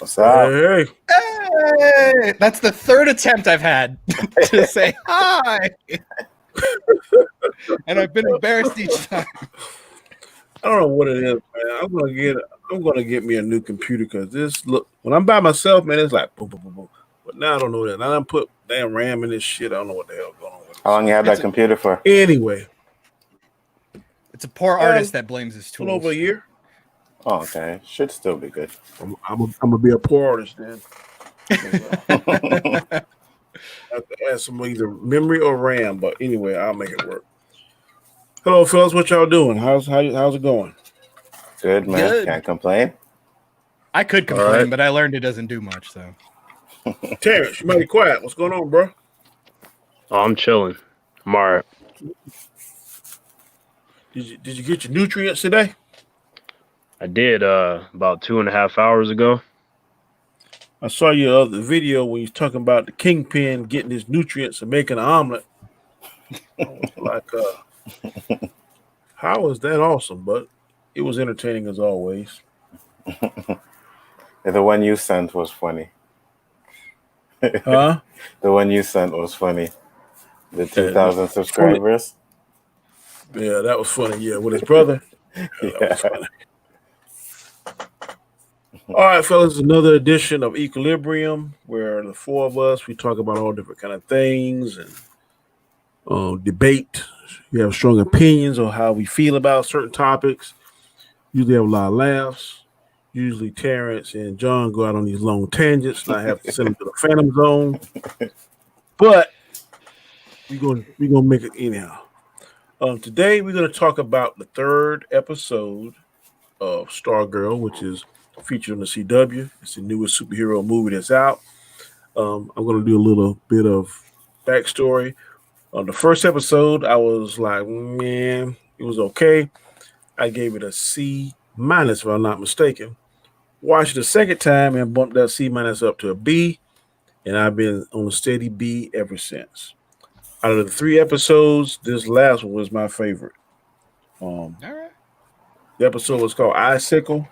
What's up? Hey. Hey! That's the third attempt I've had to say hi. And I've been embarrassed each time. I don't know what it is, man. I'm gonna get me a new computer because this look when I'm by myself, man, it's like boom, boom, boom, boom. But now I don't know that. Now I put damn RAM in this shit. I don't know what the hell going on with it. How long you had that computer for? Anyway, It's a poor artist that blames his tools. a little over a year. Oh, okay. Should still be good. I'm gonna be a poor artist then. I have to add some either memory or RAM, but anyway, I'll make it work. Hello, fellas. What y'all doing? How's it going? Good, man. Good. Can't complain. I could complain, All right. but I learned it doesn't do much. So, Terrance, you might be quiet. What's going on, bro? Oh, I'm chilling. I'm all right. Did you get your nutrients today? I did about 2.5 hours ago. I saw your other video when you was talking about the kingpin getting his nutrients and making an omelet. I was like, how is that awesome? But it was entertaining as always. The one you sent was funny. Huh? The one you sent was funny. The 2,000 subscribers. Yeah, that was funny. Yeah, with his brother. That was funny. All right, fellas, another edition of Equilibrium, where the four of us, we talk about all different kind of things and debate. We have strong opinions on how we feel about certain topics. Usually have a lot of laughs. Usually Terrance and John go out on these long tangents, and I have to send them to the Phantom Zone. But we're gonna make it anyhow. Today we're gonna talk about the third episode of Stargirl, which is featured on the CW. It's the newest superhero movie that's out. I'm going to do a little bit of backstory. On the first episode, I was like, man, it was okay. I gave it a C minus, if I'm not mistaken. Watched it the second time and bumped that C minus up to a B, and I've been on a steady B ever since. Out of the 3 episodes, this last one was my favorite. all right. The episode was called Icicle.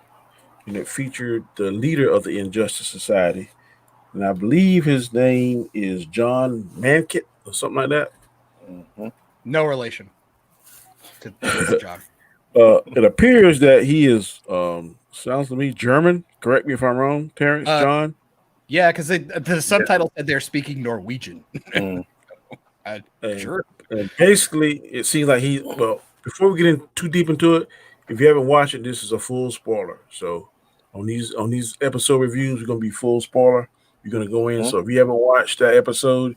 And it featured the leader of the Injustice Society. And I believe his name is John Mankit or something like that. Mm-hmm. No relation to John. It appears that he is, sounds to me, German. Correct me if I'm wrong, Terrance, John. Yeah, because the subtitle said they're speaking Norwegian. Sure. And basically, it seems like before we get in too deep into it, if you haven't watched it, this is a full spoiler. So on these episode reviews, we're gonna be full spoiler. You're gonna go in. So if you haven't watched that episode,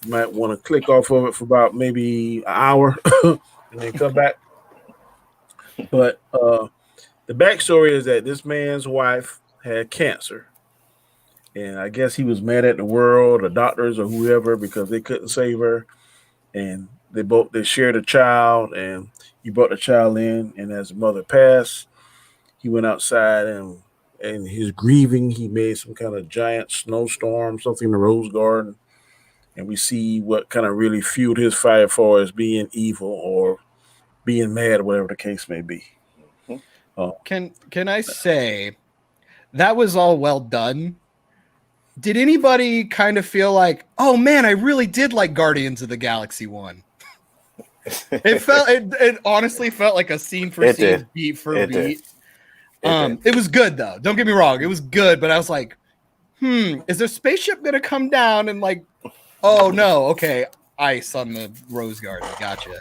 you might want to click off of it for about maybe an hour and then come back. But the backstory is that this man's wife had cancer. And I guess he was mad at the world, or doctors, or whoever, because they couldn't save her. And they shared a child, and he brought the child in. And as the mother passed, he went outside and his grieving. He made some kind of giant snowstorm, something in the rose garden, and we see what kind of really fueled his fire for as being evil or being mad, or whatever the case may be. Can I say that was all well done? Did anybody kind of feel like, oh man, I really did like Guardians of the Galaxy 1? It honestly felt like a scene for scene, beat for beat. It was good though. Don't get me wrong, it was good, but I was like, is their spaceship gonna come down and like, oh no, okay, ice on the rose garden. Gotcha.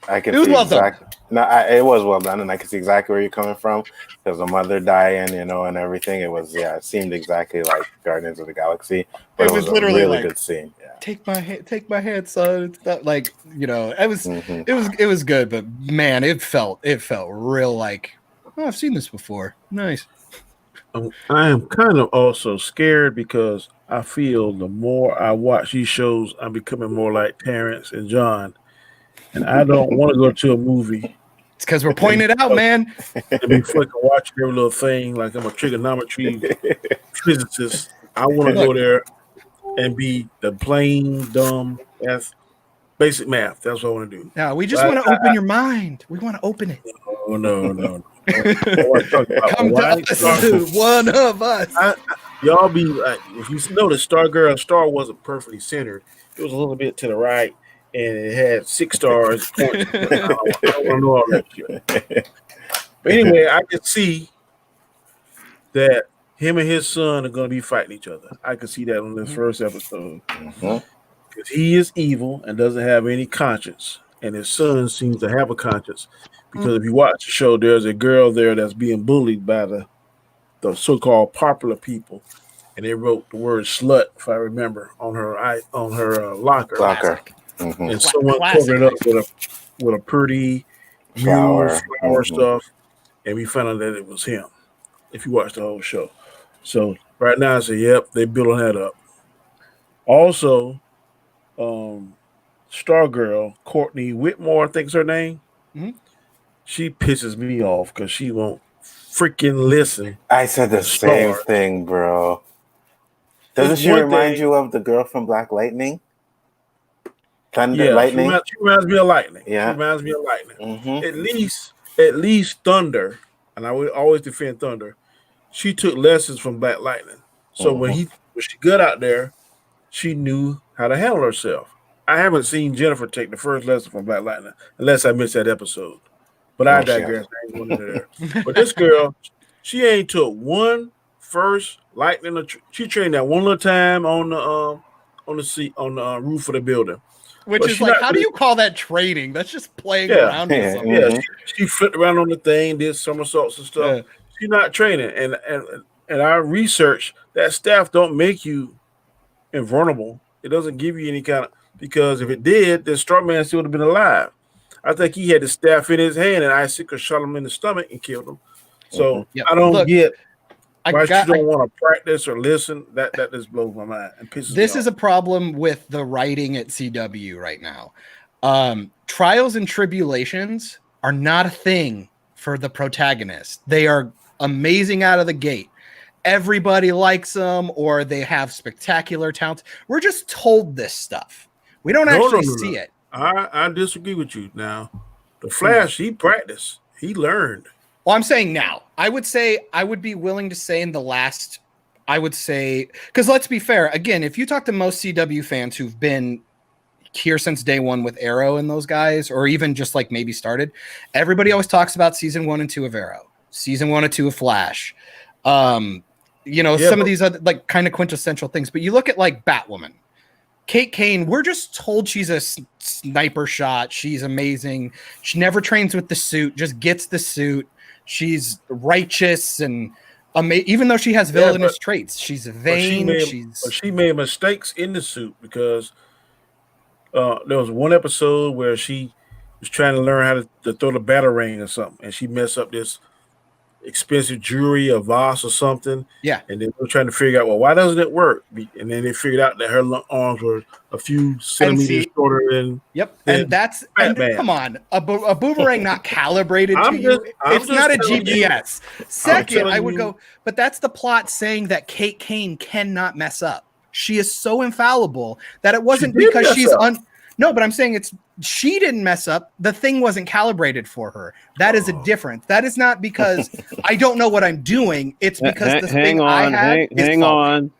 I can it was see well exactly. done. No, it was well done, and I can see exactly where you're coming from. Because the mother dying, and everything. It was, it seemed exactly like Guardians of the Galaxy. But it was literally a really like, good scene. Yeah. Take my hand, son. It's not like, it was good, but man, it felt real like, oh, I've seen this before. Nice. I am kind of also scared because I feel the more I watch these shows, I'm becoming more like Terrance and John. And I don't want to go to a movie. It's because we're pointing it out, man. And be fucking watching every little thing like I'm a trigonometry physicist. I want to go there and be the plain, dumb, basic math. That's what I want to do. No, we just want to open your mind. We want to open it. No. Come to us, dude, one of us. Y'all be like, if you notice, Stargirl star wasn't perfectly centered. It was a little bit to the right, and it had 6 stars. Points. I don't want to know all that shit. But anyway, I can see that him and his son are going to be fighting each other. I can see that on this first episode. Because he is evil and doesn't have any conscience, and his son seems to have a conscience. Because if you watch the show, there's a girl there that's being bullied by the so-called popular people, and they wrote the word "slut," if I remember, on her locker. And someone covered it up with a pretty flower stuff, and we found out that it was him. If you watch the whole show, so right now I say, yep, they building that up. Also, Stargirl, Courtney Whitmore, I think's her name. She pisses me off because she won't freaking listen. I said the same thing, bro. Doesn't she remind you of the girl from Black Lightning? Lightning? She reminds me of Lightning. Yeah. She reminds me of Lightning. At least Thunder, and I would always defend Thunder, she took lessons from Black Lightning. So when she got out there, she knew how to handle herself. I haven't seen Jennifer take the first lesson from Black Lightning, unless I missed that episode. But I digress. I ain't going into there. But this girl, she ain't took one first lightning. She trained that one little time on the roof of the building. Which is like, how do you call that training? That's just playing around with something. Yeah, she flipped around on the thing, did somersaults and stuff. Yeah. She's not training. And our research, that staff don't make you invulnerable. It doesn't give you any kind of, because if it did, then Starman still would have been alive. I think he had the staff in his hand, and Isaac shot him in the stomach and killed him. So I don't get why she don't want to practice or listen. That just blows my mind and pisses me off. This is a problem with the writing at CW right now. Trials and tribulations are not a thing for the protagonist. They are amazing out of the gate. Everybody likes them, or they have spectacular talent. We're just told this stuff. We don't actually see it. I disagree with you. Now, the Flash, he practiced. He learned. Well, I'm saying now. I would be willing to say in the last, I would say, because let's be fair. Again, if you talk to most CW fans who've been here since day one with Arrow and those guys, or even just like maybe started, everybody always talks about season 1 and 2 of Arrow, season 1 and 2 of Flash. Some of these other like kind of quintessential things. But you look at like Batwoman. Kate Kane, we're just told she's a sniper shot. She's amazing. She never trains with the suit, just gets the suit. She's righteous and even though she has villainous traits, she's vain. She made mistakes in the suit because there was one episode where she was trying to learn how to throw the batarang or something, and she messed up this expensive jewelry, a vase or something. Yeah. And they were trying to figure out, well, why doesn't it work? And then they figured out that her arms were a few centimeters shorter than. Yep. And come on, a boomerang not calibrated to you. It's not a GPS. Second, I would go, but that's the plot saying that Kate Kane cannot mess up. She is so infallible that it wasn't because she's No, but I'm saying she didn't mess up. The thing wasn't calibrated for her. That is a difference. That is not because I don't know what I'm doing. It's because hang on.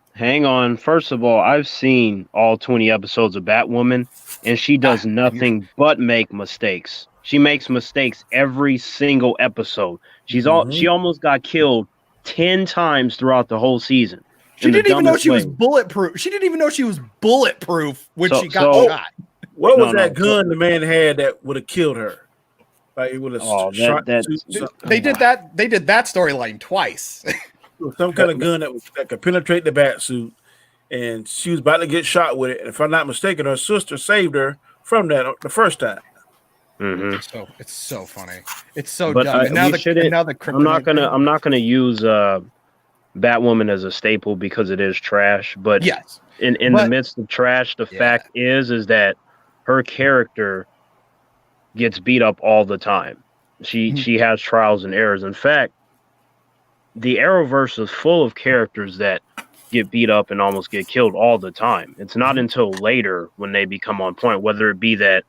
First of all, I've seen all 20 episodes of Batwoman, and she does nothing but make mistakes. She makes mistakes every single episode. She almost got killed 10 times throughout the whole season. She didn't even know she was bulletproof. She didn't even know she was bulletproof when she got shot. What was that gun the man had that would have killed her? Like it would have shot. They did that. They did that storyline twice. Some kind of gun that could penetrate the bat suit, and she was about to get shot with it. And if I'm not mistaken, her sister saved her from that the first time. Mm-hmm. So it's so funny. It's so dumb. I'm not gonna use Batwoman as a staple because it is trash. But yes, in the midst of trash, the fact is that her character gets beat up all the time. She has trials and errors. In fact, the Arrowverse is full of characters that get beat up and almost get killed all the time. It's not until later when they become on point, whether it be that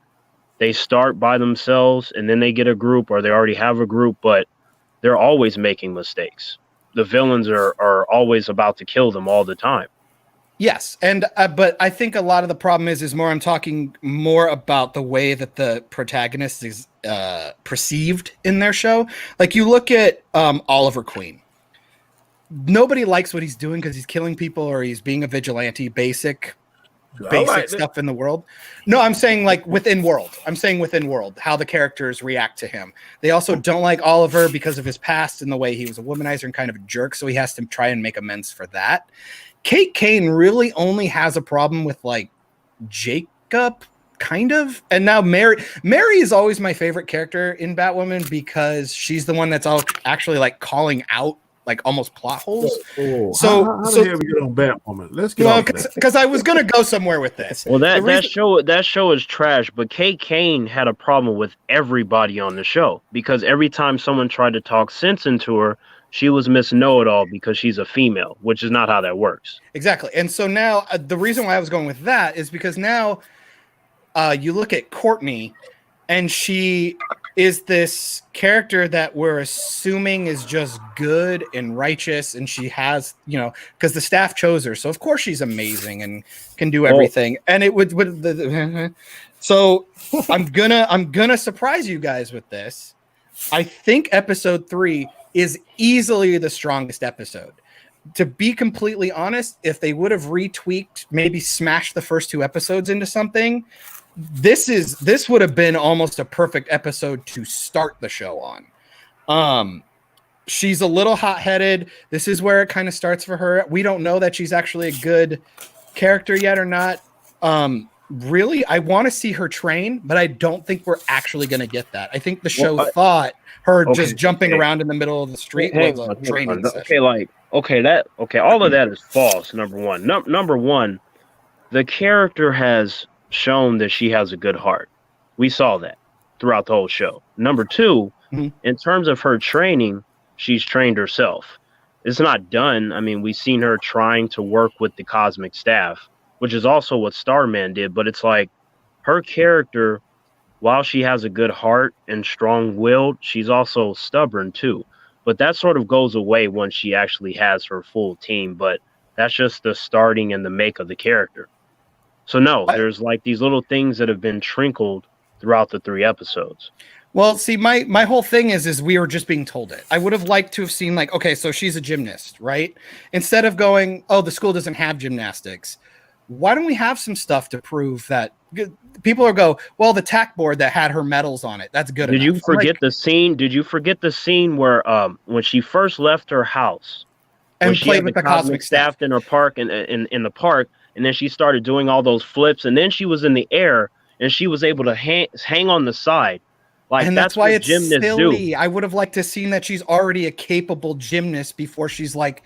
they start by themselves and then they get a group, or they already have a group. But they're always making mistakes. The villains are always about to kill them all the time. Yes, and but I think a lot of the problem is more I'm talking more about the way that the protagonist is perceived in their show. Like you look at Oliver Queen. Nobody likes what he's doing because he's killing people or he's being a vigilante. Basic stuff in the world. No, I'm saying like within world. I'm saying within world how the characters react to him. They also don't like Oliver because of his past and the way he was a womanizer and kind of a jerk. So he has to try and make amends for that. Kate Kane really only has a problem with like Jacob, kind of, and now Mary. Mary is always my favorite character in Batwoman because she's the one that's actually like calling out like almost plot holes. So how the hell we get on Batwoman? Let's get on because I was gonna go somewhere with this. Well, that show is trash. But Kate Kane had a problem with everybody on the show because every time someone tried to talk sense into her, she was Miss Know-It-All because she's a female, which is not how that works. Exactly. And so now the reason why I was going with that is because now you look at Courtney and she is this character that we're assuming is just good and righteous. And she has, because the staff chose her. So of course she's amazing and can do everything. And it would so I'm gonna surprise you guys with this. I think episode 3 is easily the strongest episode. To be completely honest, if they would have retweaked, maybe smashed the first 2 episodes into something, this would have been almost a perfect episode to start the show on. She's a little hot-headed. This is where it kind of starts for her. We don't know that she's actually a good character yet or not. Really, I want to see her train, but I don't think we're actually going to get that. I think the show thought her just jumping around in the middle of the street was a training session. All of that is false. Number one. Number one, the character has shown that she has a good heart. We saw that throughout the whole show. Number 2, in terms of her training, she's trained herself. It's not done. I mean, we've seen her trying to work with the cosmic staff, which is also what Starman did. But it's like her character, while she has a good heart and strong-willed, she's also stubborn too. But that sort of goes away once she actually has her full team. But that's just the starting and the make of the character. So no, there's like these little things that have been trickled throughout the 3 episodes. Well, see, my whole thing is we were just being told it. I would have liked to have seen like, okay, so she's a gymnast, right? Instead of going, oh, the school doesn't have gymnastics. Why don't we have some stuff to prove that people are well, the tack board that had her medals on it, that's good enough. Did you forget the scene? Did you forget the scene where when she first left her house and played with the cosmic staff in her park in the park, and then she started doing all those flips, and then she was in the air and she was able to hang on the side. Like, and that's why it's silly. Do. I would have liked to seen that she's already a capable gymnast before she's like,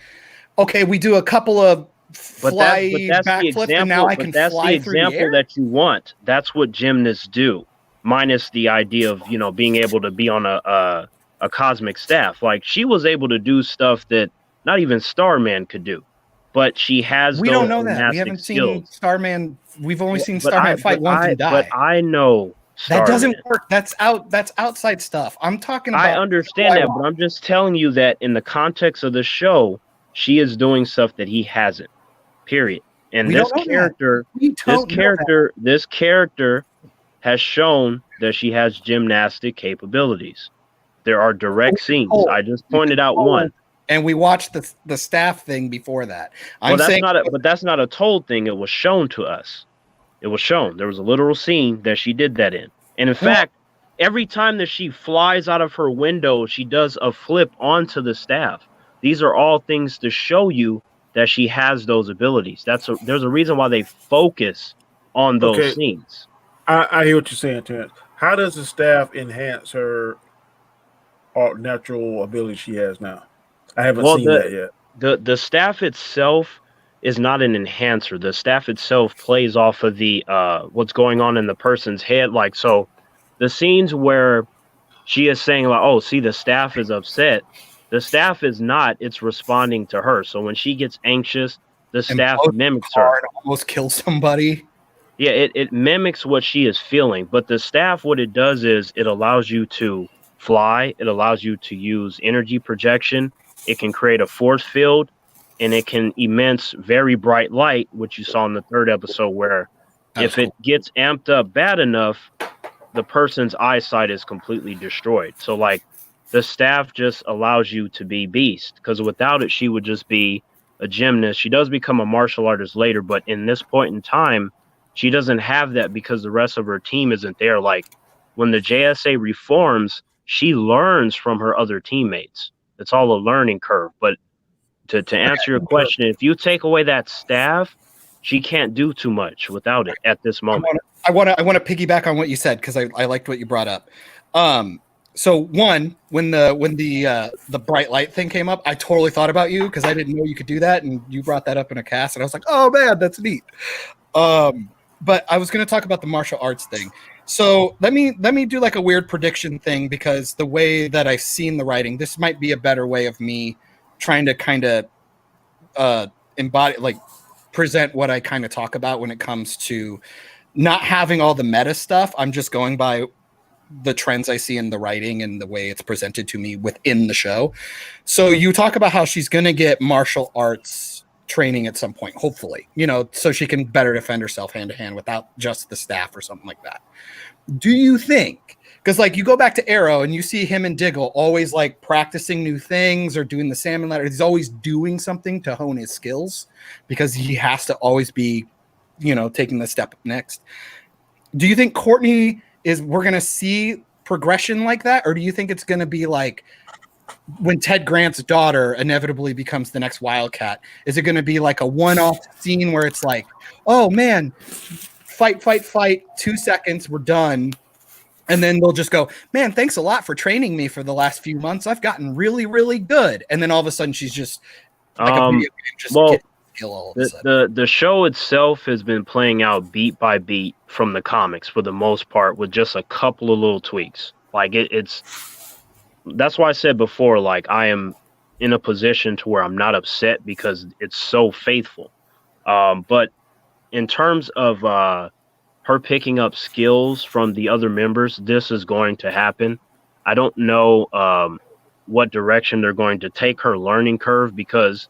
okay, we do a couple of backflips and now I can fly through the air. That's the example that you want. That's what gymnasts do, minus the idea of being able to be on a cosmic staff. Like, she was able to do stuff that not even Starman could do, but she has. We don't know that. We haven't seen Starman. We've only seen Starman fight once and die. But I know. Starman. That doesn't work. That's outside stuff. I'm talking about. I understand that, but I'm just telling you that in the context of the show, she is doing stuff that he hasn't. Period. And this character has shown that she has gymnastic capabilities. There are direct scenes. I just pointed out one. And we watched the staff thing before that. But that's not a told thing. It was shown to us. It was shown. There was a literal scene that she did that in. And in fact, every time that she flies out of her window, she does a flip onto the staff. These are all things to show you that she has those abilities. There's a reason why they focus on those scenes. I hear what you're saying, Terrance. How does the staff enhance her natural ability she has now? I haven't seen that yet. The staff itself is not an enhancer. The staff itself plays off of the what's going on in the person's head. Like, so the scenes where she is saying like, oh, see, the staff is upset. The staff is not, it's responding to her. So when she gets anxious, the staff mimics her. Almost kill somebody. Yeah, it mimics what she is feeling. But the staff, what it does is it allows you to fly. It allows you to use energy projection. It can create a force field, and it can emit very bright light, which you saw in the 3rd episode, where if it gets amped up bad enough, the person's eyesight is completely destroyed. So like the staff just allows you to be beast, because without it, she would just be a gymnast. She does become a martial artist later, but in this point in time, she doesn't have that because the rest of her team isn't there. Like when the JSA reforms, she learns from her other teammates. It's all a learning curve. But to answer your question, if you take away that staff, she can't do too much without it at this moment. I want to piggyback on what you said because I liked what you brought up. So one, when the bright light thing came up, I totally thought about you because I didn't know you could do that, and you brought that up in a cast, and I was like, oh man, that's neat. But I was going to talk about the martial arts thing. So let me do like a weird prediction thing, because the way that I've seen the writing, this might be a better way of me trying to kind of embody, like present what I kind of talk about when it comes to not having all the meta stuff. I'm just going by the trends I see in the writing and the way it's presented to me within the show. So you talk about how she's going to get martial arts training at some point, hopefully, so she can better defend herself hand to hand without just the staff or something like that. Do you think, because like you go back to Arrow and you see him and Diggle always like practicing new things or doing the salmon ladder, he's always doing something to hone his skills because he has to always be, taking the step next. Do you think Courtney we're going to see progression like that? Or do you think it's going to be like when Ted Grant's daughter inevitably becomes the next Wildcat? Is it going to be like a one-off scene where it's like, oh man, fight, 2 seconds, we're done. And then they'll just go, man, thanks a lot for training me for the last few months. I've gotten really, really good. And then all of a sudden she's just like a video game, just all of a sudden. The show itself has been playing out beat by beat from the comics for the most part, with just a couple of little tweaks. Like it's that's why I said before, like I am in a position to where I'm not upset because it's so faithful. But in terms of her picking up skills from the other members, this is going to happen. I don't know what direction they're going to take her learning curve, because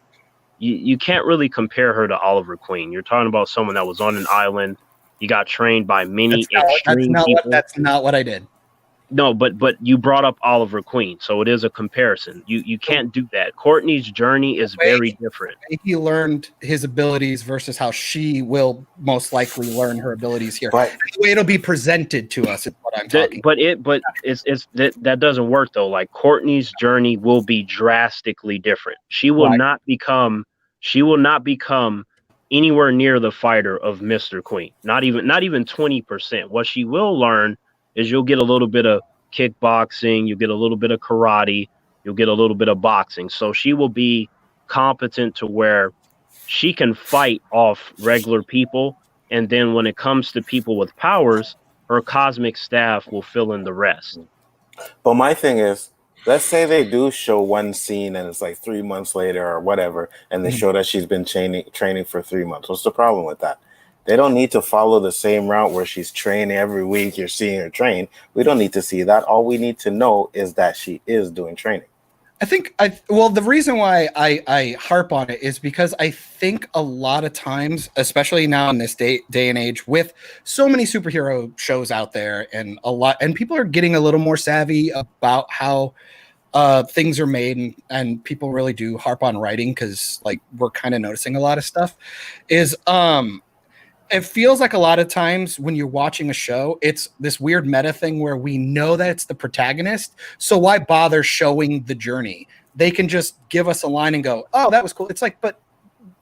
you can't really compare her to Oliver Queen. You're talking about someone that was on an island. You got trained by many extreme people. That's not what I did. No, but you brought up Oliver Queen, so it is a comparison. You can't do that. Courtney's journey is very different. He learned his abilities versus how she will most likely learn her abilities here. But the way it'll be presented to us is what I'm talking about. That doesn't work though. Like Courtney's journey will be drastically different. She will not become anywhere near the fighter of Mr. Queen. Not even 20%. What she will learn is you'll get a little bit of kickboxing, you'll get a little bit of karate, you'll get a little bit of boxing. So she will be competent to where she can fight off regular people. And then when it comes to people with powers, her cosmic staff will fill in the rest. But my thing is, let's say they do show one scene and it's like 3 months later or whatever, and they show that she's been training for 3 months. What's the problem with that? They don't need to follow the same route where she's training every week. You're seeing her train. We don't need to see that. All we need to know is that she is doing training. The reason why I harp on it is because I think a lot of times, especially now in this day and age, with so many superhero shows out there and people are getting a little more savvy about how things are made, and people really do harp on writing because like we're kind of noticing a lot of stuff is it feels like a lot of times when you're watching a show, it's this weird meta thing where we know that it's the protagonist. So why bother showing the journey? They can just give us a line and go, oh, that was cool. It's like, but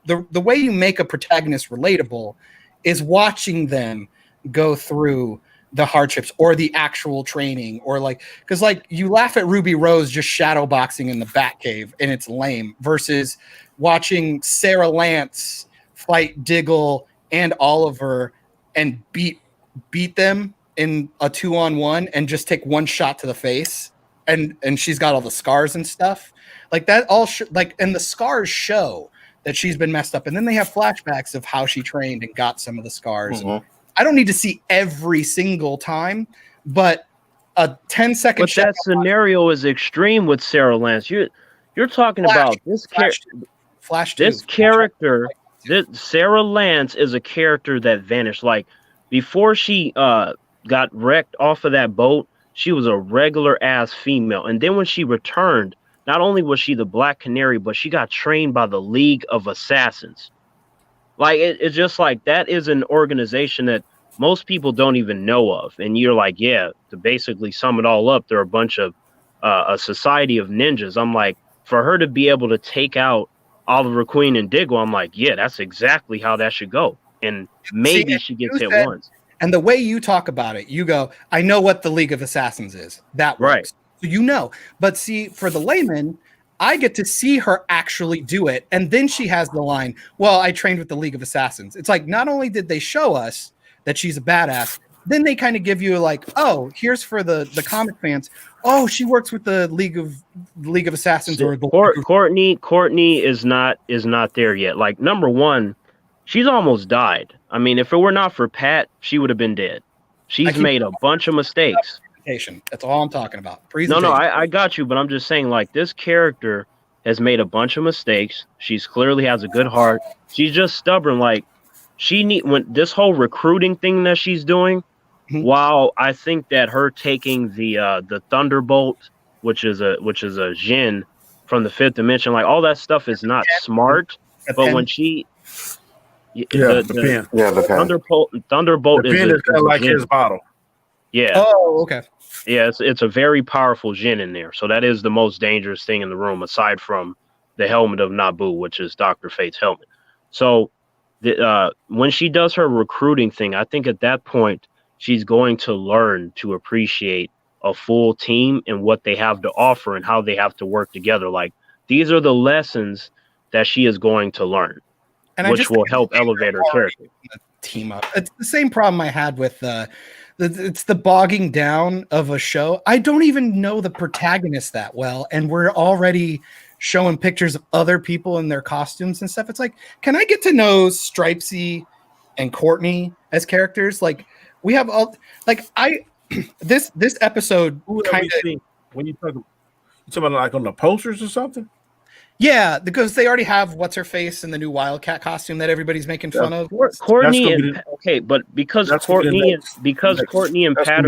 the way you make a protagonist relatable is watching them go through the hardships or the actual training, or like, because like you laugh at Ruby Rose just shadow boxing in the Batcave and it's lame, versus watching Sarah Lance fight Diggle and Oliver and beat them in a 2-on-1 and just take one shot to the face, and she's got all the scars and stuff like that. And the scars show that she's been messed up, and then they have flashbacks of how she trained and got some of the scars. I don't need to see every single time, but a 10-second But that scenario is extreme with Sarah Lance. You're talking about this Flash 2. This character, this Sarah Lance is a character that vanished. Like before she got wrecked off of that boat, she was a regular ass female. And then when she returned, not only was she the Black Canary, but she got trained by the League of Assassins. Like it's just like that is an organization that most people don't even know of. And you're like, yeah, to basically sum it all up, they're a bunch of a society of ninjas. I'm like, for her to be able to take out Oliver Queen and Diggle, I'm like, yeah, that's exactly how that should go. And maybe she gets hit once. And the way you talk about it, you go, I know what the League of Assassins is. That works. Right. So you know. But see, for the layman, I get to see her actually do it. And then she has the line, well, I trained with the League of Assassins. It's like, not only did they show us that she's a badass, then they kind of give you like, oh, here's for the comic fans. Oh, she works with the League of Assassins or the Courtney is not there yet. Like, number one, she's almost died. I mean, if it were not for Pat, she would have been dead. She's made a bunch of mistakes. That's all I'm talking about. No, I got you, but I'm just saying, like, this character has made a bunch of mistakes. She's clearly has a good heart. She's just stubborn. Like, when this whole recruiting thing that she's doing, while I think that her taking the Thunderbolt, which is a Jin from the fifth dimension, like all that stuff is not smart. But when she the pen. Thunderbolt the pen is kind of like his bottle. Yeah. Oh, okay. Yeah, it's a very powerful Jin in there. So that is the most dangerous thing in the room, aside from the helmet of Naboo, which is Dr. Fate's helmet. So when she does her recruiting thing, I think at that point, she's going to learn to appreciate a full team and what they have to offer and how they have to work together. Like, these are the lessons that she is going to learn, which will help elevate her character. Team up. It's the same problem I had with it's the bogging down of a show. I don't even know the protagonist that well, and we're already showing pictures of other people in their costumes and stuff. It's like, can I get to know Stripesy and Courtney as characters? Like, we have all this episode kind of when you talk about like on the posters or something. Yeah, because they already have what's her face in the new Wildcat costume that everybody's making fun of. Courtney but because Courtney and Pat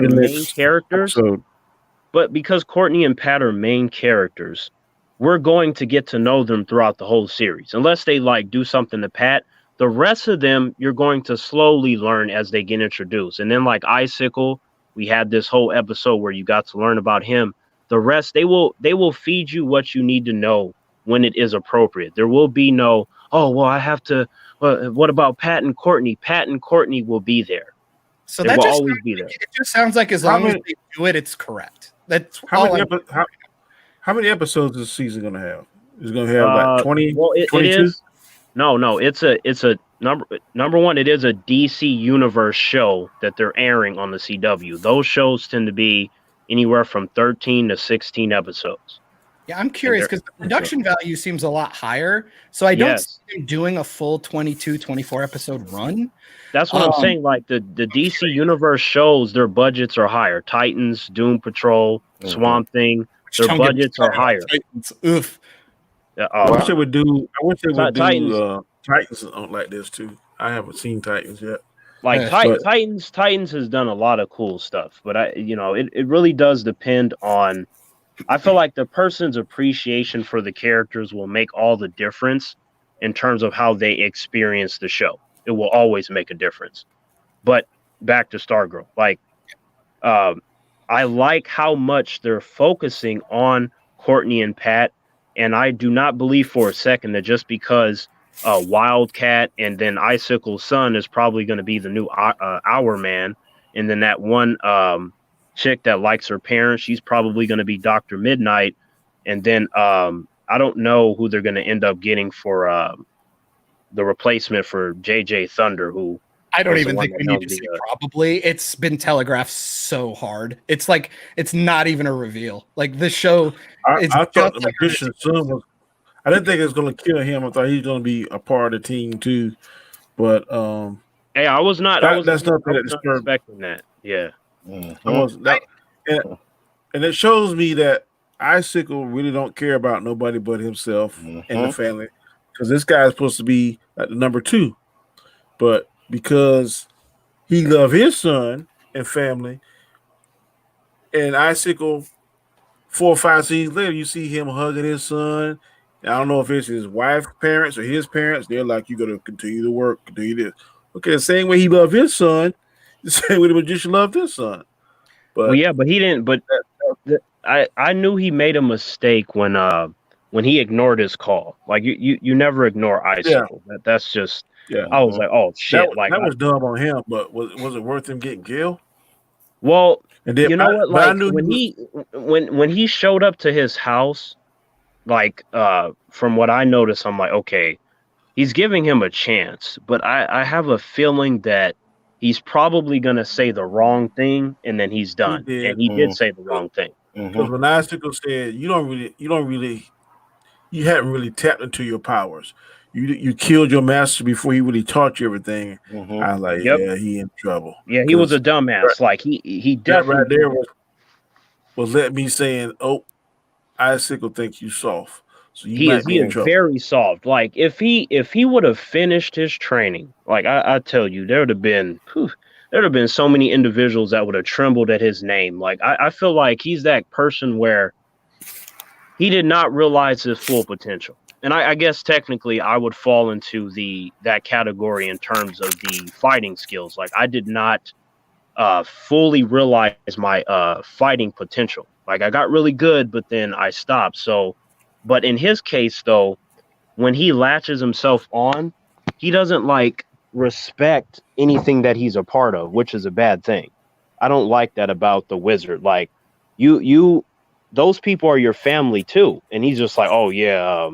are main characters, we're going to get to know them throughout the whole series. Unless they like do something to Pat, the rest of them you're going to slowly learn as they get introduced. And then like Icicle, we had this whole episode where you got to learn about him. The rest they will feed you what you need to know when it is appropriate. There will be no, oh, well, I have to, what about Pat and Courtney? Pat and Courtney will be there. So that will always be there. It just sounds like as long as they do it, it's correct. That's how many episodes is the season going to have? Is it going to have like 20? Well, it is. No, it's a number one, it is a DC Universe show that they're airing on the CW. Those shows tend to be anywhere from 13 to 16 episodes. Yeah, I'm curious because the production value seems a lot higher. So I don't see them doing a full 22, 24 episode run. That's what I'm saying. Like the DC Universe shows, their budgets are higher. Titans, Doom Patrol, Swamp Thing, their budgets are higher. Titans, oof. I wish they would do Titans like this too. I haven't seen Titans yet. Like Titans has done a lot of cool stuff, but it really does depend on. I feel like the person's appreciation for the characters will make all the difference in terms of how they experience the show. It will always make a difference. But back to Stargirl, like, I like how much they're focusing on Courtney and Pat, and I do not believe for a second that just because Wildcat and then Icicle's son is probably going to be the new Hour Man, and then that one chick that likes her parents, she's probably going to be Dr. Midnight, and then I don't know who they're going to end up getting for the replacement for JJ Thunder, who I don't even think we need to say probably. It's been telegraphed so hard. It's like it's not even a reveal. Like this show, I thought the magician's son was. I didn't think it was going to kill him. I thought he was going to be a part of the team too. But hey, I was not. That's not that expecting that. Yeah. Mm-hmm. and it shows me that Icicle really don't care about nobody but himself and the family, because this guy is supposed to be like the number 2, but because he loved his son and family, and Icicle 4 or 5 seasons later, you see him hugging his son. I don't know if it's his wife's parents or his parents. They're like, you got to continue to work, continue this. Okay, the same way he loved his son, the same way the magician loved his son. But well, yeah, but he didn't. But I knew he made a mistake when he ignored his call. Like you never ignore Icicle. Yeah. That's just. Yeah, I was like, oh shit! That was dumb on him. But was it worth him getting killed? Well, and then, you know what? Like when he showed up to his house, like from what I noticed, I'm like, okay, he's giving him a chance, but I have a feeling that he's probably gonna say the wrong thing and then he's done. And he did say the wrong thing. Because when Icicle said you hadn't really tapped into your powers. You killed your master before he really taught you everything. I was like, yeah, he in trouble. Yeah, he was a dumbass. Like he definitely right there was let me saying, oh, Icicle thinks you soft. So he is very soft. Like if he would have finished his training, like I tell you, there'd have been so many individuals that would have trembled at his name. Like I feel like he's that person where he did not realize his full potential. And I guess technically I would fall into that category in terms of the fighting skills. Like I did not fully realize my fighting potential. Like I got really good, but then I stopped. So, but in his case though, when he latches himself on, he doesn't like respect anything that he's a part of, which is a bad thing. I don't like that about the wizard. Like you those people are your family too. And he's just like, oh yeah,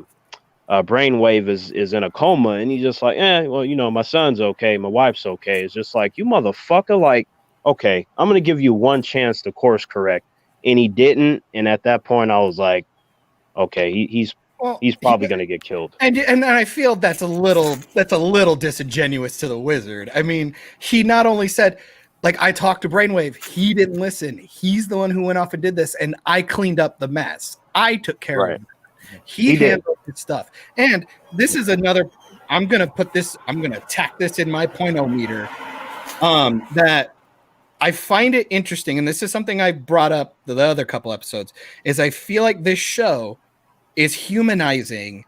Brainwave is in a coma, and he's just like, well, you know, my son's okay, my wife's okay. It's just like, you motherfucker, like, okay, I'm gonna give you one chance to course correct, and he didn't. And at that point, I was like, okay, he's probably gonna get killed. And I feel that's a little disingenuous to the wizard. I mean, he not only said, like, I talked to Brainwave, he didn't listen. He's the one who went off and did this, and I cleaned up the mess. I took care of it. He handled his stuff. And this is another, I'm going to tack this in my point-o-meter, that I find it interesting, and this is something I brought up the other couple episodes, is I feel like this show is humanizing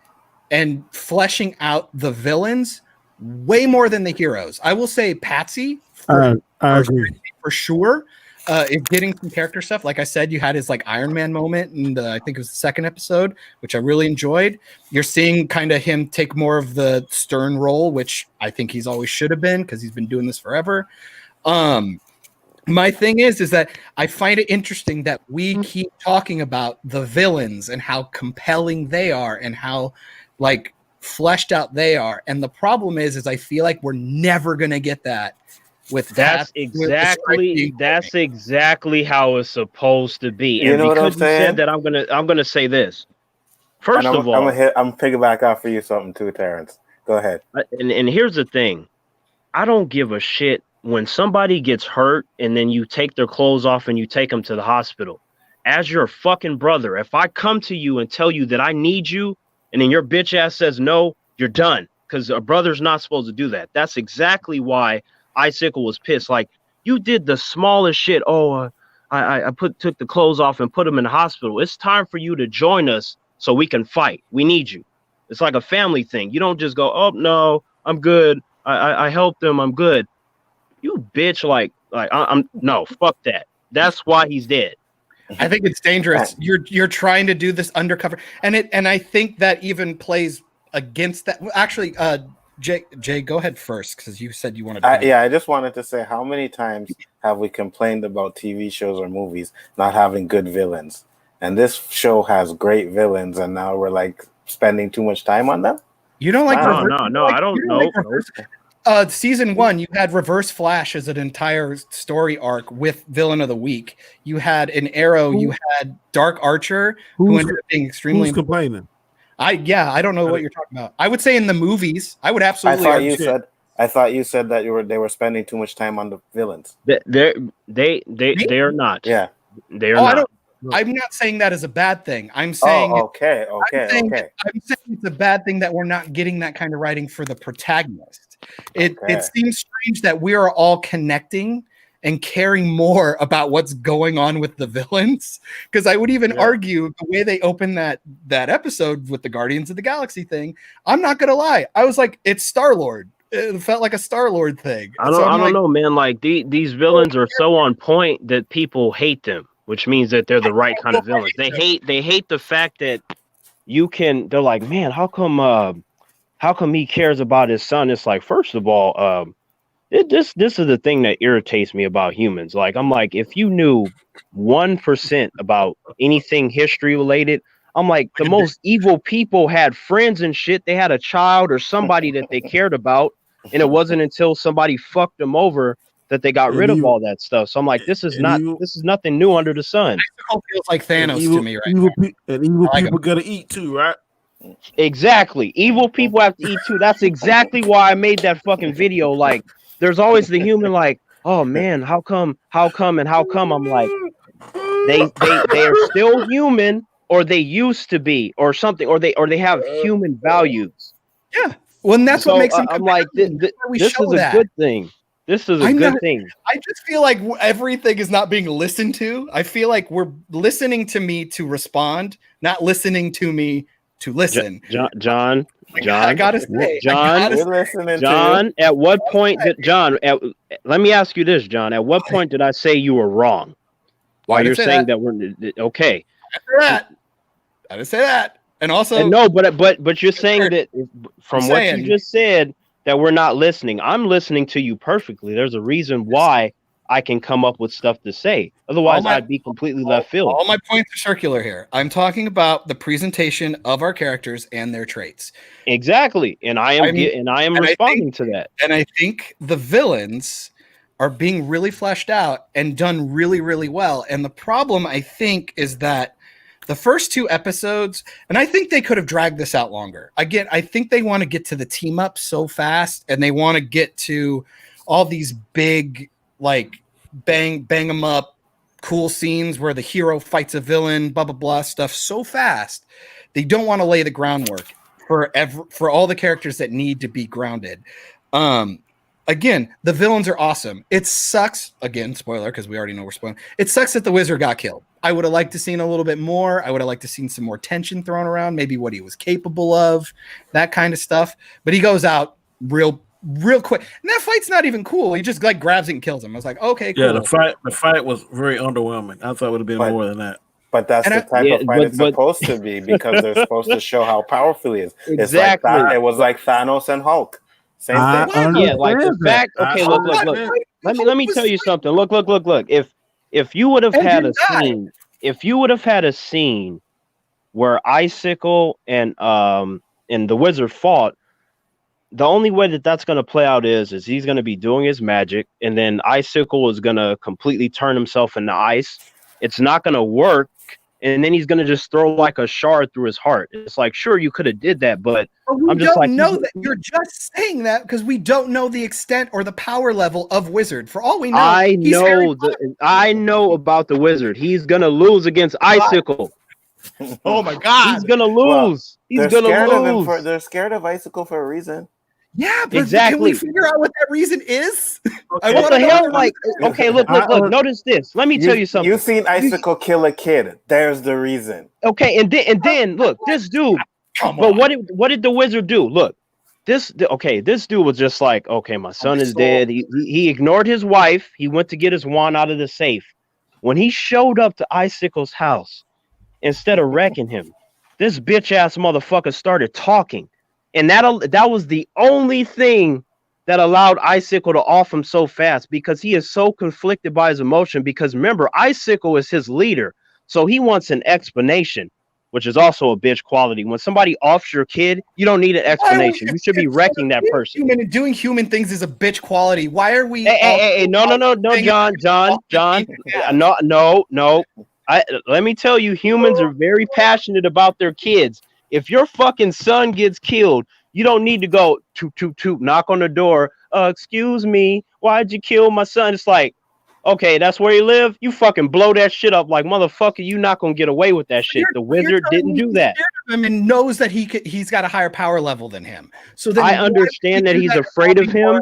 and fleshing out the villains way more than the heroes. I will say Patsy, I agree. For sure, is getting some character stuff. Like I said, you had his like Iron Man moment, and I think it was the second episode, which I really enjoyed. You're seeing kind of him take more of the stern role, which I think he's always should have been because he's been doing this forever. My thing is that I find it interesting that we keep talking about the villains and how compelling they are and how like fleshed out they are. And the problem is I feel like we're never gonna get that. That's exactly how it's supposed to be. And you know because what I'm saying? You said that, I'm gonna say this. First of all, I'm piggyback off for you something too, Terrance. Go ahead. And here's the thing. I don't give a shit when somebody gets hurt and then you take their clothes off and you take them to the hospital. As your fucking brother, if I come to you and tell you that I need you and then your bitch ass says no, you're done. Because a brother's not supposed to do that. That's exactly why Icicle was pissed. Like, you did the smallest shit. I took the clothes off and put them in the hospital. It's time for you to join us so we can fight. We need you. It's like a family thing. You don't just go, oh no, I'm good. I helped them. I'm good. You bitch. I'm no, fuck that. That's why he's dead. I think it's dangerous. You're trying to do this undercover, and I think that even plays against that. Actually, Jay, go ahead first because you said you wanted to. I just wanted to say, how many times have we complained about TV shows or movies not having good villains? And this show has great villains, and now we're like spending too much time on them. You don't like? No, I don't know. Season 1, you had Reverse Flash as an entire story arc with Villain of the Week. You had an Arrow. You had Dark Archer, who ended up being extremely. Who's complaining? I don't know what you're talking about. I would say in the movies, I would absolutely. I thought you said that they were spending too much time on the villains. They are not. Yeah, They are not. I'm not saying that as a bad thing. I'm saying okay. I'm saying it's a bad thing that we're not getting that kind of writing for the protagonist. It seems strange that we are all connecting and caring more about what's going on with the villains. Because I would even argue the way they open that episode with the Guardians of the Galaxy thing, I'm not gonna lie. I was like, it's Star-Lord. It felt like a Star-Lord thing. I don't know, man. Like these villains are so on point that people hate them, which means that they're the right kind of villains. They hate the fact that they're like, man, how come he cares about his son? It's like, first of all, this is the thing that irritates me about humans. Like, I'm like, if you knew 1% about anything history related, I'm like, the most evil people had friends and shit. They had a child or somebody that they cared about, and it wasn't until somebody fucked them over that they got rid of all that stuff. So I'm like, this is nothing new under the sun. It feels like Thanos to me, right? Evil people gotta eat too, right? Exactly. Evil people have to eat too. That's exactly why I made that fucking video. Like, there's always the human, like, oh man, how come? I'm like, they are still human, or they used to be, or something, or they have human values. Yeah. Well, and that's what makes them. I'm like, this is a good thing. This is a good thing. I just feel like everything is not being listened to. I feel like we're listening to me to respond, not listening to me to listen. John, I gotta say, John. At what point did John? Let me ask you this, John. At what point did I say you were wrong? While you're saying that we're okay. I didn't say that. And also, and no, but you're saying that from what you just said that we're not listening. I'm listening to you perfectly. There's a reason why I can come up with stuff to say. Otherwise, I'd be completely left field. All my points are circular here. I'm talking about the presentation of our characters and their traits. Exactly, and I am responding to that. And I think the villains are being really fleshed out and done really, really well. And the problem, I think, is that the first 2 episodes, and I think they could have dragged this out longer. Again, I think they want to get to the team up so fast, and they want to get to all these big, like, bang them up, cool scenes where the hero fights a villain, blah, blah, blah, stuff so fast. They don't want to lay the groundwork for all the characters that need to be grounded. Again, the villains are awesome. It sucks, again, spoiler, because we already know we're spoiling. It sucks that the wizard got killed. I would have liked to seen a little bit more. I would have liked to seen some more tension thrown around, maybe what he was capable of, that kind of stuff. But he goes out real quick. And that fight's not even cool. He just like grabs it and kills him. I was like, okay, cool. Yeah, the fight was very underwhelming. I thought it would have been more than that. But that's the type of fight it's supposed to be, because they're supposed to show how powerful he is. Exactly. It was like Thanos and Hulk. Same thing. Yeah, like the fact. Okay, look. Let me tell you something. Look. If you would have had a scene, where Icicle and the wizard fought, the only way that's going to play out is he's going to be doing his magic, and then Icicle is going to completely turn himself into ice. It's not going to work, and then he's going to just throw like a shard through his heart. It's like, sure, you could have did that, but I'm just like, know that you're just saying that because we don't know the extent or the power level of Wizard. For all we know, I know about the Wizard. He's going to lose against Icicle. Oh my God, he's going to lose. He's going to lose. They're scared of Icicle for a reason. Yeah, but exactly. Can we figure out what that reason is? What the hell? Like, okay, look. Notice this. Let me tell you something. You've seen Icicle kill a kid. There's the reason. Okay, and then look, this dude. But what did the wizard do? Look, this dude was just like, okay, my son is dead. He ignored his wife. He went to get his wand out of the safe. When he showed up to Icicle's house, instead of wrecking him, this bitch ass motherfucker started talking. And that was the only thing that allowed Icicle to off him so fast, because he is so conflicted by his emotion. Because remember, Icicle is his leader, so he wants an explanation, which is also a bitch quality. When somebody offs your kid, you don't need an explanation. You should be wrecking that person. Doing human things is a bitch quality. Why are we? Hey, no, John. No. Let me tell you, humans are very passionate about their kids. If your fucking son gets killed, you don't need to go toot, knock on the door. Excuse me, why'd you kill my son? It's like, Okay, that's where you live. You fucking blow that shit up like motherfucker. You not gonna get away with that shit. The wizard didn't do that. And knows that he's got a higher power level than him. So then I understand that he's afraid of him.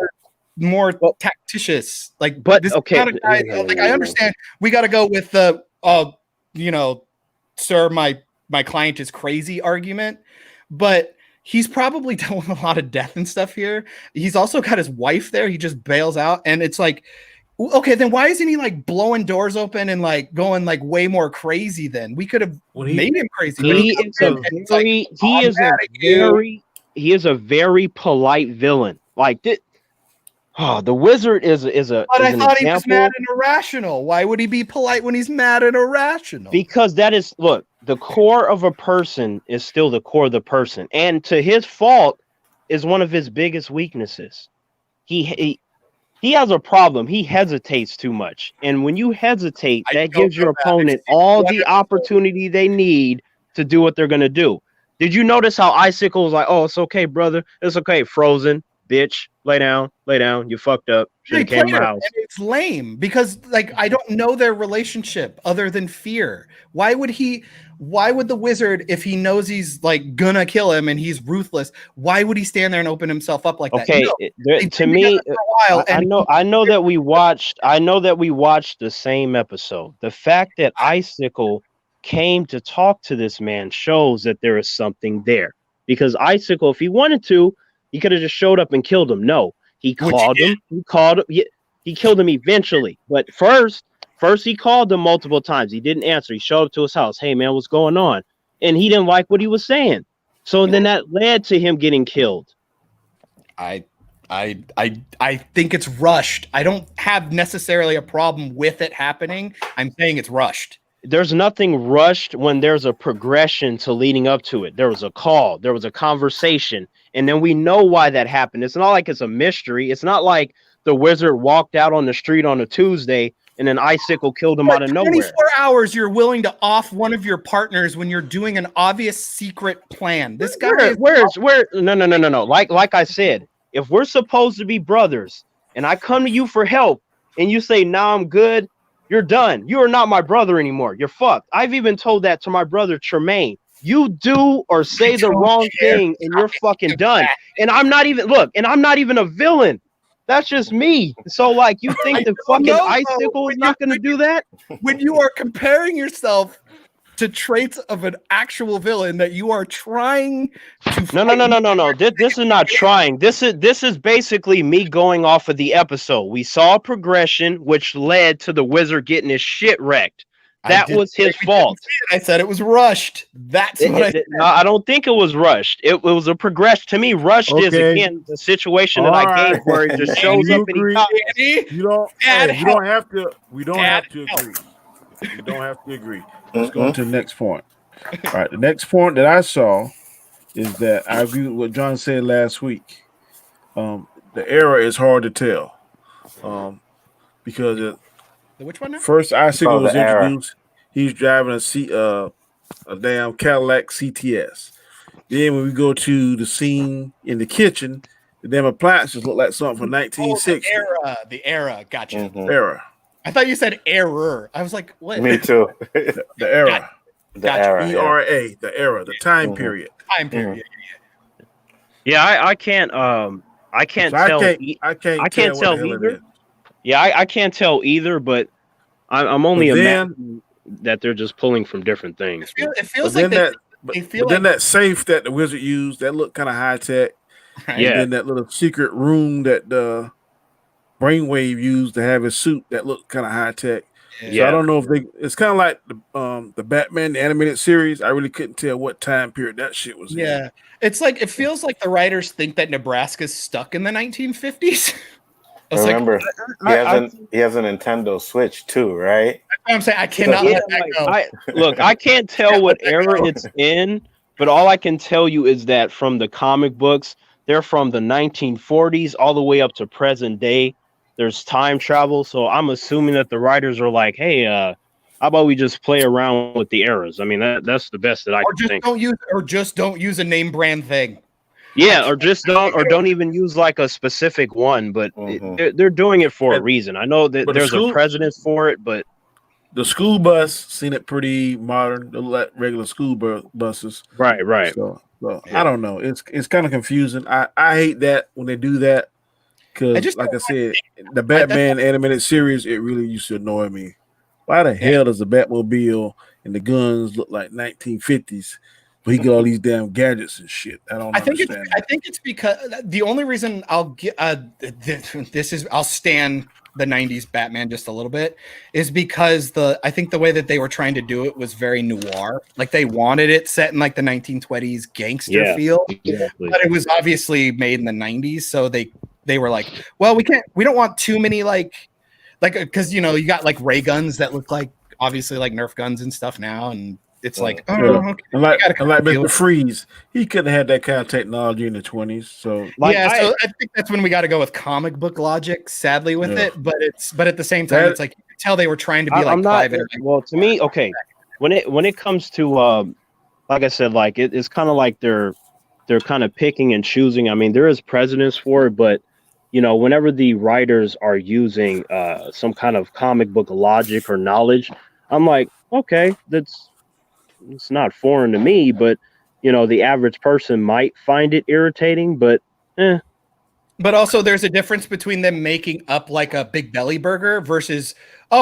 More tactitious, like, but this okay, kind of guy, like, I understand we got to go with the sir, my client is crazy argument, but he's probably dealt with a lot of death and stuff here. He's also got his wife there. He just bails out, and it's like, okay, then why isn't he like blowing doors open and like going like way more crazy? Then we could have made him crazy. He is a very polite villain. Like this. Oh, the wizard is a. But I thought he was mad and irrational. Why would he be polite when he's mad and irrational? Because that is, look, the core of a person is still the core of the person, and to his fault is one of his biggest weaknesses. He has a problem. He hesitates too much, and when you hesitate, that gives your opponent all the opportunity they need to do what they're gonna do. Did you notice how Icicle was like, "Oh, it's okay, brother. It's okay, Frozen." Bitch, lay down, you fucked up. Should've came to my house. It's lame because, like, I don't know their relationship other than fear. Why would the wizard, if he knows he's like gonna kill him and he's ruthless, why would he stand there and open himself up like that? Okay, to me, I know that we watched the same episode. The fact that Icicle came to talk to this man shows that there is something there, because Icicle, if he wanted to, he could have just showed up and killed him. No, he called him. He killed him eventually. But first he called him multiple times. He didn't answer. He showed up to his house. Hey man, what's going on? And he didn't like what he was saying. So then that led to him getting killed. I think it's rushed. I don't have necessarily a problem with it happening. I'm saying it's rushed. There's nothing rushed when there's a progression to leading up to it. There was a call, there was a conversation, and then we know why that happened. It's not like it's a mystery. It's not like the wizard walked out on the street on a Tuesday and then Icicle killed him out of nowhere. 24 hours you're willing to off one of your partners when you're doing an obvious secret plan. This guy No. Like I said, if we're supposed to be brothers and I come to you for help and you say, "Nah, I'm good," you're done. You are not my brother anymore. You're fucked. I've even told that to my brother Tremaine. You do or say the wrong thing and you're fucking done. And I'm not even a villain. That's just me. So like, you think the fucking Icicle is not going to do that? When you are comparing yourself to traits of an actual villain that you are trying to No. This is not trying. This is basically me going off of the episode. We saw a progression which led to the wizard getting his shit wrecked. That was his fault. I said it was rushed. That's what I said. No, I don't think it was rushed. It was a progression. To me, rushed is again the situation that I gave where he just shows up and he talks. We don't have to agree. We don't have to agree. Let's go to the next point. All right, the next point that I saw is that I agree with what John said last week. The era is hard to tell because which one now? First Icicle was introduced. He's driving a damn Cadillac CTS. Then when we go to the scene in the kitchen, the damn appliances look like something from 1960. The era. Gotcha. Era. I thought you said error. I was like, what? Me too. The era. Era. ERA. The era. The time period. Time period. Yeah, I can't tell. I can't tell either. Yeah, I can't tell either, but I'm only imagining that they're just pulling from different things. It feels like that safe that the wizard used, that looked kind of high tech. Right? Yeah. And then that little secret room that the Brainwave used to have his suit, that looked kind of high tech. Yeah. So I don't know if it's kind of like the Batman, the animated series. I really couldn't tell what time period that shit was in. Yeah. It's like, it feels like the writers think that Nebraska's stuck in the 1950s. Remember, he has a Nintendo Switch too, right? I'm saying I cannot let that go. I can't tell what era it's in, but all I can tell you is that from the comic books, they're from the 1940s all the way up to present day. There's time travel, so I'm assuming that the writers are like, "Hey, how about we just play around with the eras?" I mean, that's the best that I can think. Don't use a name brand thing. Yeah, or just don't even use like a specific one, but they're doing it for a reason. I know that there's a precedent for it, but the school bus seen it pretty modern, the regular school buses. Right. So I don't know. It's kind of confusing. I hate that when they do that because, like I said, the Batman animated series, it really used to annoy me. Why the hell does the Batmobile and the guns look like 1950s? But he got all these damn gadgets and shit. I think it's because the only reason I'll get I'll stand the 90s Batman just a little bit is because I think the way that they were trying to do it was very noir. Like they wanted it set in like the 1920s gangster feel, exactly. But it was obviously made in the 90s, so they were like, well, we don't want too many like because you got like ray guns that look like obviously like Nerf guns and stuff now, and it's like, okay. And like Mr. Freeze, he couldn't have had that kind of technology in the 20s. So so I think that's when we got to go with comic book logic, sadly, with it. But at the same time, it's like you can tell they were trying to be private. Well, to me, okay, when it comes to like I said, like it's kind of like they're kind of picking and choosing. I mean, there is precedence for it, but whenever the writers are using some kind of comic book logic or knowledge, I'm like, okay, it's not foreign to me, but the average person might find it irritating, but But also there's a difference between them making up like a Big Belly burger versus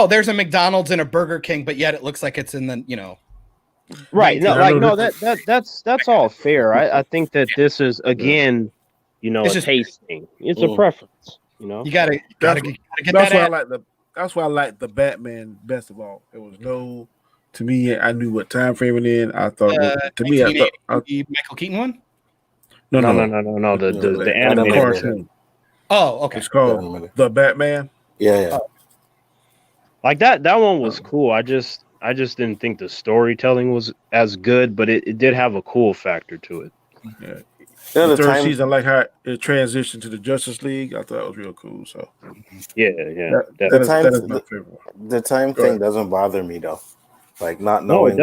there's a McDonald's and a Burger King, but yet it looks like it's in the right. That's all fair. I think that this is again, it's a tasting. It's a preference. You gotta get that's that. That's why I like the Batman best of all. It was no. To me, I knew what time frame it in. I thought to me, I thought Michael Keaton one. No. The animated cartoon. Oh, okay. It's called The Batman. Yeah. Like that one was cool. I just didn't think the storytelling was as good, but it did have a cool factor to it. Yeah. The third season, I like how it transitioned to the Justice League. I thought it was real cool. So yeah. That is my favorite one. The time thing doesn't bother me though. Like not knowing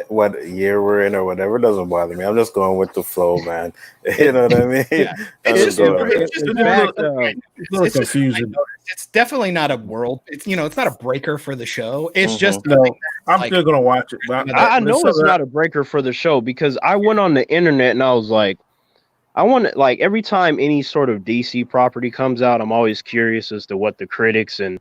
what year we're in or whatever doesn't bother me. I'm just going with the flow, man. You know what I mean? Yeah. It's just confusing. It's definitely not a world. It's it's not a breaker for the show. It's just I'm still gonna watch it. But I know it's not a breaker for the show because I went on the internet and I was like, I want to like every time any sort of DC property comes out, I'm always curious as to what the critics and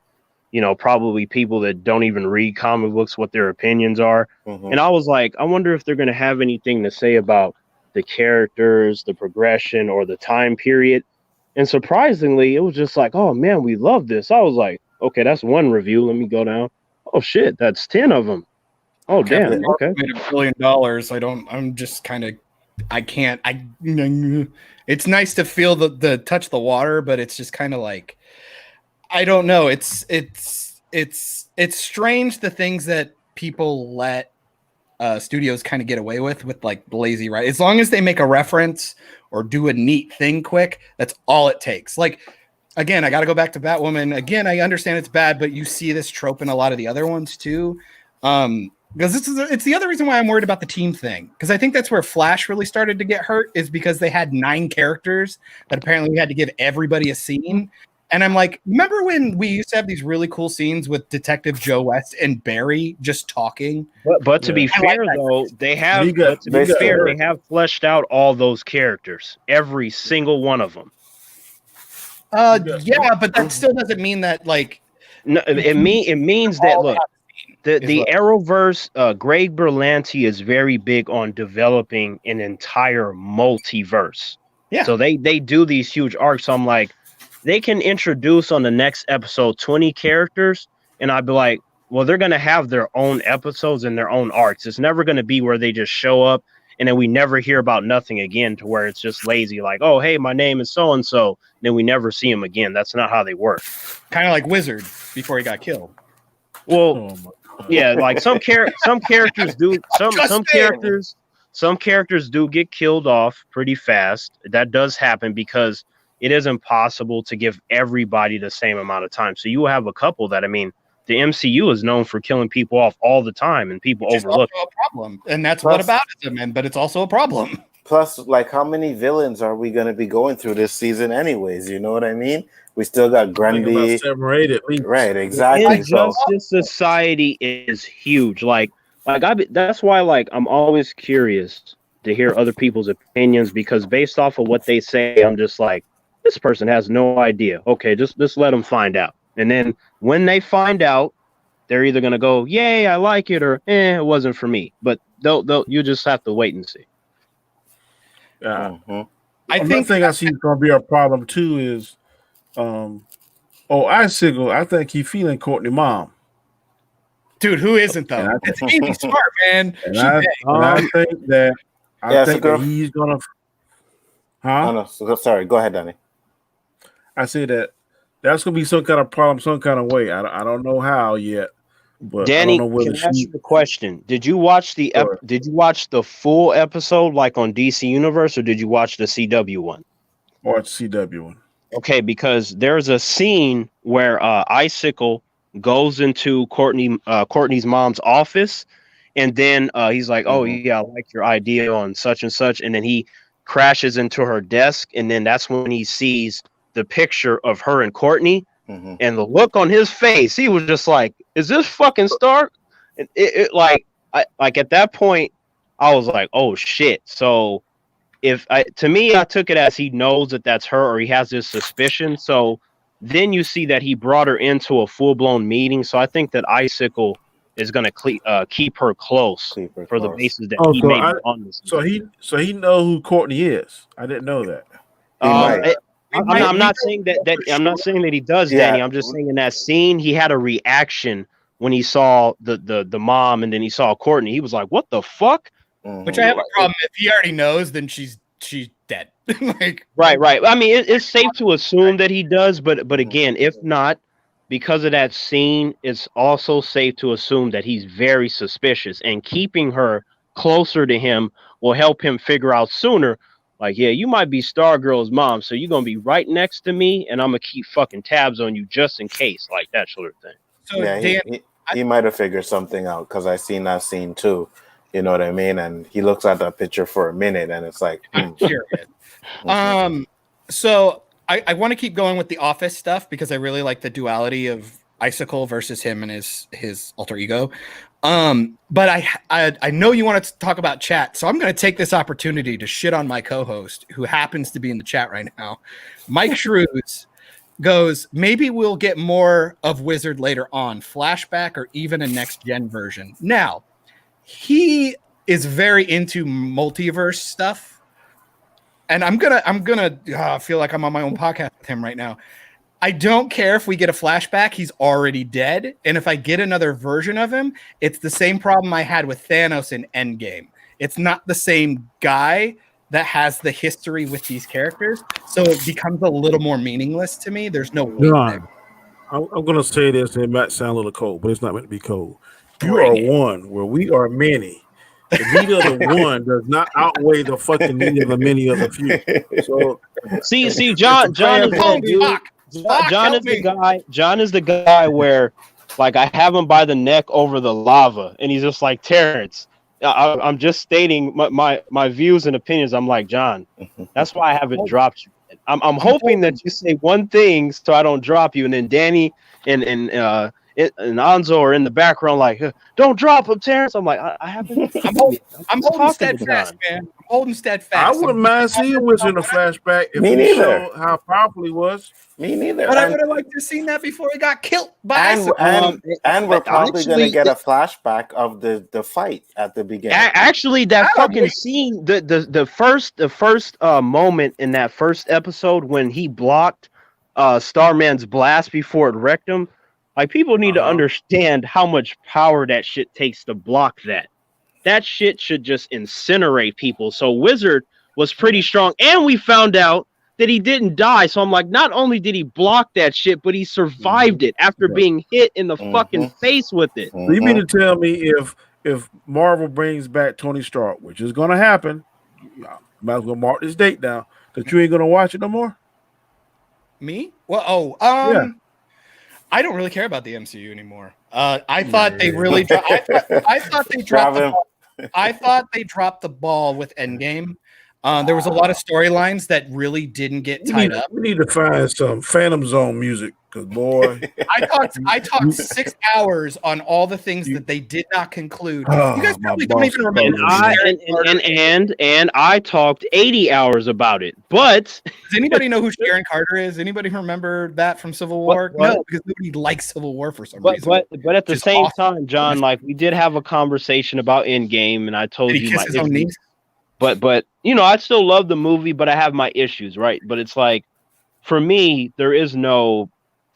probably people that don't even read comic books, what their opinions are. And I was like, I wonder if they're going to have anything to say about the characters, the progression, or the time period. And surprisingly, it was just like, oh man, we love this. I was like, okay, that's one review. Let me go down. Oh shit, that's 10 of them. Oh damn. Okay. Made $1 billion. I'm just kind of, I can't, it's nice to feel the touch the water, but it's just kind of like, I don't know. It's strange the things that people let studios kind of get away with like lazy, right? As long as they make a reference or do a neat thing quick, that's all it takes. Like again, I got to go back to Batwoman. Again, I understand it's bad, but you see this trope in a lot of the other ones too. Because it's the other reason why I'm worried about the team thing. Because I think that's where Flash really started to get hurt is because they had 9 characters that apparently we had to give everybody a scene. And I'm like, remember when we used to have these really cool scenes with Detective Joe West and Barry just talking? But to be fair, though, they have fleshed out all those characters, every single one of them. Yeah, but that still doesn't mean that like. No, it means that look, the Arrowverse. Greg Berlanti is very big on developing an entire multiverse. Yeah. So they do these huge arcs. So I'm like. They can introduce on the next episode 20 characters, and I'd be like, well, they're going to have their own episodes and their own arcs. It's never going to be where they just show up, and then we never hear about nothing again to where it's just lazy, like, oh, hey, my name is so-and-so, then we never see them again. That's not how they work. Kind of like Wizard before he got killed. Well, yeah, like some characters do, some characters do get killed off pretty fast. That does happen because it is impossible to give everybody the same amount of time. So you have a couple that, I mean, the MCU is known for killing people off all the time, and people overlook a problem. And that's what about it, but it's also a problem. Plus, like, how many villains are we going to be going through this season, anyways? You know what I mean? We still got I think about Grundy, 7 or 8 at least. right? Exactly. Injustice Society is huge. That's why like I'm always curious to hear other people's opinions because based off of what they say, I'm just like, this person has no idea. Okay, just let them find out. And then when they find out, they're either gonna go, "Yay, I like it," or "it wasn't for me." But they'll you just have to wait and see. Another thing I see is going to be a problem too is, Icicle. I think he's feeling Courtney mom. Dude, who isn't though? It's Amy Smart, man. I think that he's gonna. Huh? Oh, no, sorry. Go ahead, Danny. I say that's gonna be some kind of problem, some kind of way. I don't know how yet. But Danny, I don't know whether can I ask you a question? Did you watch did you watch the full episode like on DC Universe, or did you watch the CW one? Watch CW one. Okay, because there's a scene where Icicle goes into Courtney's mom's office, and then he's like, "Oh yeah, I like your idea on such and such," and then he crashes into her desk, and then that's when he sees the picture of her and Courtney. And the look on his face, he was just like, "Is this fucking Stark?" And like at that point, I was like, "Oh shit!" So, to me, I took it as he knows that that's her, or he has this suspicion. So then you see that he brought her into a full blown meeting. So I think that Icicle is going to keep her close for the basis that he made on this. So he know who Courtney is. I didn't know that. I'm not saying that I'm not saying that he does, Danny. I'm just saying in that scene he had a reaction when he saw the mom and then he saw Courtney. He was like, "What the fuck?" Which I have a problem. If he already knows, then she's dead. Like right. I mean, it's safe to assume that he does, but again, if not, because of that scene, it's also safe to assume that he's very suspicious, and keeping her closer to him will help him figure out sooner. Like, yeah, you might be Stargirl's mom, so you're gonna be right next to me, and I'm gonna keep fucking tabs on you just in case, like that sort of thing. So yeah, he might have figured something out because I seen that scene too. You know what I mean? And he looks at that picture for a minute, and it's like, I'm curious. So I want to keep going with the Office stuff because I really like the duality of Icicle versus him and his alter ego. But I know you want to talk about chat, so I'm going to take this opportunity to shit on my co-host who happens to be in the chat right now. Mike Shrews goes, maybe we'll get more of Wizard later on, flashback or even a next gen version. Now, he is very into multiverse stuff, and I'm gonna feel like I'm on my own podcast with him right now. I don't care if we get a flashback. He's already dead. And if I get another version of him, it's the same problem I had with Thanos in Endgame. It's not the same guy that has the history with these characters. So it becomes a little more meaningless to me. There's no weight there. I'm going to say this, and it might sound a little cold, but it's not meant to be cold. You are one where we are many. The need of the one does not outweigh the fucking need of the many of the few. So see, John is that dude. John is the guy. John is the guy where, like, I have him by the neck over the lava, and he's just like, Terrance. I'm just stating my views and opinions. I'm like, John, that's why I haven't dropped you. I'm hoping that you say one thing so I don't drop you, and then Danny and ENZO are in the background like, don't drop him, Terrance. I'm like, I haven't. I'm holding steadfast, man. I'm holding steadfast. I wouldn't mind seeing Wizard in a flashback if he showed how powerful he was. Me neither. But I would have liked to have seen that before he got killed by and we're probably going to get a flashback of the fight at the beginning. Actually, that fucking scene, the first moment in that first episode when he blocked Starman's blast before it wrecked him. Like, people need to understand how much power that shit takes to block that. That shit should just incinerate people. So Wizard was pretty strong, and we found out that he didn't die. So I'm like, not only did he block that shit, but he survived it after being hit in the fucking face with it. So you mean to tell me if Marvel brings back Tony Stark, which is going to happen, might as well mark this date down, that you ain't going to watch it no more? Me? Well, yeah. I don't really care about the MCU anymore. I thought they really I thought they dropped the ball. I thought they dropped the ball with Endgame. There was a lot of storylines that really didn't get tied up. We need to find some Phantom Zone music, because boy, I talked 6 hours on all the things that they did not conclude. You guys probably don't even remember. And I talked 80 hours about it. But does anybody know who Sharon Carter is? Anybody remember that from Civil War? What? No, because nobody likes Civil War for some reason. But at the same time, John, like we did have a conversation about Endgame, and I told you my issues. But you know, I still love the movie, but I have my issues, right? But it's like, for me, there is no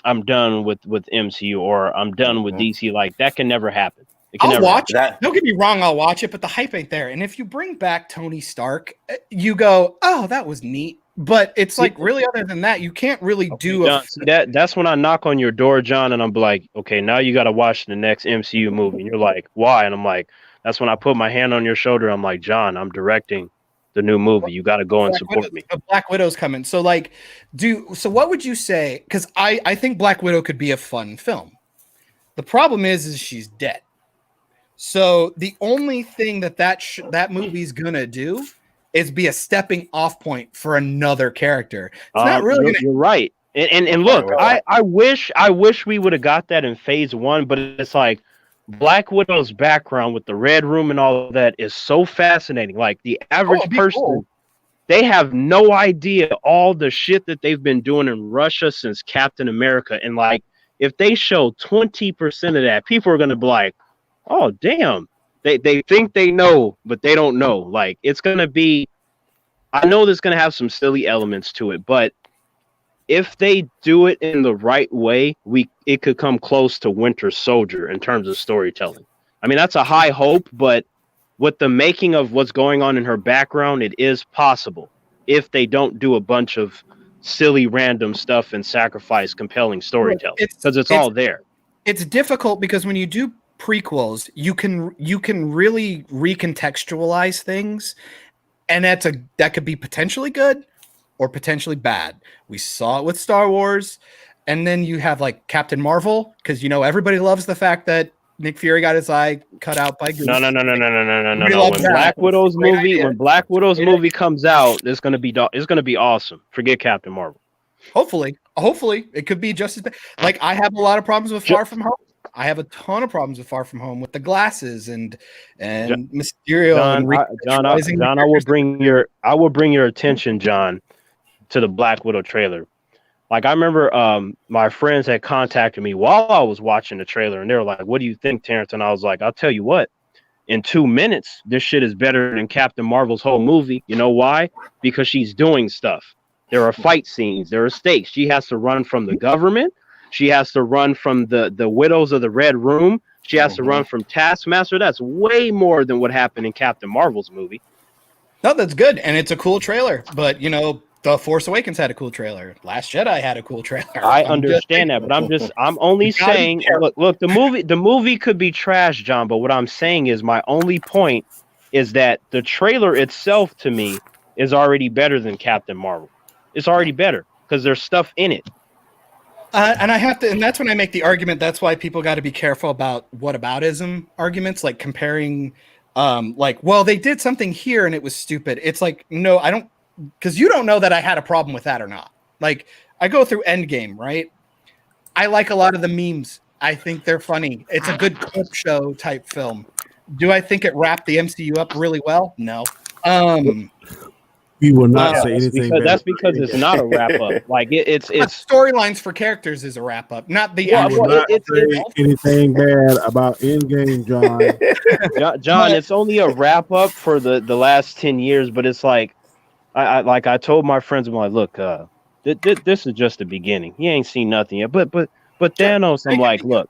I'm done with MCU or I'm done with DC. Like that can never happen. I'll watch it. Don't get me wrong, I'll watch it, but the hype ain't there. And if you bring back Tony Stark, you go, oh, that was neat. But it's like, really, other than that, you can't really do John, that's when I knock on your door, John, and I'm like, okay, now you got to watch the next MCU movie. And you're like, why? And I'm like, that's when I put my hand on your shoulder. I'm like, John, I'm directing the new movie. You got to go and support me. Black Widow's coming. So like, so what would you say? Because I think Black Widow could be a fun film. The problem is she's dead. So the only thing that movie's gonna do is be a stepping off point for another character. It's not really. You're right. And look, I wish we would have got that in phase 1, but it's like Black Widow's background with the Red Room and all of that is so fascinating. Like the average person, they have no idea all the shit that they've been doing in Russia since Captain America. And like, if they show 20% of that, people are gonna be like, oh damn, they think they know, but they don't know. Like it's gonna be, I know there's gonna have some silly elements to it, but if they do it in the right way, it could come close to Winter Soldier in terms of storytelling. I mean, that's a high hope, but with the making of what's going on in her background, it is possible if they don't do a bunch of silly random stuff and sacrifice compelling storytelling, because it's all there. It's difficult because when you do prequels, you can really recontextualize things, and that could be potentially good or potentially bad. We saw it with Star Wars, and then you have like Captain Marvel, because you know everybody loves the fact that Nick Fury got his eye cut out by Goose. No. When Black Widow's movie comes out, it's gonna be awesome. Forget Captain Marvel. Hopefully it could be just as bad. Like I have a lot of problems with Far From Home. I have a ton of problems with Far From Home with the glasses and Mysterio. John, I will bring your attention, John, to the Black Widow trailer. Like I remember my friends had contacted me while I was watching the trailer, and they were like, what do you think, Terrance? And I was like, I'll tell you what, in 2 minutes, this shit is better than Captain Marvel's whole movie. You know why? Because she's doing stuff. There are fight scenes. There are stakes. She has to run from the government. She has to run from the widows of the Red Room. She has to run from Taskmaster. That's way more than what happened in Captain Marvel's movie. No, that's good. And it's a cool trailer. But, you know, The Force Awakens had a cool trailer. Last Jedi had a cool trailer. I understand that, but I'm only saying, look, the movie could be trash, John, but what I'm saying is my only point is that the trailer itself to me is already better than Captain Marvel. It's already better because there's stuff in it. And that's when I make the argument. That's why people got to be careful about whataboutism arguments, like comparing, well, they did something here and it was stupid. It's like, no, I don't, because you don't know that I had a problem with that or not. Like, I go through Endgame, right? I like a lot of the memes. I think they're funny. It's a good clip show type film. Do I think it wrapped the MCU up really well? No. We will not say anything. That's because it's not a wrap up. Like it's storylines for characters is a wrap up, not the. I will not say anything bad about Endgame, John. John, it's only a wrap up for the last 10 years, but it's like, I told my friends, I'm like, look, this is just the beginning. You ain't seen nothing yet. But Thanos, I'm like, look,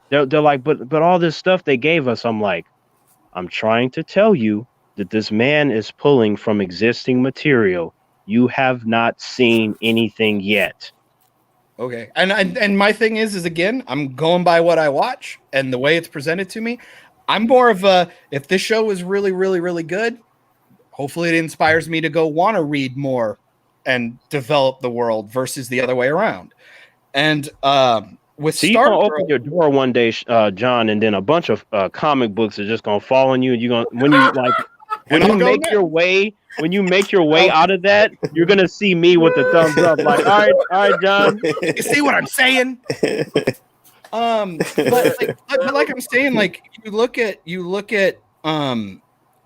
they're like, but all this stuff they gave us, I'm like, I'm trying to tell you that this man is pulling from existing material. You have not seen anything yet. Okay. And my thing is again, I'm going by what I watch and the way it's presented to me. I'm more of if this show is really, really, really good, hopefully it inspires me to go want to read more and develop the world versus the other way around. And with so you're gonna open your door one day, John, and then a bunch of comic books are just gonna fall on you, and you're gonna when you make your way out of that, you're gonna see me with the thumbs up, like, all right, John. You see what I'm saying? But like I'm saying, like you look at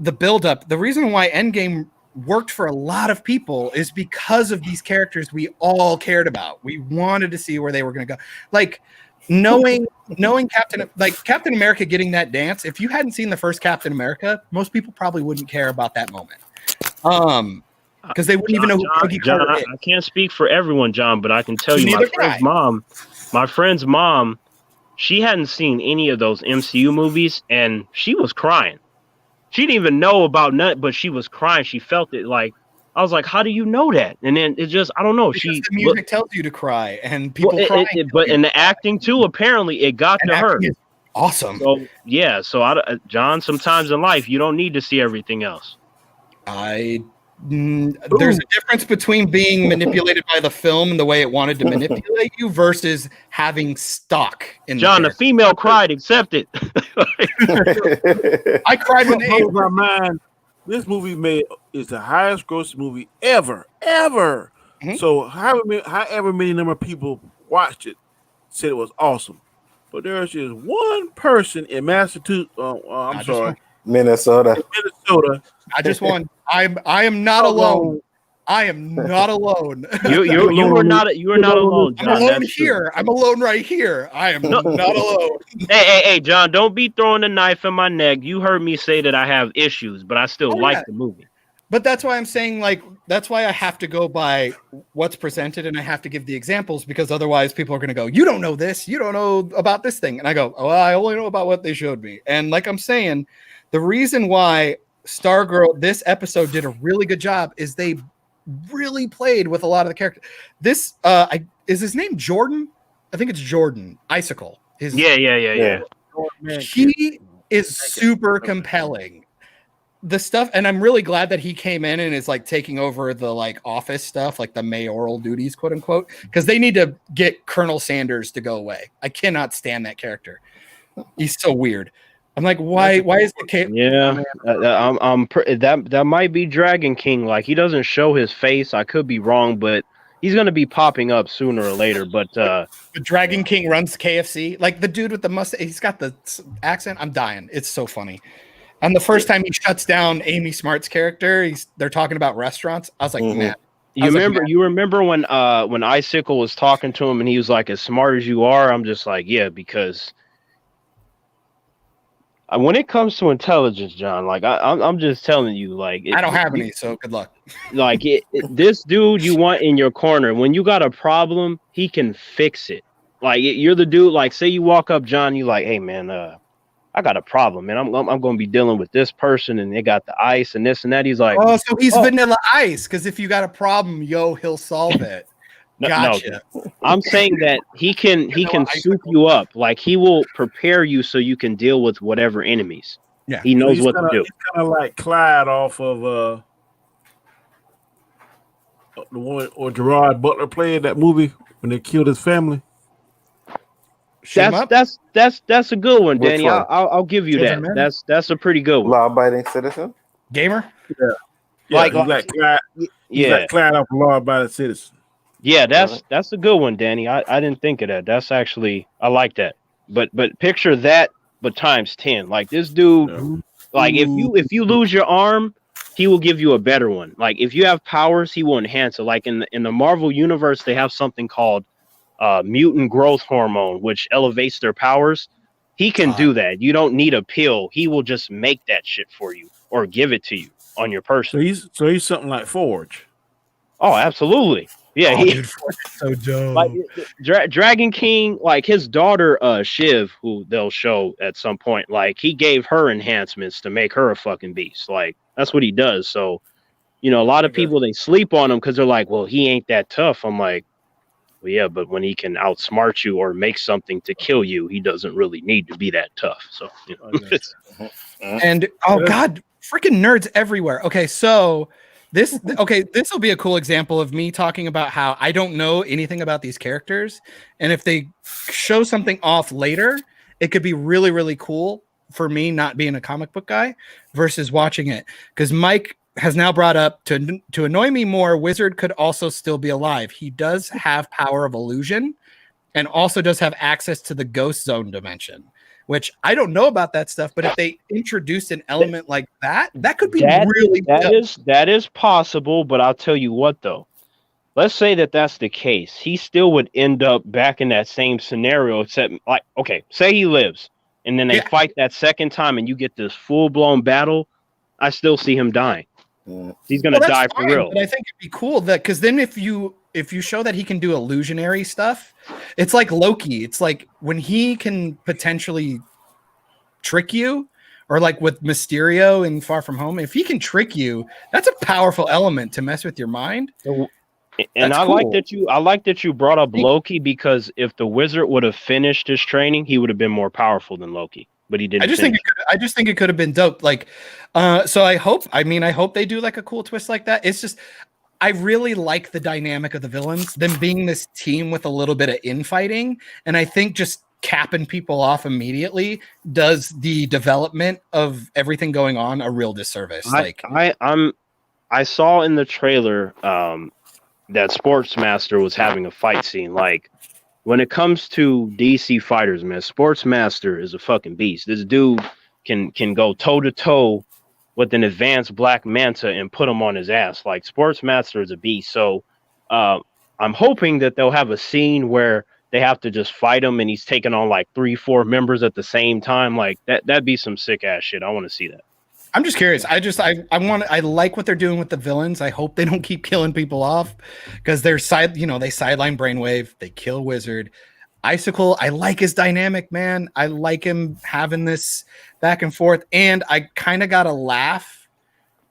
the buildup. The reason why Endgame worked for a lot of people is because of these characters we all cared about. We wanted to see where they were going to go. Like knowing Captain America getting that dance. If you hadn't seen the first Captain America, most people probably wouldn't care about that moment. Because they wouldn't even know who Peggy Carter is. I can't speak for everyone, John, but I can tell you my friend's mom, she hadn't seen any of those MCU movies, and she was crying. She didn't even know about nothing, but she was crying. She felt it. Like, I was like, how do you know that? And then it just, I don't know. Because the music tells you to cry, and people cry. But in the acting too, apparently it got to her. Awesome. So yeah. So John, sometimes in life you don't need to see everything else. There's a difference between being manipulated by the film and the way it wanted to manipulate you versus having stock in John. The female cried, accept it. I cried when they my mind. This movie is the highest grossing movie ever. Mm-hmm. So however many number of people watched it said it was awesome, but there's just one person in Massachusetts. Minnesota. I just won. I am not alone. I am not alone. You are not alone, John. I'm alone here. I'm alone right here. I am not alone. Hey, John, don't be throwing a knife in my neck. You heard me say that I have issues, but I still like the movie. But that's why I'm saying, like, that's why I have to go by what's presented, and I have to give the examples, because otherwise people are going to go, you don't know this. You don't know about this thing. And I go, oh, I only know about what they showed me. And like I'm saying, the reason why Stargirl, this episode did a really good job is they really played with a lot of the characters. This is his name Jordan? I think it's Jordan Icicle. Yeah. He is super compelling. The stuff, and I'm really glad that he came in and is like taking over the like office stuff, like the mayoral duties, quote unquote, because they need to get Colonel Sanders to go away. I cannot stand that character. He's so weird. I'm like, why is the case? Yeah, that might be Dragon King. Like, he doesn't show his face. I could be wrong, but he's gonna be popping up sooner or later. But the Dragon King runs KFC. Like the dude with the mustache, he's got the accent. I'm dying. It's so funny. And the first time he shuts down Amy Smart's character, they're talking about restaurants. I was like, man. You remember when Icicle was talking to him and he was like, as smart as you are? I'm just like, yeah, because when it comes to intelligence, John, like I'm just telling you, like I don't have any, so good luck. Like this dude you want in your corner. When you got a problem, he can fix it. Like you're the dude. Like say you walk up, John, you like, hey man, I got a problem, man. I'm going to be dealing with this person, and they got the ice and this and that. He's like, oh, so he's Vanilla Ice, because if you got a problem, he'll solve it. Gotcha. No, I'm saying that he can soup you up. Like he will prepare you so you can deal with whatever enemies. Yeah, he knows what to do. He's kind of like Clyde off of the one or Gerard Butler played that movie when they killed his family. That's a good one, Which Danny. one? I'll give you that. That's a pretty good one. Law-abiding citizen. Gamer. Yeah, like Clyde. Like Clyde off Law-abiding citizen. Yeah, that's a good one, Danny. I didn't think of that. That's actually, I like that. But picture that, but times 10. Like this dude, like if you lose your arm, he will give you a better one. Like if you have powers, he will enhance it. Like in the Marvel universe, they have something called mutant growth hormone, which elevates their powers. He can do that. You don't need a pill. He will just make that shit for you or give it to you on your person. So he's something like Forge. Oh, absolutely. Yeah, dude, Forge is so dope. Like Dragon King, like his daughter Shiv, who they'll show at some point, like he gave her enhancements to make her a fucking beast. Like that's what he does. So, you know, a lot of people, they sleep on him because they're like, well, he ain't that tough. I'm like, well, yeah, but when he can outsmart you or make something to kill you, he doesn't really need to be that tough. So, you know. And God, freaking nerds everywhere. Okay, so this will be a cool example of me talking about how I don't know anything about these characters, and if they show something off later, it could be really, really cool. for me, not being a comic book guy versus watching it, because Mike has now brought up to annoy me more. Wizard could also still be alive. He does have power of illusion, and also does have access to the ghost zone dimension, which I don't know about that stuff. But if they introduced an element like that, that could be really that is possible. But I'll tell you what, though. Let's say that that's the case. He still would end up back in that same scenario, except like, okay, say he lives and then they fight that second time and you get this full blown battle. I still see him dying. He's going to die for real. But I think it'd be cool that, because then if you show that he can do illusionary stuff, it's like Loki. It's like when he can potentially trick you, or like with Mysterio in Far From Home, if he can trick you, that's a powerful element to mess with your mind. And I like that you brought up Loki, because if the Wizard would have finished his training, he would have been more powerful than Loki. But he didn't. I just think it could have been dope. Like, so I hope they do like a cool twist like that. It's just, I really like the dynamic of the villains, them being this team with a little bit of infighting, and I think just capping people off immediately does the development of everything going on a real disservice. I saw in the trailer that Sportsmaster was having a fight scene. Like, when it comes to DC fighters, man, Sportsmaster is a fucking beast. This dude can go toe to toe with an advanced Black Manta and put him on his ass. Like, Sportsmaster is a beast. So I'm hoping that they'll have a scene where they have to just fight him and he's taking on like 3-4 members at the same time. Like, that'd be some sick ass shit. I want to see that. I'm just curious. I like what they're doing with the villains. I hope they don't keep killing people off, because they sideline Brainwave, they kill Wizard. Icicle, I like his dynamic, man. I like him having this back and forth, and I kind of got a laugh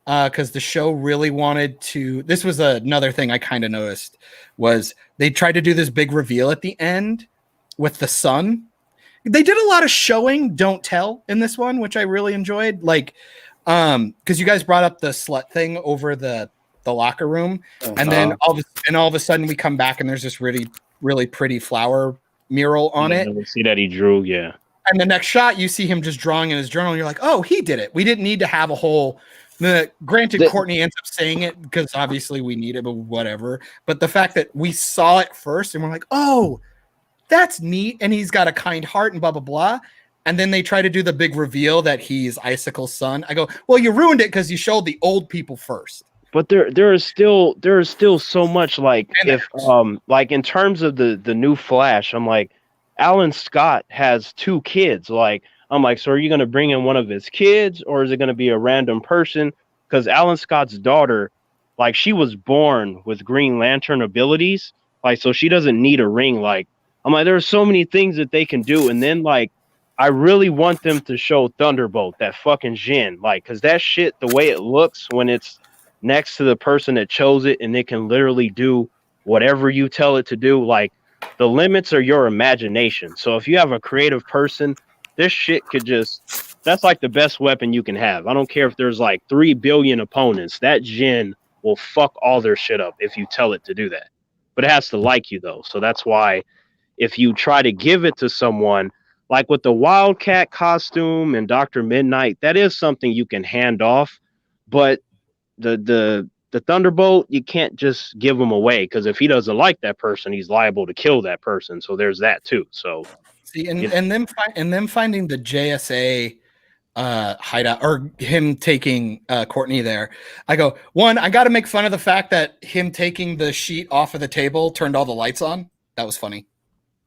because the show really wanted to. This was another thing I kind of noticed, was they tried to do this big reveal at the end with the sun. They did a lot of showing, don't tell in this one, which I really enjoyed. Like, because you guys brought up the slut thing over the locker room, and then all of a sudden we come back and there's this really, really pretty flower mural on it. We see that he drew, yeah. And the next shot, you see him just drawing in his journal. And you're like, oh, he did it. We didn't need to have a whole. Granted, Courtney ends up saying it because obviously we need it, but whatever. But the fact that we saw it first and we're like, oh, that's neat, and he's got a kind heart and blah blah blah. And then they try to do the big reveal that he's Icicle's son. I go, well, you ruined it because you showed the old people first. But there is still so much, like, if like in terms of the new Flash, I'm like, Alan Scott has 2 kids. Like, I'm like, so are you going to bring in one of his kids, or is it going to be a random person? Because Alan Scott's daughter, like, she was born with Green Lantern abilities, like, so she doesn't need a ring. Like, I'm like, there are so many things that they can do. And then, like, I really want them to show Thunderbolt, that fucking Jin, like, because that shit, the way it looks when it's next to the person that chose it, and it can literally do whatever you tell it to do. Like, the limits are your imagination. So if you have a creative person, this shit could just, that's like the best weapon you can have. I don't care if there's like 3 billion opponents, that Jin will fuck all their shit up if you tell it to do that. But it has to like you, though. So that's why if you try to give it to someone, like with the Wildcat costume and Dr. Midnight, that is something you can hand off. But the Thunderbolt, you can't just give him away, because if he doesn't like that person, he's liable to kill that person. So there's that too. So see, and them finding the JSA hideout, or him taking Courtney there. I go, one, I got to make fun of the fact that him taking the sheet off of the table turned all the lights on. That was funny.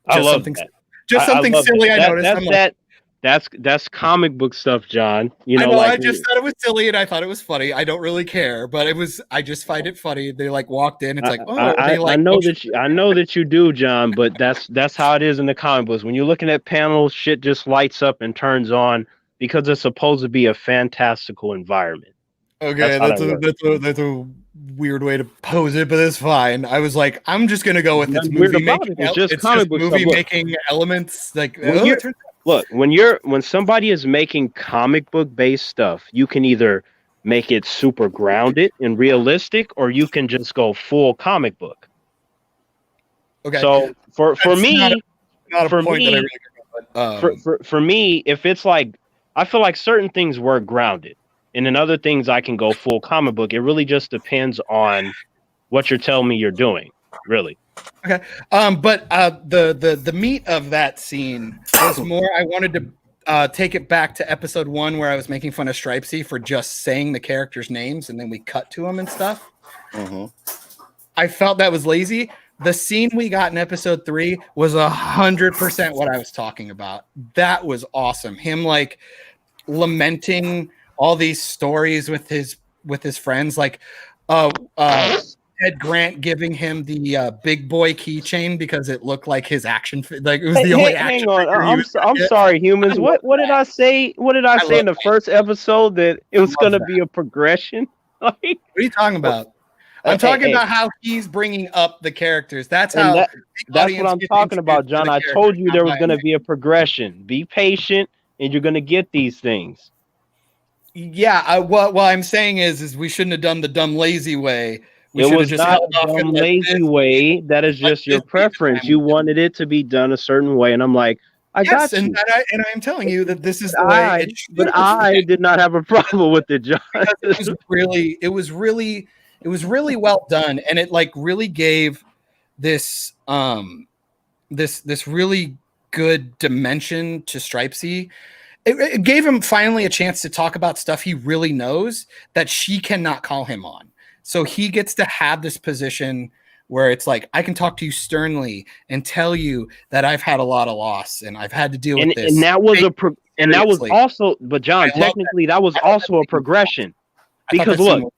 I love that. Just something silly that. I noticed. That's comic book stuff, John. You know, I just thought it was silly and I thought it was funny. I don't really care, but I just find it funny. They like walked in. It's like, I know that you do, John, but that's how it is in the comic books. When you're looking at panels, shit just lights up and turns on because it's supposed to be a fantastical environment. Okay, that's a weird way to pose it, but it's fine. I was like, I'm just gonna go with its movie making. It's just movie making elements. Like, look, when somebody is making comic book based stuff, you can either make it super grounded and realistic, or you can just go full comic book. Okay. So for me, not a point that I really for me, if it's like, I feel like certain things work grounded, and then other things I can go full comic book. It really just depends on what you're telling me you're doing, really. Okay. But the meat of that scene was more. I wanted to take it back to episode 1 where I was making fun of Stripesy for just saying the characters' names and then we cut to them and stuff. Mm-hmm. I felt that was lazy. The scene we got in episode 3 was 100% what I was talking about. That was awesome. Him like lamenting all these stories with his friends, like Ed Grant giving him the big boy keychain because it looked like his action. Like it was the only action. Hang on, I'm sorry, humans. What did I say? What did I say in the first episode that it was going to be a progression? Like, what are you talking about? I'm talking about how he's bringing up the characters. That's how. That's what I'm talking about, John. I told you there was going to be a progression. Be patient, and you're going to get these things. Yeah. What I'm saying is we shouldn't have done the dumb lazy way. It was just not a dumb lazy way. That is just your preference. You wanted it to be done a certain way, and I'm like, I got you. And I'm telling you that this is the way. But I did not have a problem with it, John. It was really well done, and it like really gave this this really good dimension to Stripesy. It gave him finally a chance to talk about stuff he really knows that she cannot call him on. So he gets to have this position where it's like, I can talk to you sternly and tell you that I've had a lot of loss and I've had to deal with this. And that was also, but John, technically that was also a progression. Because look,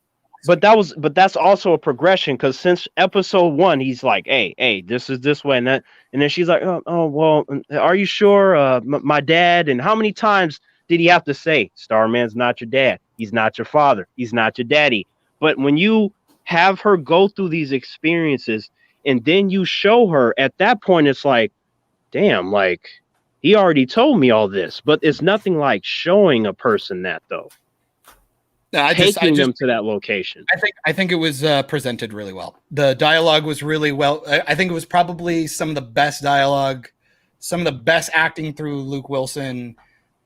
but that's also a progression because since episode 1, he's like, hey, this is this way and that, and then she's like, oh well, are you sure? My dad, and how many times did he have to say, Starman's not your dad, he's not your father, he's not your daddy? But when you have her go through these experiences and then you show her at that point, it's like, damn, like he already told me all this, but it's nothing like showing a person that though. Taking them to that location. I think it was presented really well. The dialogue was really well. I think it was probably some of the best dialogue, some of the best acting through Luke Wilson.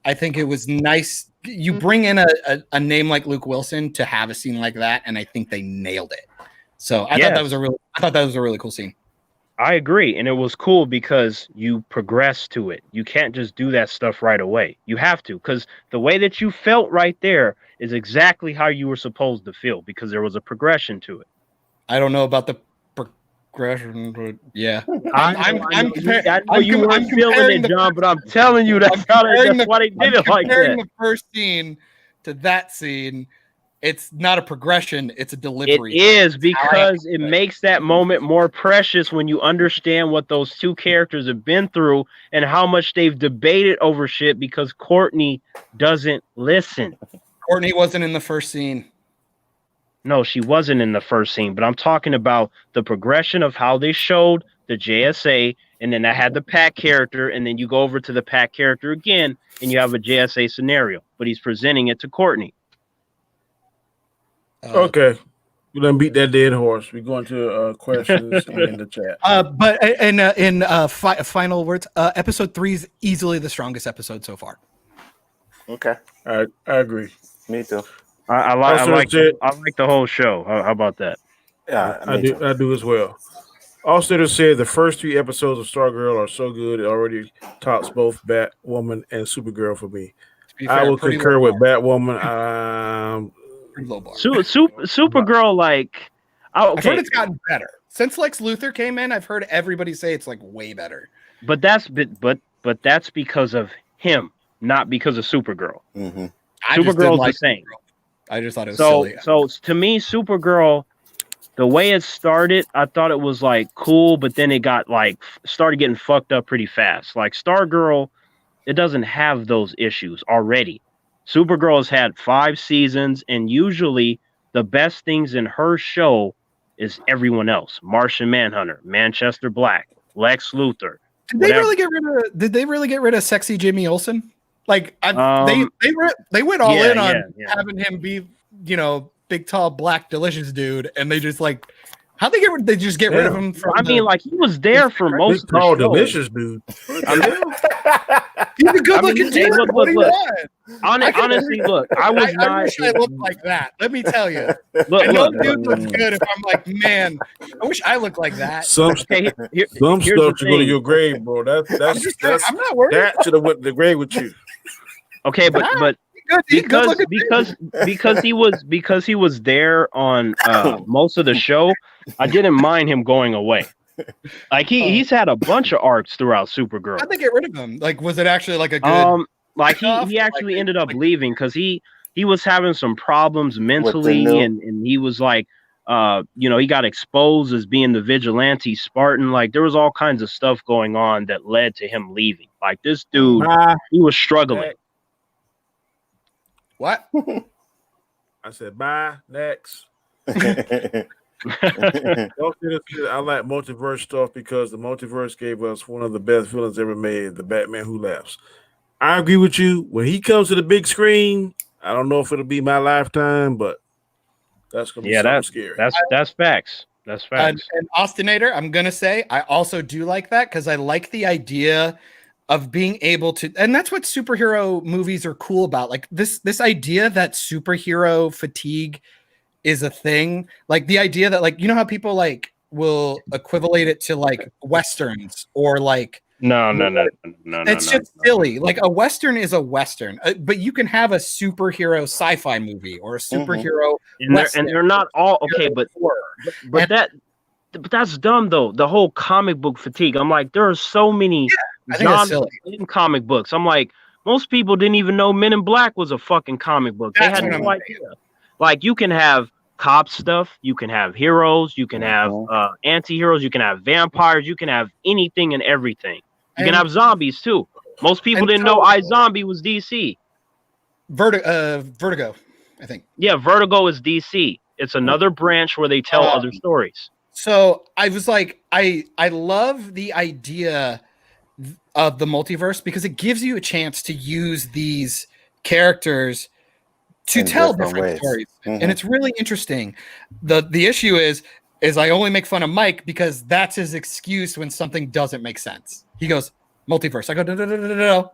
I think it was nice. You bring in a name like Luke Wilson to have a scene like that, and I think they nailed it. So I thought that was a really cool scene. I agree, and it was cool because you progress to it. You can't just do that stuff right away. You have to, because the way that you felt right there is exactly how you were supposed to feel because there was a progression to it. I don't know about the progression, but yeah, I know you weren't feeling it, John, but I'm telling you that's why they did it like that. Comparing the first scene to that scene, it's not a progression, it's a delivery. It is because it makes that moment more precious when you understand what those two characters have been through and how much they've debated over shit because Courtney doesn't listen. Courtney wasn't in the first scene. No, she wasn't in the first scene, but I'm talking about the progression of how they showed the JSA, and then I had the Pac character, and then you go over to the Pac character again, and you have a JSA scenario, but he's presenting it to Courtney. Okay, we done beat that dead horse. We're going to questions in the chat. But in final words, episode 3 is easily the strongest episode so far. Okay, I agree. Me too. I like the whole show. How about that? Yeah, I do as well. Allstate said the first 3 episodes of Stargirl are so good it already tops both Batwoman and Supergirl for me. I will concur with Batwoman. Supergirl, like, I've heard it's gotten better since Lex Luthor came in. I've heard everybody say it's like way better. But that's because of him, not because of Supergirl. Mm-hmm. Supergirl's the same. I just thought it was silly. So to me, Supergirl, the way it started, I thought it was like cool, but then it got like started getting fucked up pretty fast. Like Stargirl, it doesn't have those issues already. Supergirl has had 5 seasons, and usually the best things in her show is everyone else. Martian Manhunter, Manchester Black, Lex Luthor. Did they really get rid of sexy Jimmy Olsen? Like they went all in on having him be, big tall black delicious dude, and they just like how'd they just get rid of him? Like he was there for most. Big tall delicious dude. He's a good-looking dude. Look, What do you want? Honestly, look, I was not. I wish I looked like that. Let me tell you. Look, I know look, the dude looks good. If I'm like, man, I wish I looked like that. Some okay, some here's stuff the should go to thing. your grave, bro. That's I'm not worried. that should have went to the grave with you. Okay, but because he was there on most of the show, I didn't mind him going away. Like he's had a bunch of arcs throughout Supergirl. How'd they get rid of him? Like, was it actually like a good? Like he actually ended up leaving because he was having some problems mentally, and he was like, he got exposed as being the vigilante Spartan. Like there was all kinds of stuff going on that led to him leaving. Like this dude, he was struggling. What? I said, bye, next. I like multiverse stuff because the multiverse gave us one of the best villains ever made, the Batman Who Laughs. I agree with you. When he comes to the big screen, I don't know if it'll be my lifetime, but that's gonna be something scary. That's facts. That's facts. And Austinator, I'm gonna say I also do like that because I like the idea of being able to, and that's what superhero movies are cool about. Like this idea that superhero fatigue is a thing. Like the idea that, like, you know how people like will equivalate it to like westerns or like no. It's just silly. Like a western is a western, but you can have a superhero sci-fi movie or a superhero, and they're not all okay. But that's dumb though. The whole comic book fatigue. I'm like, there are so many genres in comic books. I'm like, most people didn't even know Men in Black was a fucking comic book. They had no idea. Like you can have cop stuff, you can have heroes, you can have anti-heroes, you can have vampires, you can have anything and everything. You can have zombies too. Most people didn't know iZombie was DC. Vertigo, I think. Yeah, Vertigo is DC. It's another branch where they tell other stories. So I was like, I love the idea of the multiverse because it gives you a chance to use these characters to tell different stories. And it's really interesting. The issue is I only make fun of Mike because that's his excuse when something doesn't make sense. He goes, multiverse. I go, no.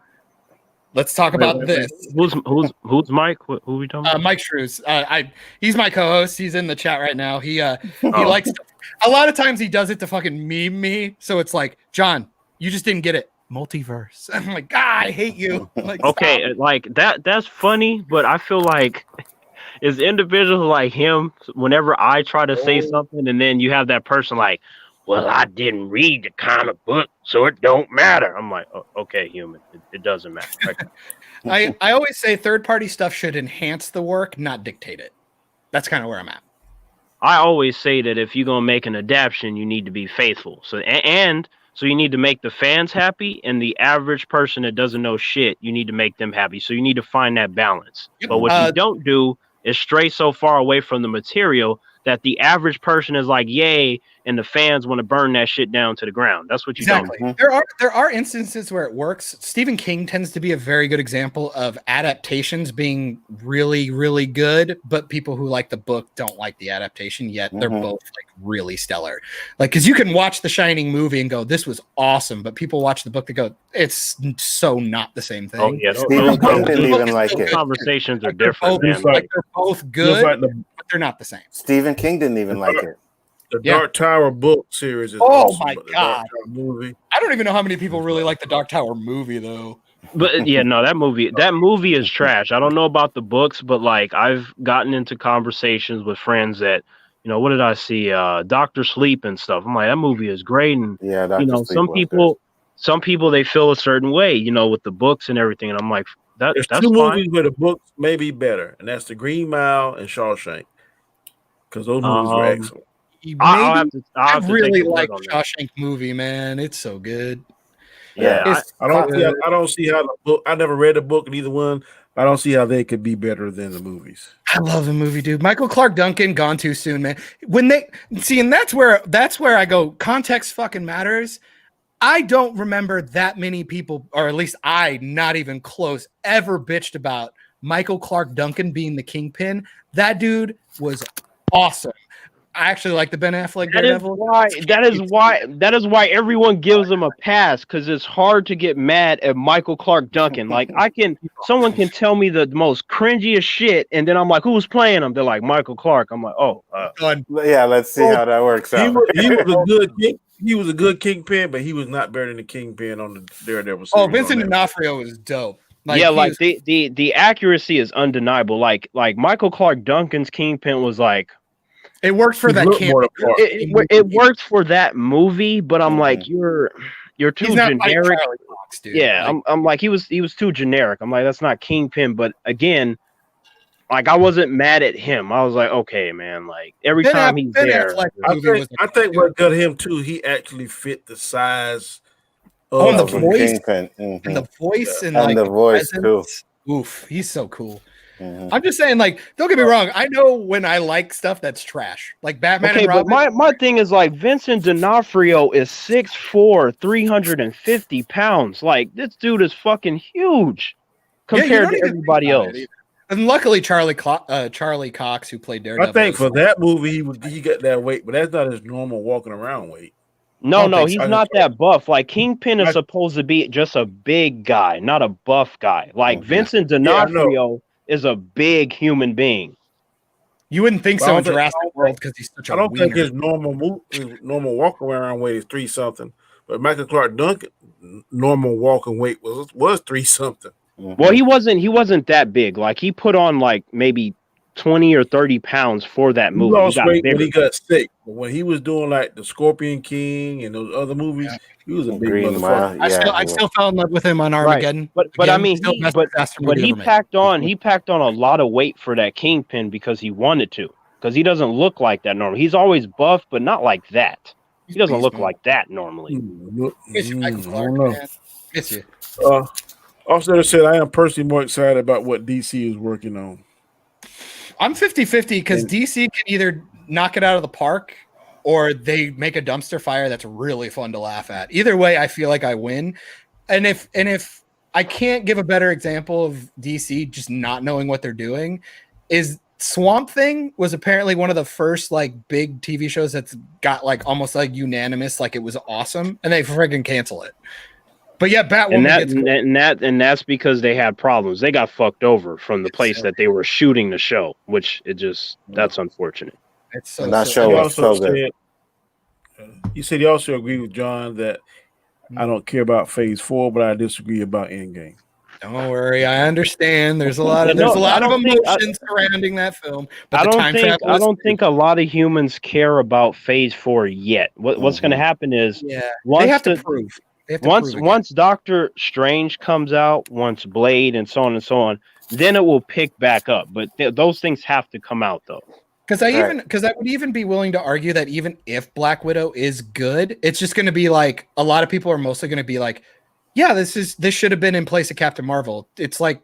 Let's talk about this. Who's Mike? Who are we talking about? Mike Shrews. He's my co-host. He's in the chat right now. He likes to, a lot of times he does it to fucking meme me. So it's like, John, you just didn't get it. Multiverse. I'm like, I hate you. Like, okay, stop. Like that's funny, but I feel like it's individuals like him. Whenever I try to say something, and then you have that person like, well, I didn't read the comic book, so it don't matter. I'm like, okay, human, it doesn't matter. I always say third-party stuff should enhance the work, not dictate it. That's kind of where I'm at. I always say that if you're gonna make an adaptation, you need to be faithful. So you need to make the fans happy, and the average person that doesn't know shit, you need to make them happy. So you need to find that balance. But what you don't do is stray so far away from the material that the average person is like, yay, and the fans want to burn that shit down to the ground. That's what you exactly. don't. There are instances where it works. Stephen King tends to be a very good example of adaptations being really, really good, but people who like the book don't like the adaptation, yet they're both like really stellar. Like, because you can watch the Shining movie and go, this was awesome, but people watch the book and go, it's so not the same thing. Oh yeah, Stephen King didn't even like it. Conversations are different, man. Like they're both good, but they're not the same. Stephen King didn't even like it. The Dark Tower book series is awesome, my God. Movie. I don't even know how many people really like the Dark Tower movie though. But yeah, no, that movie is trash. I don't know about the books, but like I've gotten into conversations with friends that, what did I see? Dr. Sleep and stuff. I'm like, that movie is great. And yeah, some people they feel a certain way, with the books and everything. And I'm like, there's that's two fine. movies where the books may be better, and that's The Green Mile and Shawshank. Because those movies were excellent. I really like the Shawshank movie, man. It's so good. Yeah, I don't see how the book. I never read the book in either one. I don't see how they could be better than the movies. I love the movie, dude. Michael Clark Duncan gone too soon, man. When they see, and that's where I go. Context fucking matters. I don't remember that many people, or at least I, not even close, ever bitched about Michael Clark Duncan being the Kingpin. That dude was awesome. I actually like the Ben Affleck That is Daredevil. why everyone gives him a pass, because it's hard to get mad at Michael Clark Duncan. Like someone can tell me the most cringiest shit, and then I'm like, who's playing him? They're like Michael Clark. I'm like, oh, Yeah, let's see how that works out. He was a good Kingpin, but he was not better than the Kingpin on the Daredevil series. Oh, Vincent D'Onofrio was dope. The accuracy is undeniable. Like Michael Clark Duncan's Kingpin was like, it worked for that camp. It worked for that movie, but I'm like, you're too generic. Fox, dude. Yeah, I'm like, he was too generic. I'm like, that's not Kingpin. But again, like, I wasn't mad at him. I was like, okay, man. Like, every time he's there, I think what got him too, he actually fit the size of the voice, mm-hmm. and the voice, and the voice too. Oof, he's so cool. Mm-hmm. I'm just saying, like, don't get me wrong. I know when I like stuff that's trash, like Batman and Robin. But my thing is, like, Vincent D'Onofrio is 6'4", 350 pounds. Like, this dude is fucking huge compared to everybody else. And luckily, Charlie Cox, who played Daredevil, I think for that movie, he got that weight, but that's not his normal walking around weight. No, he's not that buff. Like, Kingpin is supposed to be just a big guy, not a buff guy. Like, Vincent D'Onofrio is a big human being. You wouldn't think so in Jurassic World because he's such a. I don't think his normal walk around weight is 3-something, but Michael Clark Duncan normal walking weight was 3-something. Mm-hmm. Well, he wasn't that big. Like, he put on like maybe 20 or 30 pounds for that movie. He lost weight when he got sick. But when he was doing like the Scorpion King and those other movies, he was a big motherfucker. I still fell in love with him on Armageddon. Right. But I mean, he packed on a lot of weight for that Kingpin because he wanted to. Because he doesn't look like that normally. He's always buff, but not like that. He doesn't look like that normally. Miss you, Michael Clark, man. Miss you. Also said, I am personally more excited about what DC is working on. I'm 50-50 because DC can either knock it out of the park or they make a dumpster fire that's really fun to laugh at. Either way, I feel like I win. And if I can't give a better example of DC just not knowing what they're doing, is Swamp Thing was apparently one of the first like big TV shows that's got like almost like unanimous, like it was awesome, and they friggin' cancel it. But yeah, Batwoman and that's because they had problems. They got fucked over from the place that they were shooting the show, which that's unfortunate. It's so good. You said you also agree with John that I don't care about Phase 4, but I disagree about Endgame. Don't worry, I understand. There's a lot of emotions surrounding that film. But I don't think a lot of humans care about Phase 4 yet. What's going to happen is they have to prove. Once Doctor Strange comes out, once Blade and so on, then it will pick back up. But those things have to come out though. Because I would even be willing to argue that even if Black Widow is good, it's just going to be like a lot of people are mostly going to be like, yeah, this should have been in place of Captain Marvel. It's like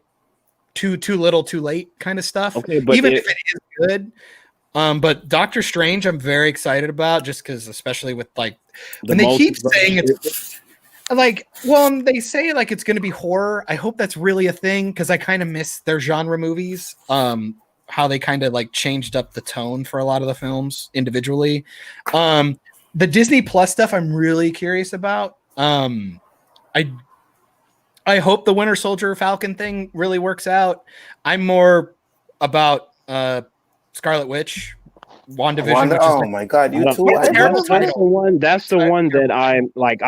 too little, too late kind of stuff. Okay, but even if it is good. But Doctor Strange, I'm very excited about just because, especially with like when they keep saying it's. Like, well, they say like it's going to be horror. I hope that's really a thing because I kind of miss their genre movies. How they kind of like changed up the tone for a lot of the films individually. The Disney Plus stuff I'm really curious about. I hope the Winter Soldier Falcon thing really works out. I'm more about Scarlet Witch. WandaVision. Oh my god, you too. That's the one that I'm like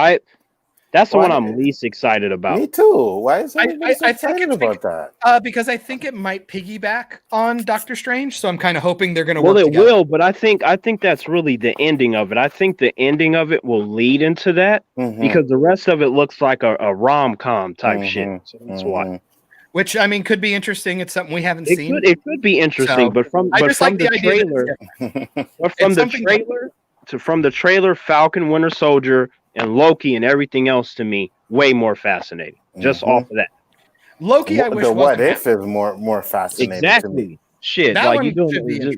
That's the one I'm least excited about. Me too. Why is everybody so excited about that? Because I think it might piggyback on Doctor Strange, so I'm kind of hoping they're going to work together. Well, it will, but I think that's really the ending of it. I think the ending of it will lead into that because the rest of it looks like a rom-com type shit. So that's why. Which I mean could be interesting. It's something we haven't seen. It could be interesting, but from the trailer, Falcon, Winter Soldier, and Loki and everything else to me way more fascinating. Just off of that. Loki, I wish the what if is more fascinating. Exactly. To me. Shit, that like you doing.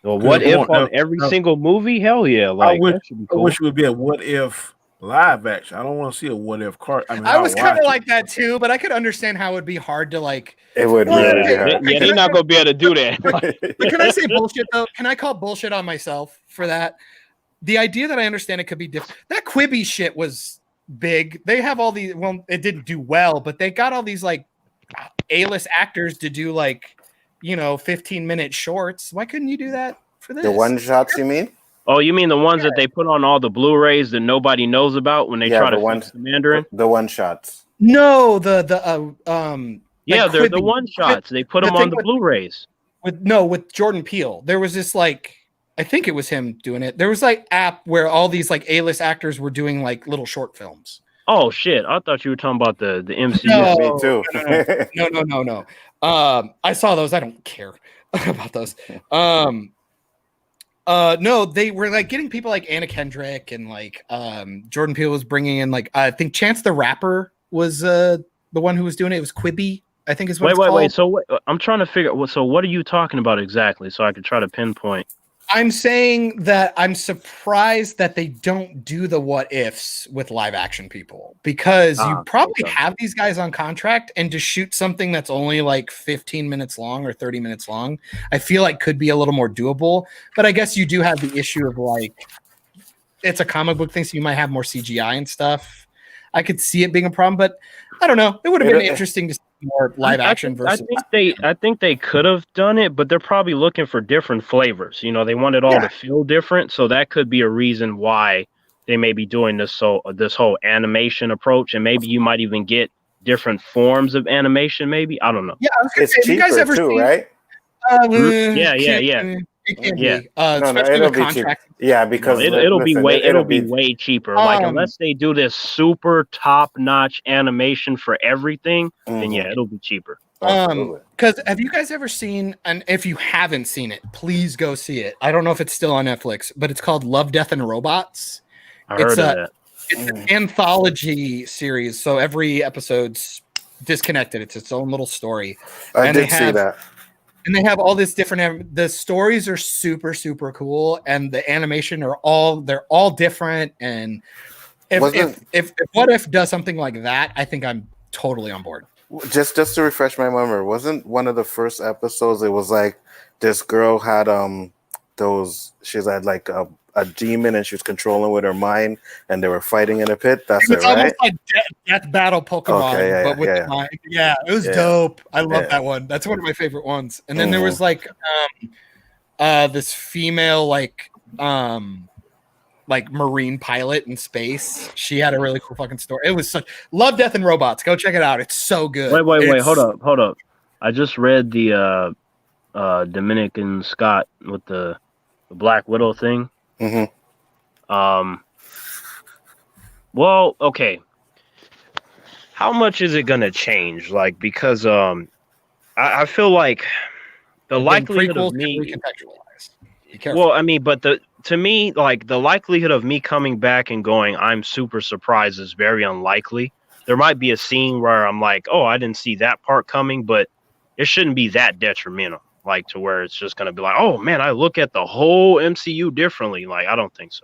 Well, what if on every single movie? Hell yeah! Like I wish it would be a what if live action. I don't want to see a what if cart. I mean, I was kind of watch like that too, but I could understand how it'd be hard to like. It would really be hard. Yeah, he's not gonna be able to do that. But can I say bullshit though? Can I call bullshit on myself for that? The idea that I understand it could be different. That Quibi shit was big. They have all these. Well, it didn't do well, but they got all these like A-list actors to do like 15-minute shorts. Why couldn't you do that for this? The one shots, you mean? Oh, you mean the ones that they put on all the Blu-rays that nobody knows about when they try to fix the Mandarin? The one shots. No, they're the one shots. They put them on the Blu-rays. With Jordan Peele. There was this like, I think it was him doing it. There was like app where all these like A-list actors were doing like little short films. Oh shit! I thought you were talking about the MCU. No, Me too. No. I saw those. I don't care about those. No, they were like getting people like Anna Kendrick and like Jordan Peele was bringing in like I think Chance the Rapper was the one who was doing it. It was Quibi, I think is what it's called. Wait. So I'm trying to figure. So what are you talking about exactly? So I can try to pinpoint. I'm saying that I'm surprised that they don't do the what ifs with live action people because you probably have these guys on contract, and to shoot something that's only like 15 minutes long or 30 minutes long, I feel like could be a little more doable. But I guess you do have the issue of like, it's a comic book thing, so you might have more CGI and stuff. I could see it being a problem, but I don't know. It would have been interesting to see more live action versus. I think they could have done it, but they're probably looking for different flavors. They want it all to feel different, so that could be a reason why they may be doing this whole animation approach, and maybe you might even get different forms of animation. Maybe I don't know. Yeah, I was gonna say, it's cheaper you guys ever too, seen, right? Yeah. It can be. It'll be cheaper. Yeah, because it'll be way cheaper. Like unless they do this super top-notch animation for everything, then it'll be cheaper. Because have you guys ever seen? And if you haven't seen it, please go see it. I don't know if it's still on Netflix, but it's called Love, Death, and Robots. I heard of that. It's an anthology series, so every episode's disconnected. It's its own little story. I did see that. And they have all this different. The stories are super, super cool, and the animation they're all different. And if What If does something like that, I think I'm totally on board. Just to refresh my memory, wasn't one of the first episodes? It was like this girl had she's had like a demon, and she was controlling with her mind, and they were fighting in a pit. That's it, right? It's almost like Death Battle Pokemon, but with mind. Yeah, it was dope. I love that one. That's one of my favorite ones. And then there was like this female like marine pilot in space. She had a really cool fucking story. It was such Love, Death, and Robots. Go check it out. It's so good. Wait, hold up. I just read the Dominican Scott with the Black Widow thing. Mm-hmm. Well, okay. How much is it gonna change? Like, because I feel like the likelihood of me. Well, I mean, but to me, like the likelihood of me coming back and going, I'm super surprised is very unlikely. There might be a scene where I'm like, oh, I didn't see that part coming, but it shouldn't be that detrimental. Like to where it's just gonna be like, oh man, I look at the whole MCU differently. Like I don't think so.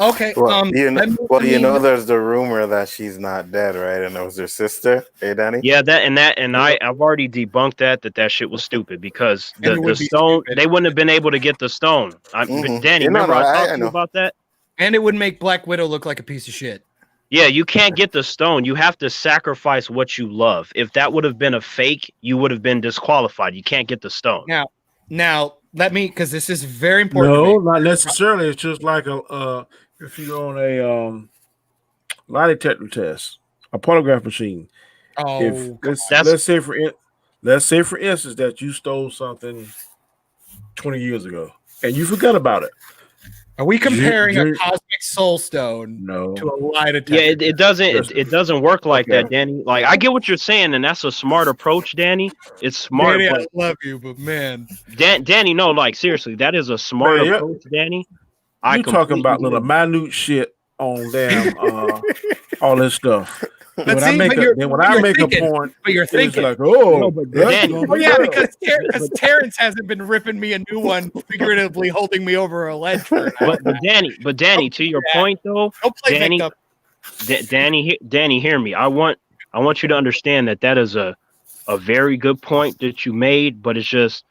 Okay. Well, there's the rumor that she's not dead, right? And it was her sister. Hey, Danny. Yeah, I've already debunked that shit was stupid because the stone they wouldn't have been able to get the stone. Danny, remember I talked to you about that? And it would make Black Widow look like a piece of shit. Yeah, you can't get the stone. You have to sacrifice what you love. If that would have been a fake, you would have been disqualified. You can't get the stone. Now let me, because this is very important. No, not necessarily. It's just like if you're on a lie detector test, a polygraph machine. Oh, let's say for instance that you stole something 20 years ago and you forgot about it. Are we comparing a cosmic soul stone to a lie detector? Yeah, it doesn't work like that, Danny. Like I get what you're saying, and that's a smart approach, Danny. It's smart. Danny, I love you, but man, Danny, no, like seriously, that is a smart approach, Danny. You talking about little minute shit on damn all this stuff. When I make a point, but you're thinking like, because Terrance hasn't been ripping me a new one, figuratively holding me over a ledge. But Danny, to your point though, Danny, hear me. I want you to understand that is a very good point that you made, but it's just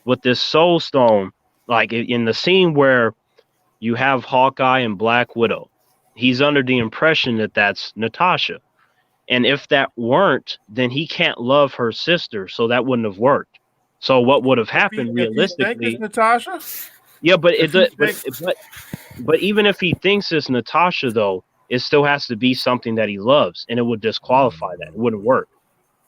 with this Soul Stone, like in the scene where you have Hawkeye and Black Widow, he's under the impression that that's Natasha. And if that weren't, then he can't love her sister, so that wouldn't have worked. So what would have happened realistically? If you think it's Natasha? Yeah, but but even if he thinks it's Natasha, though, it still has to be something that he loves, and it would disqualify that. It wouldn't work.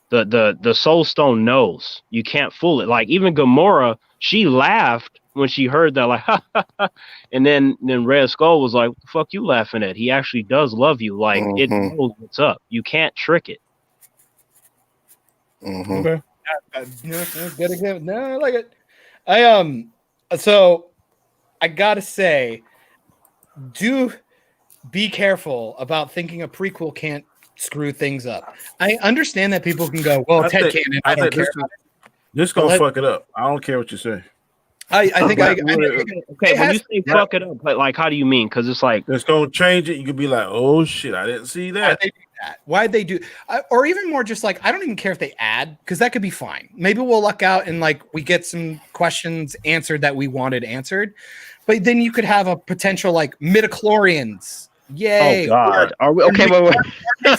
The Soul Stone knows you can't fool it. Like even Gamora, she laughed when she heard that, like, ha, ha, ha. And then Red Skull was like, "What the fuck you laughing at? He actually does love you. Like it knows what's up. You can't trick it." Okay. No, I like it. So I gotta say, do be careful about thinking a prequel can't screw things up. I understand that people can go, well, Ted Cannon, I don't care. This gonna fuck it up. I don't care what you say. I think okay, when you say fuck it up, but like, how do you mean? Because it's like it's gonna change it. You could be like, oh shit, I didn't see that. Why'd they do or even more just like, I don't even care if they add, because that could be fine. Maybe we'll luck out and like we get some questions answered that we wanted answered. But then you could have a potential like midichlorians. Yay. Oh God. Are we okay? Wait. Don't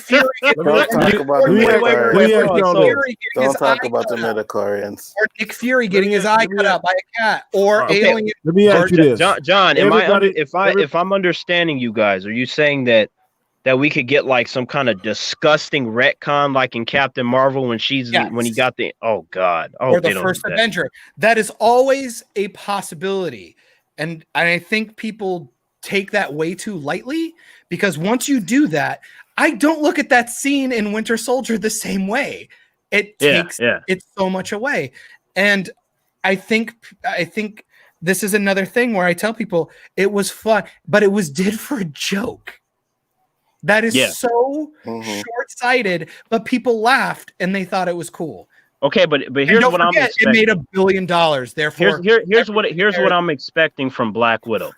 talk about the midichlorians. Or Nick Fury getting his eye cut out by a cat. Or alien. Let me ask you this. John, if I'm understanding you guys, are you saying that we could get like some kind of disgusting retcon like in Captain Marvel when when he got the God. Or the first Avenger. That is always a possibility. And I think people take that way too lightly, because once you do that, I don't look at that scene in Winter Soldier the same way. It takes it so much away. And I think this is another thing where I tell people it was fun, but it was did for a joke. That is so short-sighted, but people laughed and they thought it was cool. Okay, but here's what I'm expecting. It made $1 billion. Therefore, here's what I'm expecting from Black Widow.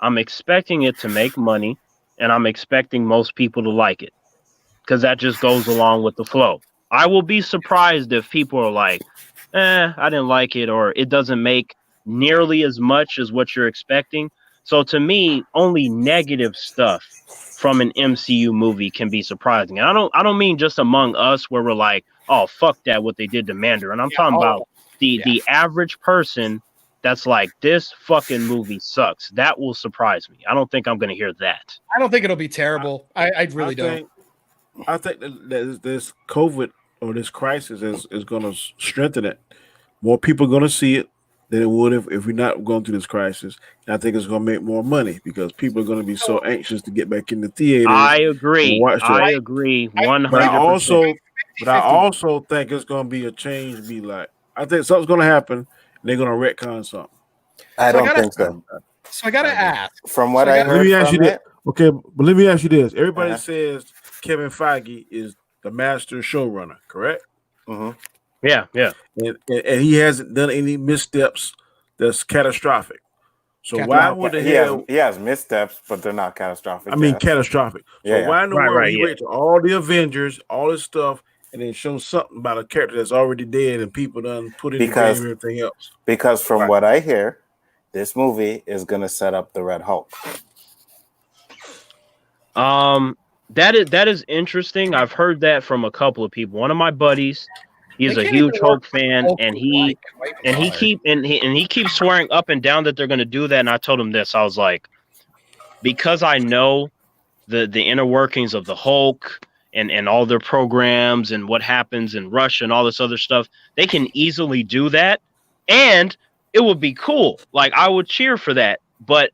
I'm expecting it to make money, and I'm expecting most people to like it, because that just goes along with the flow. I will be surprised if people are like, I didn't like it, or it doesn't make nearly as much as what you're expecting. So to me, only negative stuff from an MCU movie can be surprising. And I don't mean just among us where we're like, oh, fuck that, what they did to Mandarin. I'm talking about the average person that's like, this fucking movie sucks. That will surprise me. I don't think I'm going to hear that. I don't think it'll be terrible. I really don't. I think that this COVID or this crisis is going to strengthen it. More people are going to see it than it would if we're not going through this crisis. And I think it's going to make more money because people are going to be so anxious to get back in the theater. I agree. I agree 100%. But I also think it's going to be a change. I think something's going to happen. They're going to retcon something. I don't think so. So I got to ask. From what I heard, let me ask you this. Okay, but let me ask you this. Everybody says Kevin Feige is the master showrunner, correct? Mm-hmm. Yeah. And he hasn't done any missteps that's catastrophic. So why would the hell... He has missteps, but they're not catastrophic. I mean, catastrophic. So why in the world he wait to all the Avengers, all this stuff, and then show something about a character that's already dead and people done put in the game and everything else? Because from what I hear, this movie is going to set up the Red Hulk. That is interesting. I've heard that from a couple of people. One of my buddies, he's a huge Hulk fan, and he keeps swearing up and down that they're going to do that. And I told him this. I was like, because I know the inner workings of the Hulk and all their programs and what happens in Russia and all this other stuff, they can easily do that, and it would be cool. Like, I would cheer for that. But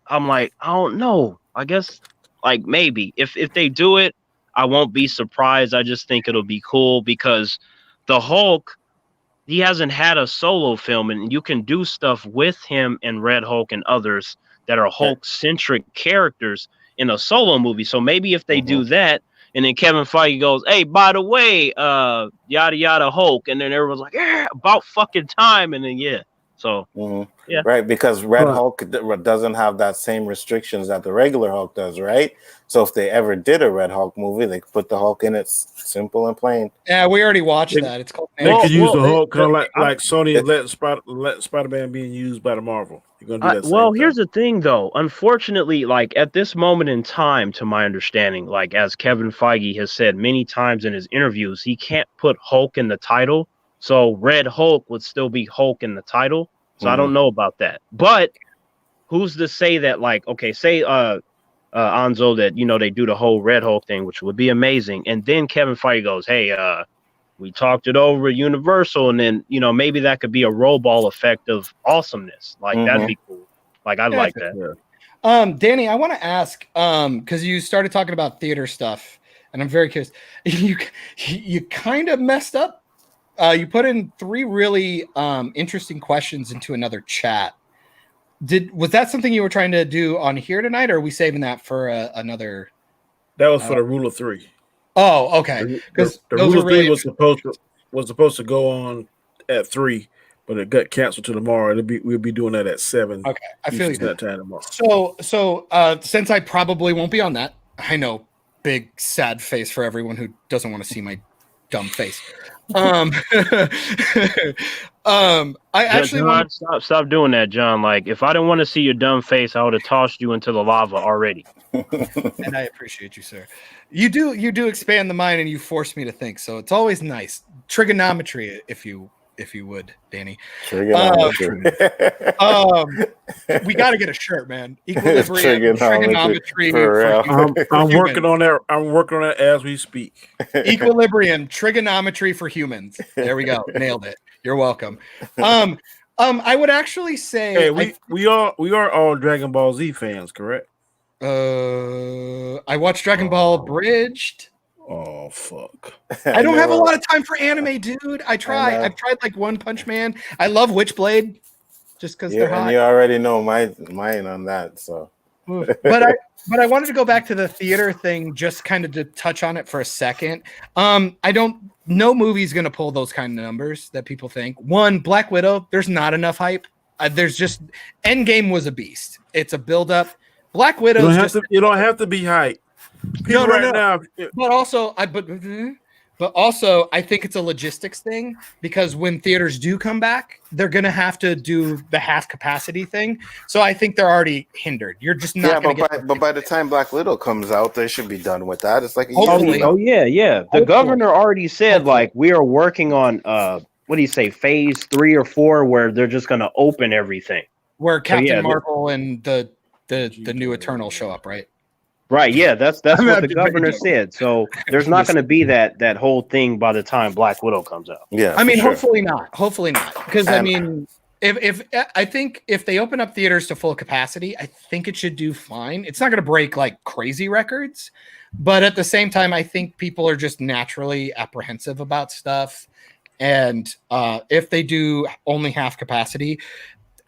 I'm like, I don't know. I guess, like, maybe if they do it, I won't be surprised. I just think it'll be cool because the Hulk, he hasn't had a solo film, and you can do stuff with him and Red Hulk and others that are Hulk-centric characters in a solo movie. So maybe if they do that, and then Kevin Feige goes, hey, by the way, yada, yada, Hulk. And then everyone's like, yeah, about fucking time. And then, So yeah, right, because Red Hulk doesn't have that same restrictions that the regular Hulk does, right? So if they ever did a Red Hulk movie, they could put the Hulk in it, simple and plain. Yeah, we already watched that. It's called. They could use the Hulk kind of like Sony it- let Spider-Man being used by the Marvel. You're gonna do that. Well, here's the thing, though. Unfortunately, like at this moment in time, to my understanding, like as Kevin Feige has said many times in his interviews, he can't put Hulk in the title. So Red Hulk would still be Hulk in the title. So I don't know about that. But who's to say that, like, okay, say Enzo, that, you know, they do the whole Red Hulk thing, which would be amazing. And then Kevin Feige goes, hey, we talked it over at Universal, and then, you know, maybe that could be a roll ball effect of awesomeness. Like, that'd be cool. Like, I'd like that. Yeah. Danny, I want to ask, because you started talking about theater stuff, and I'm very curious. You kind of messed up. You put in 3 really interesting questions into another chat. Was that something you were trying to do on here tonight, or are we saving that for another? That was for the Rule of 3. Oh, okay. Because the Rule of 3 was supposed to go on at 3, but it got canceled to tomorrow. We'll be doing that at 7. Okay, I feel you. That time tomorrow. So since I probably won't be on that, I know, big sad face for everyone who doesn't want to see my dumb face. I actually John, stop doing that, John. Like, if I didn't want to see your dumb face, I would have tossed you into the lava already. And I appreciate you, sir. You do expand the mind, and you force me to think. So it's always nice. Trigonometry, if you would, Danny. Trigonometry. We got to get a shirt, man. Equilibrium, trigonometry. I'm working on that. I'm working on it as we speak. Equilibrium, trigonometry for humans. There we go. Nailed it. You're welcome. I would actually say, hey, we are all Dragon Ball Z fans, correct? I watched Dragon Ball Bridged. Oh fuck! I don't have a lot of time for anime, dude. I've tried like One Punch Man. I love Witchblade, just because they're hot. And you already know mine on that. So, but I wanted to go back to the theater thing, just kind of to touch on it for a second. No movie's gonna pull those kind of numbers that people think. One, Black Widow, there's not enough hype. There's just Endgame was a beast. It's a build-up. Black Widow. You don't have to be hype. No. Now, but also, I think it's a logistics thing, because when theaters do come back, they're gonna have to do the half capacity thing. So I think they're already hindered. You're just not. But by the time Black Widow comes out, they should be done with that. It's like The governor already said, like, we are working on what do you say, phase 3 or 4, where they're just gonna open everything. Where Captain Marvel and the new Eternal show up, right? Right, yeah, that's what the governor said. So there's not going to be that whole thing by the time Black Widow comes out. Yeah, I mean, hopefully not, because I mean, if they open up theaters to full capacity, I think it should do fine. It's not going to break like crazy records, but at the same time, I think people are just naturally apprehensive about stuff, and if they do only half capacity,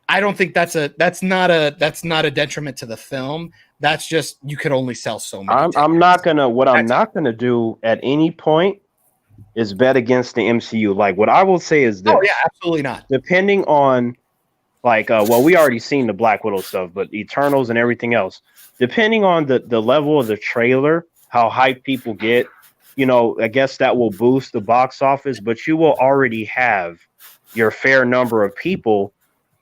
I don't think that's not a detriment to the film. That's just, you could only sell so many. I'm not gonna do at any point is bet against the MCU. Like, what I will say is that, oh yeah, absolutely not. Depending on, like, we already seen the Black Widow stuff, but Eternals and everything else. Depending on the level of the trailer, how hyped people get, you know, I guess that will boost the box office. But you will already have your fair number of people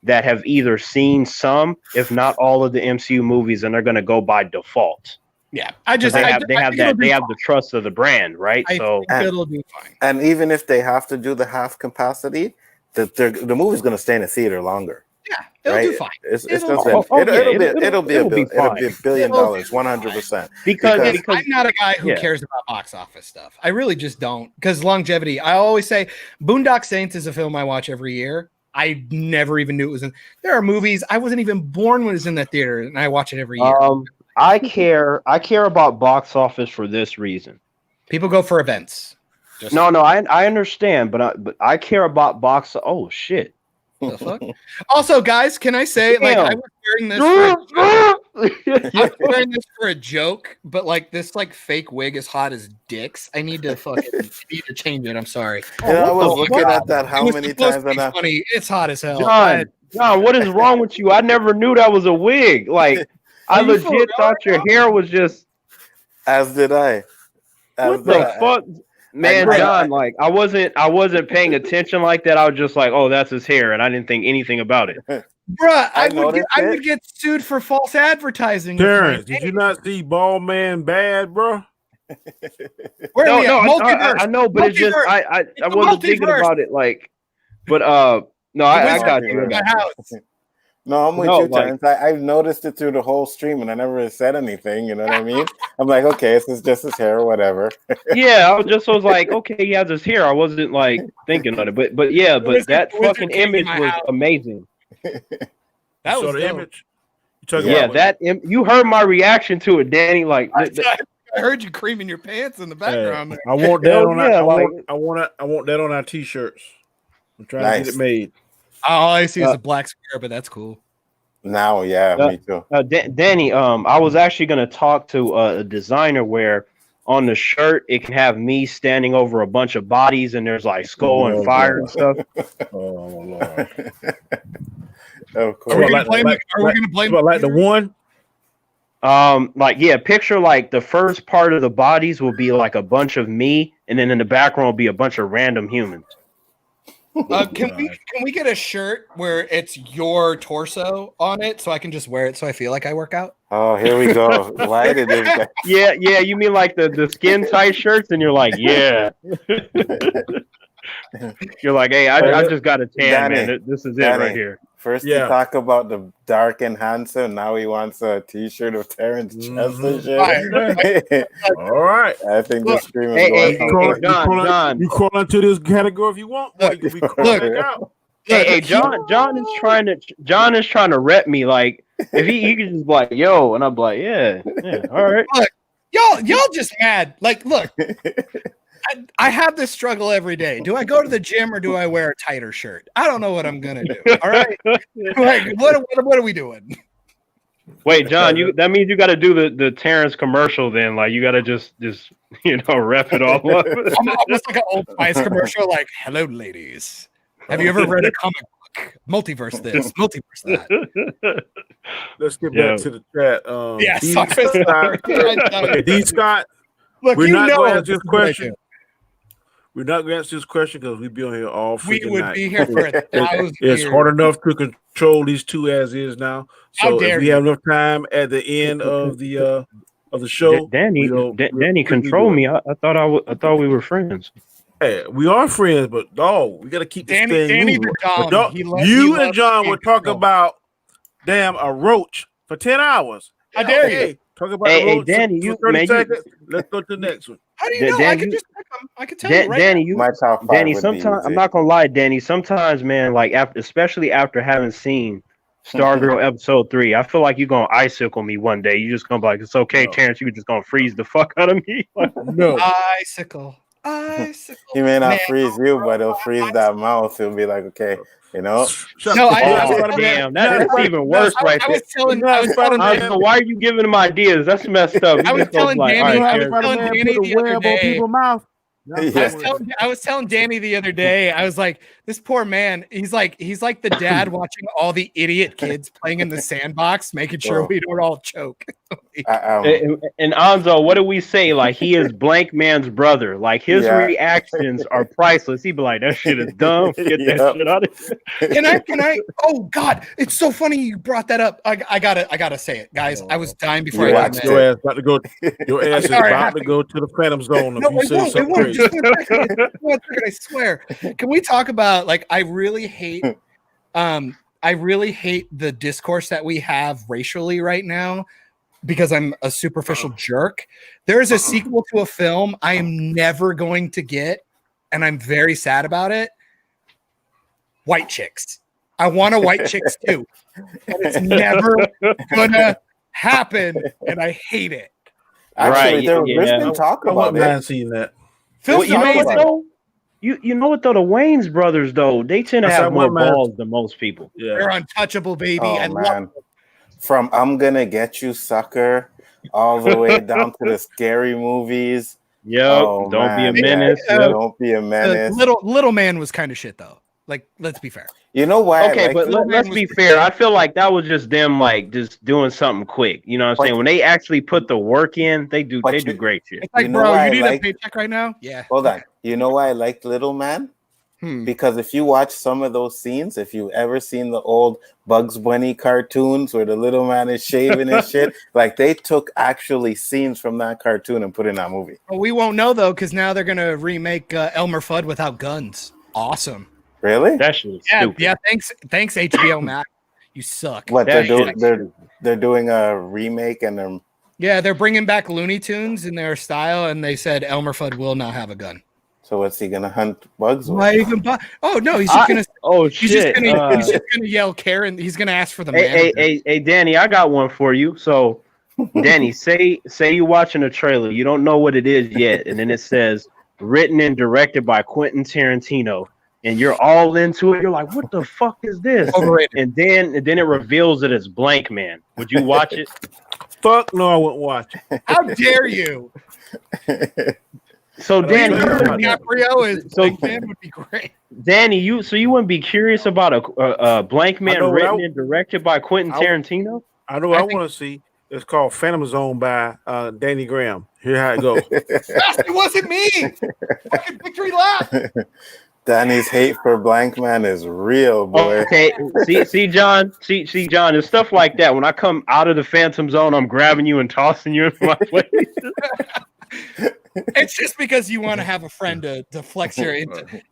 that have either seen some, if not all, of the MCU movies, and they're going to go by default. Yeah, they have the trust of the brand, right? So it'll be fine. And even if they have to do the half capacity, the movie's going to stay in the theater longer. Yeah, it'll do fine. It'll be $1 billion, 100%. Because I'm not a guy who cares about box office stuff. I really just don't. Because longevity, I always say, Boondock Saints is a film I watch every year. I never even knew it was in. There are movies I wasn't even born when it was in the theater, and I watch it every year. I care about box office for this reason. People go for events. I understand, but I care about box. Oh shit! The fuck? Also, guys, can I say, like, I was wearing this? I'm wearing this for a joke, but like this like fake wig is hot as dicks. I need to change it. I'm sorry. Yeah, I was looking God. at that how It was many supposed times to be and funny. It's hot as hell. John, what is wrong with you? I never knew that was a wig. Like, I Are you for legit real thought right your hair was just. as did I. What the fuck, man, John? Like, I wasn't paying attention like that. I was just like, oh, that's his hair, and I didn't think anything about it. Bruh, I noticed would get sued for false advertising. Terrance, did you not see Bald Man Bad, bro? Where are we at? No, Multiverse. I know, but it's just I wasn't thinking multiverse. about it. Like, but no, I got you. My house. No, I'm with you, Terrance. I've noticed it through the whole stream, and I never said anything. You know what I mean? I'm like, okay, this is just his hair or whatever. Yeah, I was like, okay, he has his hair. I wasn't like thinking on it, but yeah, but that fucking image was amazing. That was the image. You heard my reaction to it, Danny. Like, I heard you creaming your pants in the background. Hey, I want that on I want that on our t-shirts. I'm trying to get it made. All I see is a black square, but that's cool. Now, me too. Danny, I was actually going to talk to a designer where on the shirt it can have me standing over a bunch of bodies and there's like skull and fire and stuff. Oh Lord! Of course. Are we going to blame like the one? Picture like the first part of the bodies will be like a bunch of me, and then in the background will be a bunch of random humans. Can we get a shirt where it's your torso on it so I can just wear it so I feel like I work out? Oh, here we go. Why did it? Yeah. You mean like the skin tight shirts, and you're like, yeah. You're like, hey, I just got a tan, Danny, man. This is it right here. First, you talk about the dark and handsome. Now he wants a T-shirt of Terrance chest and shit. All right. I think the stream is going. John, you crawl into this category if you want. Hey, John is trying to rep me. Like, if he could just be like, yo, and I'm like, yeah, all right. Look, y'all just mad. Like, look. I have this struggle every day. Do I go to the gym or do I wear a tighter shirt? I don't know what I'm gonna do. All right, like, what are we doing? Wait, John, that means you got to do the Terrance commercial. Then, like, you got to just rep it all up. I'm almost like an Old Spice commercial. Like, hello, ladies. Have you ever read a comic book? Multiverse this, multiverse that. Let's get back to the chat. D. Scott. Look, we're not going to answer this question. We're not going to answer this question because we'd be on here all freaking night. We would be here for 1,000 years. It's hard enough to control these two as is now. So if we have enough time at the end of the show, Danny, control me. I thought we were friends. Hey, we are friends, but we got to keep this thing moving. You and John would talk about a roach for 10 hours. How dare you? Talk about Danny, for 30 seconds. Let's go to the next one. How do you know? I can just pick them. I can tell you right now. Danny, sometimes I'm not gonna lie, Danny. Sometimes, man, like especially after having seen Stargirl episode 3, I feel like you're gonna icicle me one day. You just gonna be like, it's okay, Terrance. You just gonna freeze the fuck out of me. No, icicle. He may not freeze you, but he'll freeze that mouth. He'll be like, okay. You know? Damn, that's even worse right there. Why are you giving him ideas? That's messed up. I was telling Danny the web on people's mouth. I was telling Danny the other day, I was like, this poor man, he's like the dad watching all the idiot kids playing in the sandbox, making sure we don't all choke. And Enzo, what do we say? Like, he is blank man's brother. Like, his reactions are priceless. He'd be like, that shit is dumb. Get that shit out of here. Can I? Oh God, it's so funny you brought that up. I gotta say it, guys. I was dying before I got that. Your ass about to go. Your ass is about to go to the Phantom Zone. No, it won't. Just one second, I swear. Can we talk about, like, I really hate the discourse that we have racially right now because I'm a superficial jerk. There is a sequel to a film I am never going to get, and I'm very sad about it. White Chicks. I want a White Chicks too, and it's never gonna happen, and I hate it. Actually, there's been talk about it. I haven't seen that. Well, you know what though? You know what though? The Wayans brothers though, they tend to have more balls than most people. Yeah. They're untouchable, baby. Oh, man. From I'm Gonna Get You, Sucker, all the way down to the scary movies. Yep. Oh, Don't be a man, menace. yeah. Yep. Don't be a menace. Little man was kind of shit though. Like, let's be fair. You know why? Okay, but let's be fair. I feel like that was just them, like, just doing something quick. You know what I'm saying? When they actually put the work in, they do great shit. It's like, bro, you need a paycheck right now? Yeah. Hold on. You know why I liked Little Man? Because if you watch some of those scenes, if you've ever seen the old Bugs Bunny cartoons where the little man is shaving and shit, like they took actually scenes from that cartoon and put in that movie. Well, we won't know though, because now they're gonna remake Elmer Fudd without guns. Awesome. Really? That shit was stupid. Yeah. Thanks HBO Max. You suck. What they're doing a remake and they're bringing back Looney Tunes in their style, and they said Elmer Fudd will not have a gun. So what's he gonna hunt bugs with? Oh no, he's just gonna. Oh he's shit! He's just gonna yell Karen. He's gonna ask for the man. Hey, Danny, I got one for you. So, Danny, say you're watching a trailer, you don't know what it is yet, and then it says written and directed by Quentin Tarantino, and you're all into it. You're like, what the fuck is this? Overrated. And then it reveals that it's Blank Man. Would you watch it? Fuck no, I wouldn't watch it. How dare you? So Danny, DiCaprio is Blank Man would be great. Danny, you wouldn't be curious about a Blank Man written and directed by Quentin Tarantino? I know. I want to see. It's called Phantom Zone by Danny Graham. Here how it goes. It wasn't me. Fucking victory lap. Danny's hate for Blank Man is real, boy. Okay, see, John, it's stuff like that. When I come out of the Phantom Zone, I'm grabbing you and tossing you in my place. It's just because you want to have a friend to flex your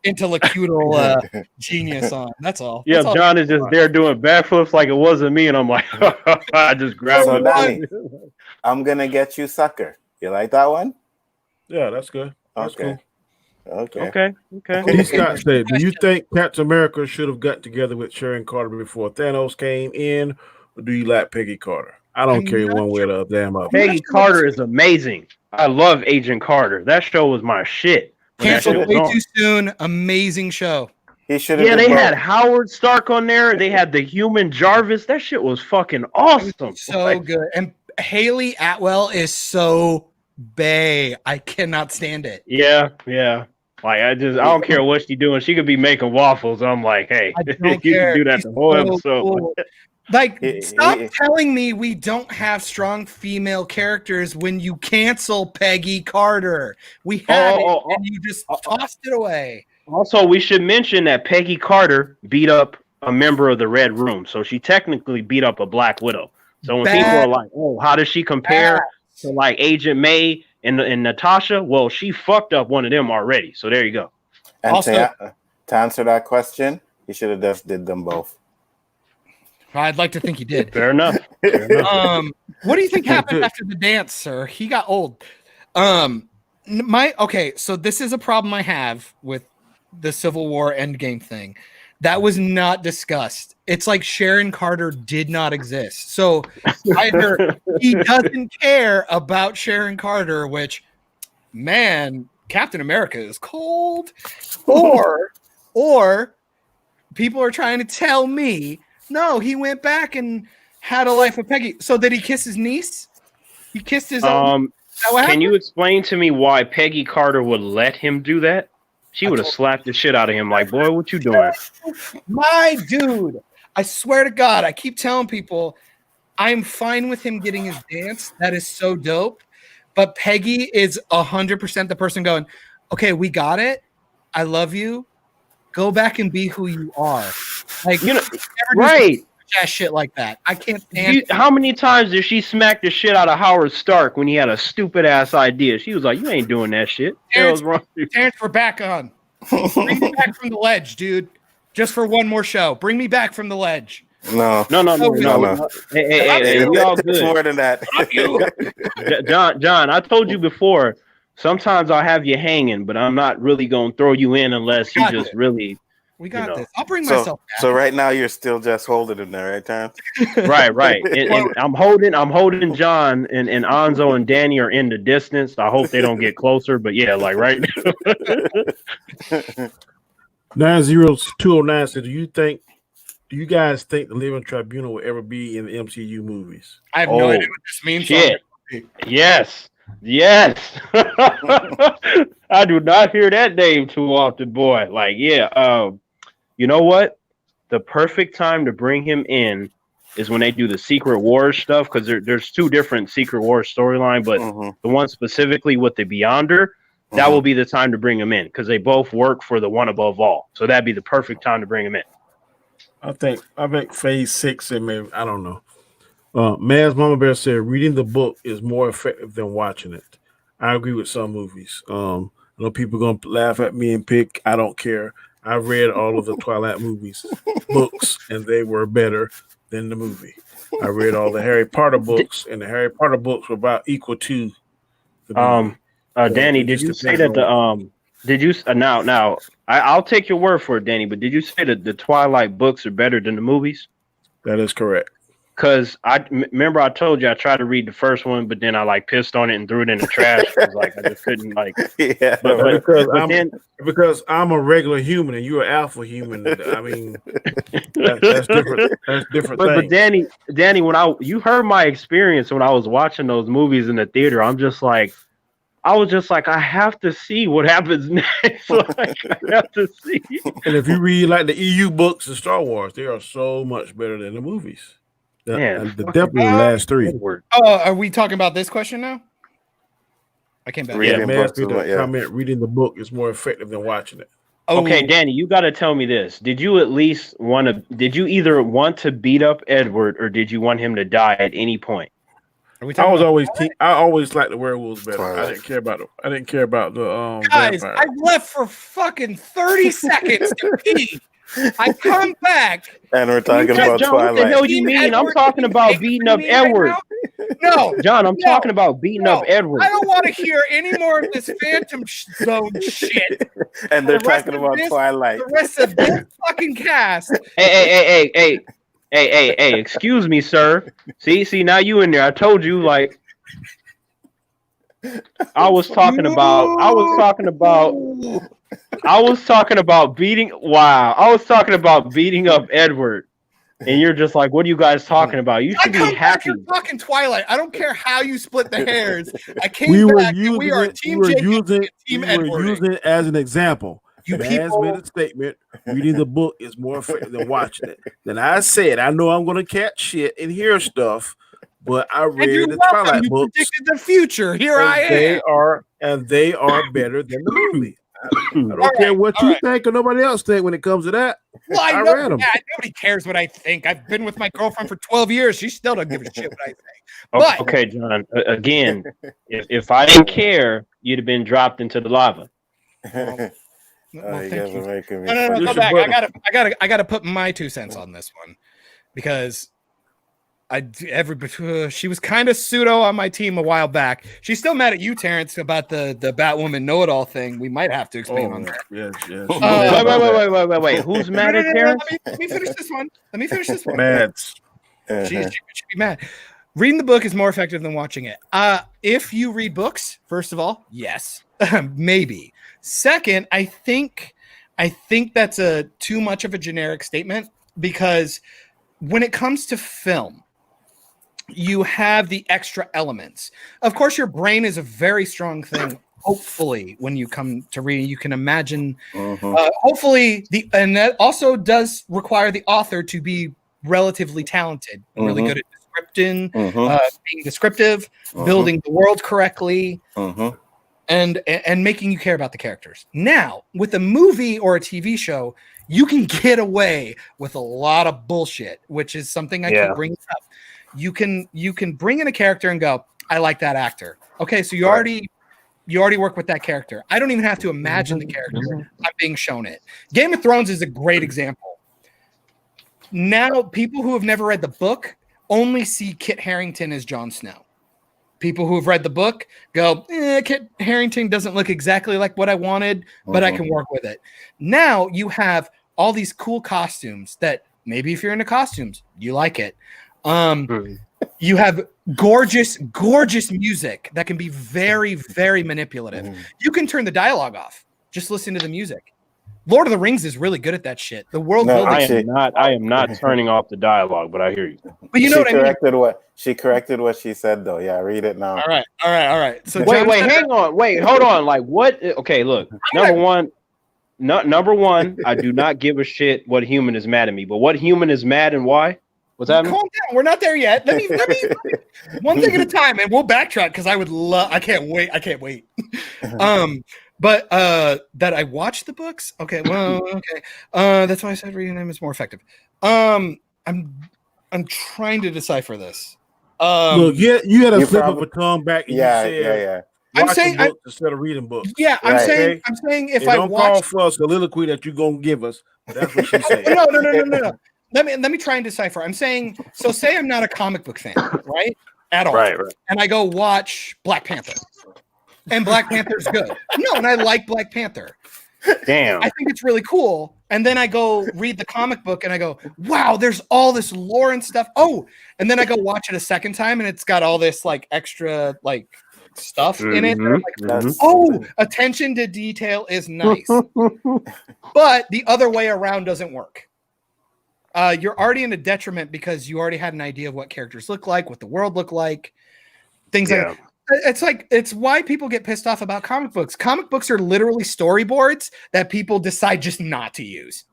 intellectual genius on. That's all. Yeah, John is just there doing backflips like it wasn't me, and I'm like, I just grabbed him. Danny, I'm Gonna Get You, Sucker. You like that one? Yeah, that's good. That's okay. Cool. Okay. D. Scott said, do you think Captain America should have got together with Sharon Carter before Thanos came in, or do you like Peggy Carter? I don't care one way or the damn other. Peggy Carter is amazing. I love Agent Carter. That show was my shit. Canceled way too soon. Amazing show. He should have. Yeah, they had Howard Stark on there. They had the Human Jarvis. That shit was fucking awesome. So good. And Haley Atwell is so bae. I cannot stand it. Yeah. Like I don't care what she's doing. She could be making waffles. I'm like, hey, you can do that the whole episode. Cool. Like, stop telling me we don't have strong female characters when you cancel Peggy Carter. We had it, and you just tossed it away. Also, we should mention that Peggy Carter beat up a member of the Red Room, so she technically beat up a Black Widow. So when people are like, "Oh, how does she compare to like Agent May and Natasha?" Well, she fucked up one of them already. So there you go. And also, to answer that question, he should have just did them both. I'd like to think he did. Fair enough. What do you think happened after the dance, sir? He got old. So this is a problem I have with the Civil War Endgame thing. That was not discussed. It's like Sharon Carter did not exist. So either he doesn't care about Sharon Carter, which, man, Captain America is cold, or people are trying to tell me, no, he went back and had a life with Peggy. So did he kiss his niece? He kissed his own. Can you explain to me why Peggy Carter would let him do that? She would have slapped the shit out of him like, boy, what you doing? My dude, I swear to God, I keep telling people I'm fine with him getting his dance. That is so dope. But Peggy is 100% the person going, okay, we got it. I love you. Go back and be who you are. Like, you know, right? Shit like that. I can't stand. How many times did she smack the shit out of Howard Stark when he had a stupid ass idea? She was like, "You ain't doing that shit." Terrance, we're back on. Bring me back from the ledge, dude. Just for one more show. Bring me back from the ledge. No. Hey, we all good. It's more than that. John, I told you before. Sometimes I'll have you hanging, but I'm not really gonna throw you in unless you just really. We got this. I'll bring myself back. So right now you're still just holding him there, right, Terrance? Right. And I'm holding John and ENZO and Danny are in the distance. I hope they don't get closer, but yeah, like right now. 90209 said, do you think Do you guys think the Living Tribunal will ever be in the MCU movies? I have no idea what this means. Shit. Yes. I do not hear that name too often, boy. Like, yeah. You know what? The perfect time to bring him in is when they do the Secret Wars stuff, because there's two different Secret Wars storyline, but the one specifically with the Beyonder, that will be the time to bring him in, because they both work for the One Above All. So that'd be the perfect time to bring him in. I think Phase 6 and maybe I don't know. Maz Mama Bear said reading the book is more effective than watching it. I agree with some movies. I know people are gonna laugh at me and pick. I don't care. I read all of the Twilight movies books, and they were better than the movie. I read all the Harry Potter books, and the Harry Potter books were about equal to the movie. Danny, did you say that now I'll take your word for it, Danny, but did you say that the Twilight books are better than the movies? That is correct. Because remember I told you I tried to read the first one, but then I like pissed on it and threw it in the trash. Like I just couldn't like. Yeah, because I'm a regular human and you're an alpha human. I mean, that's different. That's different. But Danny, when you heard my experience when I was watching those movies in the theater, I was just like, I have to see what happens next. Like, I have to see. And if you read like the EU books and Star Wars, they are so much better than the movies. Definitely the last three. Oh, are we talking about this question now? I came back. Comment: reading the book is more effective than watching it. Oh. Okay, Danny, you got to tell me this. Did you either want to beat up Edward or did you want him to die at any point? I always liked the werewolves better. I didn't care about the guys. vampire. I left for fucking 30 seconds to pee. I come back and we're talking about John, Twilight. What the hell you mean? I'm talking about beating up Edward. No, John, I'm talking about beating up Edward. I don't want to hear any more of this Phantom Zone shit. And they're talking about Twilight. The rest of this fucking cast. Hey, excuse me, sir. See, now you in there. I told you, like, I was talking about beating up Edward. And you're just like, what are you guys talking about? You should be happy. You're talking Twilight. I don't care how you split the hairs. I came back and we are Team Jacob and Team Edward. We were using it as an example. You people made a statement. Reading the book is more effective than watching it. Then I said, I know I'm going to catch shit and hear stuff, but I read the Twilight books. You predicted the future. Here I am. They are better than the movie. I don't care what you think or nobody else think when it comes to that. Well, I read them. Yeah, nobody cares what I think. I've been with my girlfriend for 12 years. She still doesn't give a shit what I think. But, okay, John. Again, if I didn't care, you'd have been dropped into the lava. Well, thank you. No, go back. I gotta put my 2 cents on this one because she was kind of pseudo on my team a while back. She's still mad at you, Terrance, about the Batwoman know-it-all thing. We might have to expand on that. Yes. Wait. Who's mad at Terrance? Let me finish this one. Mads. She should be mad. Reading the book is more effective than watching it. If you read books, first of all, yes, maybe. Second, I think that's too much of a generic statement because when it comes to film, you have the extra elements. Of course, your brain is a very strong thing. Hopefully, when you come to reading, you can imagine. Hopefully, and that also does require the author to be relatively talented, really good at descripting, being descriptive, building the world correctly, and making you care about the characters. Now, with a movie or a TV show, you can get away with a lot of bullshit, which is something I can bring up. You can bring in a character and go, I like that actor. Okay, so you already work with that character. I don't even have to imagine the character. I'm being shown it. Game of Thrones is a great example. Now, people who have never read the book only see Kit Harington as Jon Snow. People who have read the book go, Kit Harington doesn't look exactly like what I wanted, but I can work with it. Now you have all these cool costumes that maybe if you're into costumes, you like it. You have gorgeous music that can be very, very manipulative. You can turn the dialogue off. Just listen to the music. Lord of the Rings is really good at that shit. The world building. I am not turning off the dialogue, but I hear you. But you know what I mean? She corrected what she said though. Yeah, read it now. All right. So hang on. Hold on. Like what? Okay, look. Number one, I do not give a shit what human is mad at me, but what human is mad and why? What's happening? Calm down. We're not there yet. Let me one thing at a time, and we'll backtrack because I can't wait. But that I watched the books. Okay, well, okay. That's why I said reading them is more effective. I'm trying to decipher this. Look, you had a slip of a tongue back. And you said, I'm saying instead of reading books. Yeah, I'm saying if I don't call for a soliloquy that you're gonna give us. That's what she's saying. No. Let me try and decipher. I'm saying, so say I'm not a comic book fan, right? At all. Right. And I go watch Black Panther. And Black Panther's good. No, and I like Black Panther. Damn. I think it's really cool. And then I go read the comic book and I go, wow, there's all this lore and stuff. Oh, and then I go watch it a second time and it's got all this like extra like stuff in it. Like, oh, attention to detail is nice. But the other way around doesn't work. You're already in a detriment because you already had an idea of what characters look like, what the world looked like, things like that. It's why people get pissed off about comic books. Comic books are literally storyboards that people decide just not to use.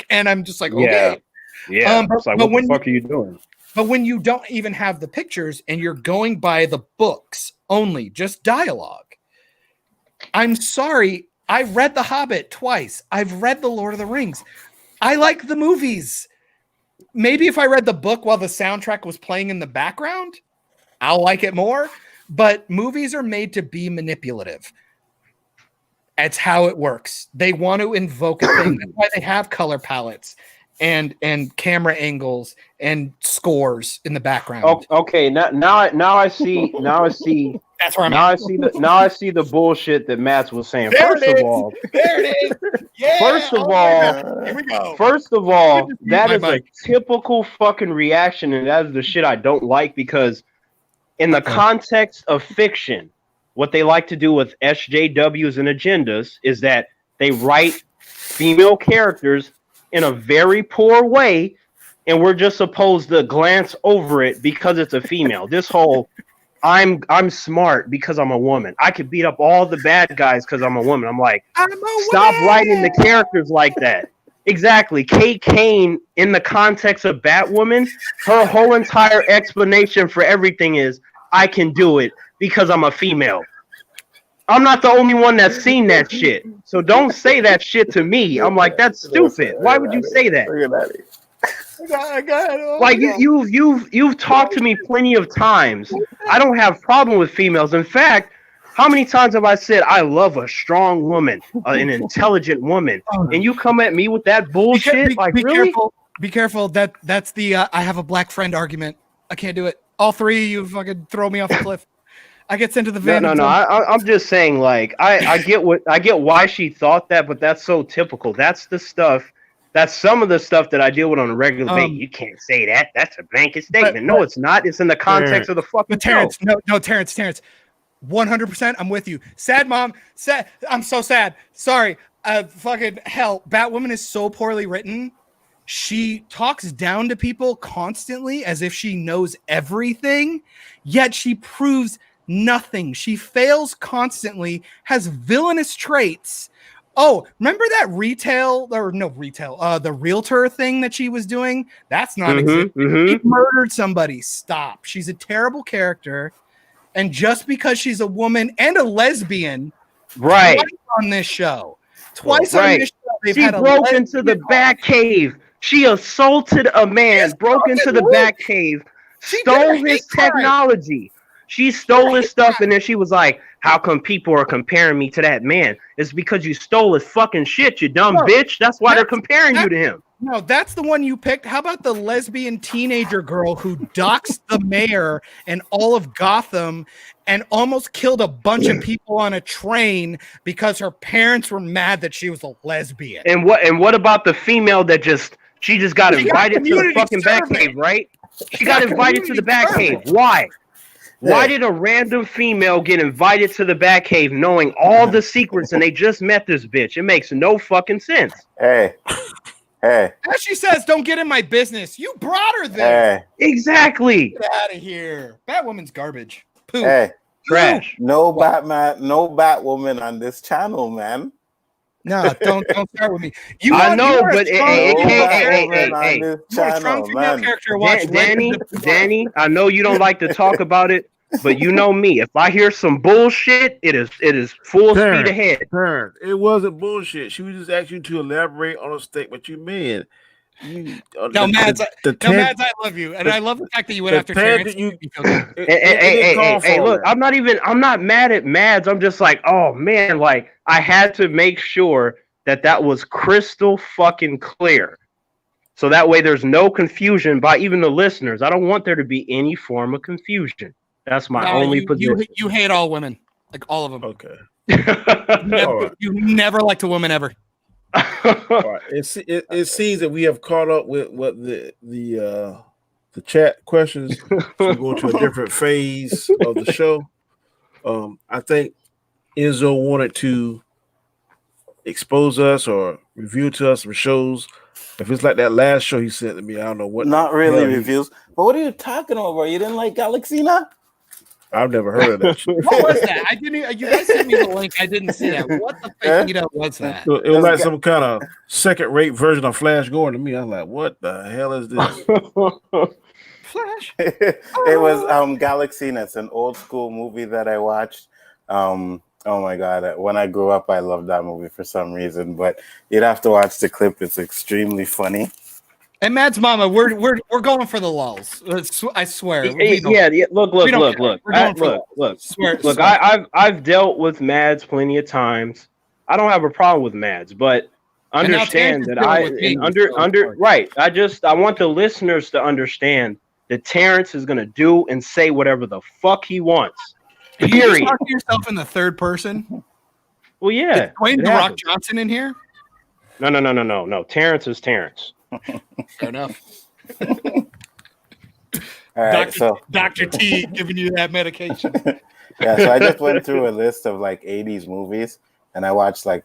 And I'm just like, okay. Yeah. It's like, what the fuck are you doing? But when you don't even have the pictures and you're going by the books only, just dialogue. I'm sorry. I read The Hobbit twice. I've read The Lord of the Rings. I like the movies. Maybe if I read the book while the soundtrack was playing in the background, I'll like it more. But movies are made to be manipulative. That's how it works. They want to invoke a thing. That's why they have color palettes and camera angles and scores in the background. Okay, now I see. That's where I'm at. I see the bullshit that Matt was saying. There it is. Yeah. First of all, that is a typical fucking reaction, and that is the shit I don't like because in the context of fiction, what they like to do with SJWs and agendas is that they write female characters in a very poor way, and we're just supposed to glance over it because it's a female. This whole I'm smart because I'm a woman. I could beat up all the bad guys because I'm a woman. I'm like, stop writing the characters like that. Exactly. Kate Kane, in the context of Batwoman, her whole entire explanation for everything is, I can do it because I'm a female. I'm not the only one that's seen that shit. So don't say that shit to me. I'm like, that's stupid. Why would you say that? Like you've talked to me plenty of times. I don't have problem with females. In fact, how many times have I said I love a strong woman, an intelligent woman, and you come at me with that bullshit? Really? Be careful. That's the I have a black friend argument. I can't do it. All three of you fucking throw me off a cliff. I get sent to the van. No. I'm just saying, like, I get why she thought that, but that's so typical. That's the stuff. That's some of the stuff that I deal with on a regular basis. You can't say that. That's a blanket statement. No, it's not. It's in the context of the fucking Terrance. No, Terrance. 100%. I'm with you. Sad mom. Sad. I'm so sad. Sorry. Fucking hell. Batwoman is so poorly written. She talks down to people constantly as if she knows everything, yet she proves nothing. She fails constantly, has villainous traits. Oh, remember that the realtor thing that she was doing? That's not existing. She murdered somebody. Stop. She's a terrible character. And just because she's a woman and a lesbian, right, twice on this show, on this show, she broke into the Batcave. She assaulted a man, broke into the Batcave, stole his technology. She stole his stuff, and then she was like, how come people are comparing me to that man? It's because you stole his fucking shit, you dumb bitch. That's why they're comparing you to him. No, that's the one you picked. How about the lesbian teenager girl who doxed the mayor and all of Gotham and almost killed a bunch of people on a train because her parents were mad that she was a lesbian? And what about the female that just got invited to the fucking Batcave, right? She got invited to the Batcave. Why? Why did a random female get invited to the Batcave knowing all the secrets and they just met this bitch? It makes no fucking sense. Hey. As she says, don't get in my business. You brought her there. Hey. Exactly. Get out of here. Batwoman's garbage. Poop. Hey. Trash. No Batman, no Batwoman on this channel, man. No, don't start with me. I know, but Hey, Danny, I know you don't like to talk about it, but you know me. If I hear some bullshit, it is full speed ahead. It wasn't bullshit. She was just asking you to elaborate on a statement you made. Mads, I love you, and I love the fact that you went after Terrance. Hey, look, I'm not mad at Mads. I'm just like, oh man, like I had to make sure that was crystal fucking clear, so that way there's no confusion by even the listeners. I don't want there to be any form of confusion. That's my only position. You hate all women, like all of them. Okay. You never liked a woman ever. All right. It seems that we have caught up with what the chat questions. We go to a different phase of the show. I think Enzo wanted to expose us or review to us some shows. If it's like that last show he sent to me, I don't know what. Not really reviews. But what are you talking about, bro? You didn't like Galaxina? I've never heard of that shit. What was that? I didn't. You guys sent me the link. I didn't see that. What the fuck was that? It was like some kind of second-rate version of Flash Gordon to me. I'm like, what the hell is this? Flash. It was Galaxina. It's an old school movie that I watched. Oh my god! When I grew up, I loved that movie for some reason. But you'd have to watch the clip. It's extremely funny. And Matt's mama, we're going for the lulls. I swear. Yeah. Look. I've dealt with Mads plenty of times. I don't have a problem with Mads, but understand that I want the listeners to understand that Terrance is gonna do and say whatever the fuck he wants. Period. You talk to yourself in the third person. Well, yeah. Is Dwayne The Rock Johnson in here? No. Terrance is Terrance. Fair enough. All right, Dr. T giving you that medication. Yeah, so I just went through a list of like 80s movies, and I watched I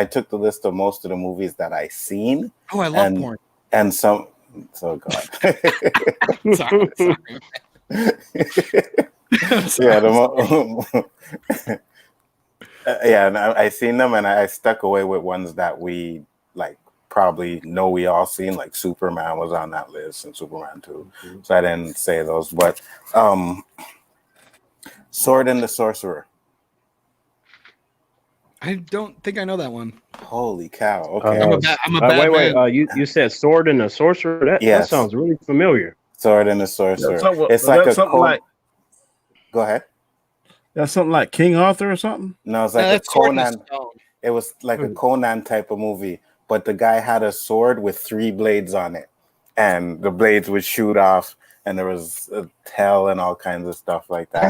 took the list of most of the movies that I seen. Oh, I love porn. And some. So God. Sorry. And I seen them, and I stuck away with ones that we like probably know we all seen. Like Superman was on that list, and Superman 2. Mm-hmm. So I didn't say those, but Sword and the Sorcerer. I don't think I know that one. Holy cow! Okay, I'm a bad man. You said Sword and the Sorcerer. That sounds really familiar. Sword and the Sorcerer. It's like Go ahead. That's something like King Arthur or something? No, it's like a Conan. It was like a Conan type of movie, but the guy had a sword with 3 blades on it, and the blades would shoot off, and there was a tail and all kinds of stuff like that.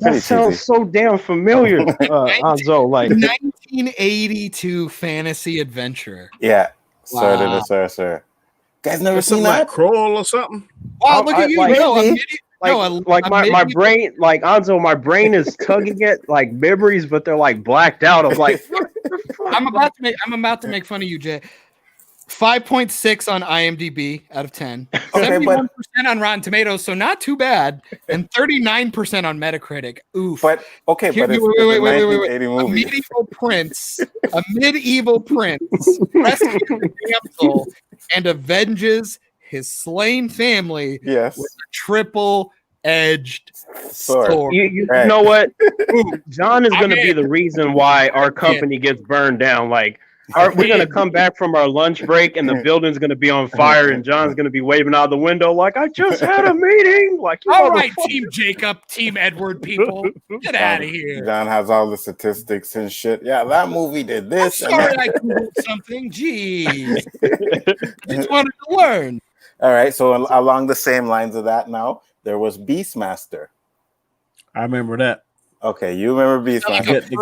That sounds so damn familiar, Enzo. Like 1982 fantasy adventure. Yeah, Sword and the Sorcerer. Guys never seen that? Like Kroll or something? Wow, look at you! My brain, like Enzo, my brain is tugging at like memories, but they're like blacked out. I'm like, I'm about to make fun of you, Jay. 5.6 on IMDb out of 10. 71% on Rotten Tomatoes, so not too bad, and 39% on Metacritic. Oof. But okay, wait. A medieval prince rescues the damsel and avenges his slain family with a triple-edged sword. You know what? John is going to be the reason why our company gets burned down. Like, we're going to come back from our lunch break, and the building's going to be on fire, and John's going to be waving out the window like, I just had a meeting. Like, all right, Team Jacob, Team Edward people, get out of here. John has all the statistics and shit. Yeah, that movie did this. I'm sorry I Googled something. Jeez. Just wanted to learn. All right, so along the same lines of that now, there was Beastmaster. I remember that. Okay, you remember Beastmaster. The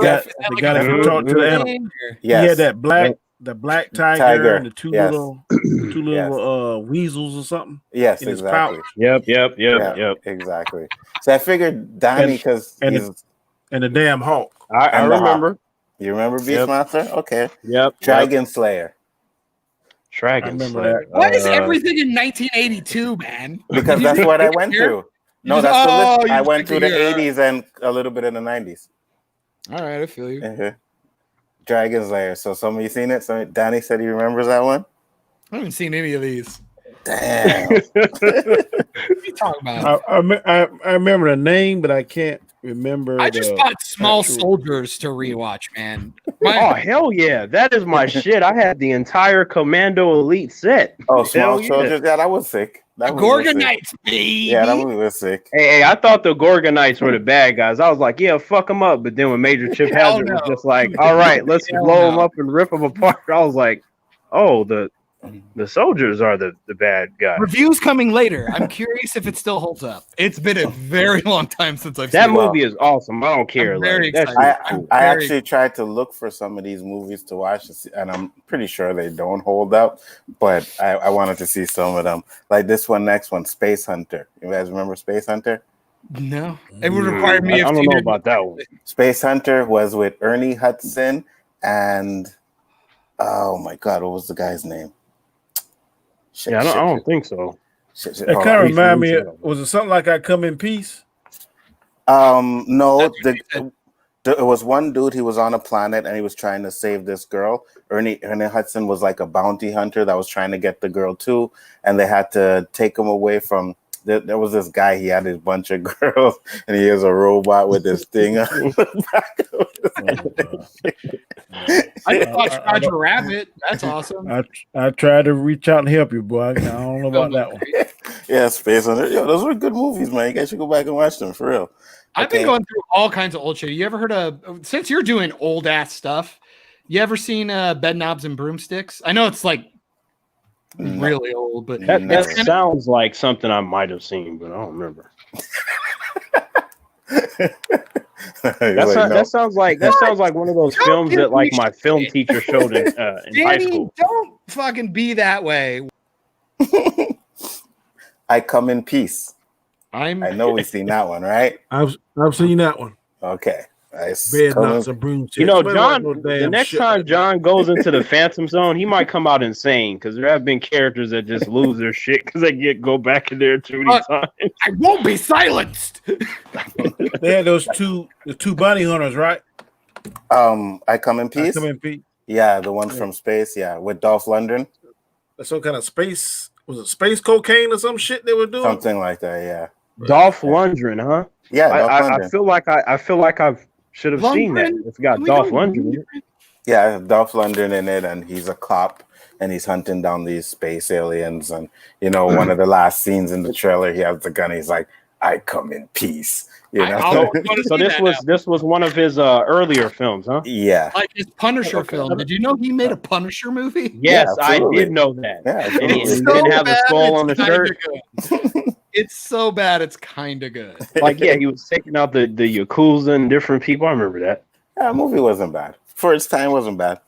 guy that could talk to the animal. Yes. He had that black the black tiger and the two yes. little weasels or something. Yes, in his exactly. pouch. Yep. Exactly. So I figured Danny because he's and the damn hawk. I remember. Hawk. You remember Beastmaster? Okay. Yep. Dragon Slayer. Dragon Slayer. Why is everything in 1982, man? Because that's what I went through. No, that's the list. I went through the 80s and a little bit in the 90s. All right, I feel you. Uh-huh. Dragon Slayer. So some of you seen it? So Danny said he remembers that one. I haven't seen any of these. Damn. What are you talking about? I remember the name, but I can't remember. I just bought Small Soldiers to rewatch, man. Oh hell yeah, that is my shit. I had the entire Commando Elite set. Oh, Small Soldiers. Yeah, that was sick. That was Gorgonites, baby. Yeah, that movie was sick. Hey, I thought the Gorgonites were the bad guys. I was like, yeah, fuck them up. But then when Major Chip Hazard was just like, all right, let's blow them up and rip them apart, I was like, oh, the soldiers are the bad guys. Reviews coming later. I'm curious if it still holds up. It's been a very long time since I've that seen movie. Is awesome. I don't care. I'm very excited. I actually tried to look for some of these movies to watch, and I'm pretty sure they don't hold up. But I wanted to see some of them, like this next one, Space Hunter. You guys remember Space Hunter? No, it would require me. I don't know about that one. Space Hunter was with Ernie Hudson and oh my god, what was the guy's name? I don't think so. It kind of remind me. Was it something like I Come in Peace? No. It was one dude. He was on a planet and he was trying to save this girl. Ernie Hudson was like a bounty hunter that was trying to get the girl too, and they had to take him away from. There was this guy. He had his bunch of girls, and he is a robot with this thing on the back of his I watched Roger Rabbit. That's awesome. I tried to reach out and help you, boy. I don't know about that one. Yeah, Space Hunter. Yo, those were good movies, man. You guys should go back and watch them for real. I've been going through all kinds of old shit. You ever heard of? Since you're doing old ass stuff, you ever seen Bed Knobs and Broomsticks? I know it's like really old, but that sounds like something I might have seen, but I don't remember. That sounds like one of those films that like my film teacher showed in high school. Don't fucking be that way. I Come in Peace. I know we've seen that one, right? I've seen that one. Okay. Bed Knobs and Broomsticks. You know, John. The next time John goes into the Phantom Zone, he might come out insane because there have been characters that just lose their shit because they go back in there too many times. I won't be silenced. They had the two bounty hunters, right? I Come in Peace. I Come in Peace. Yeah, the ones from space. Yeah, with Dolph Lundgren. That's some kind of space. Was it space cocaine or some shit they were doing? Something like that. Yeah. Dolph Lundgren, huh? Yeah, I feel like I should have seen that. It's got Dolph Lundgren. Yeah, Dolph Lundgren in it, and he's a cop, and he's hunting down these space aliens. And you know, one of the last scenes in the trailer, he has the gun. He's like, "I come in peace." You know. So this was one of his earlier films, huh? Yeah, like his Punisher film. Did you know he made a Punisher movie? Yes, yeah, I did know that. Yeah, and he didn't have the skull on the shirt. It's so bad, it's kind of good. Like, yeah, he was taking out the Yakuza and different people. I remember that. Yeah, the movie wasn't bad. For its time, wasn't bad.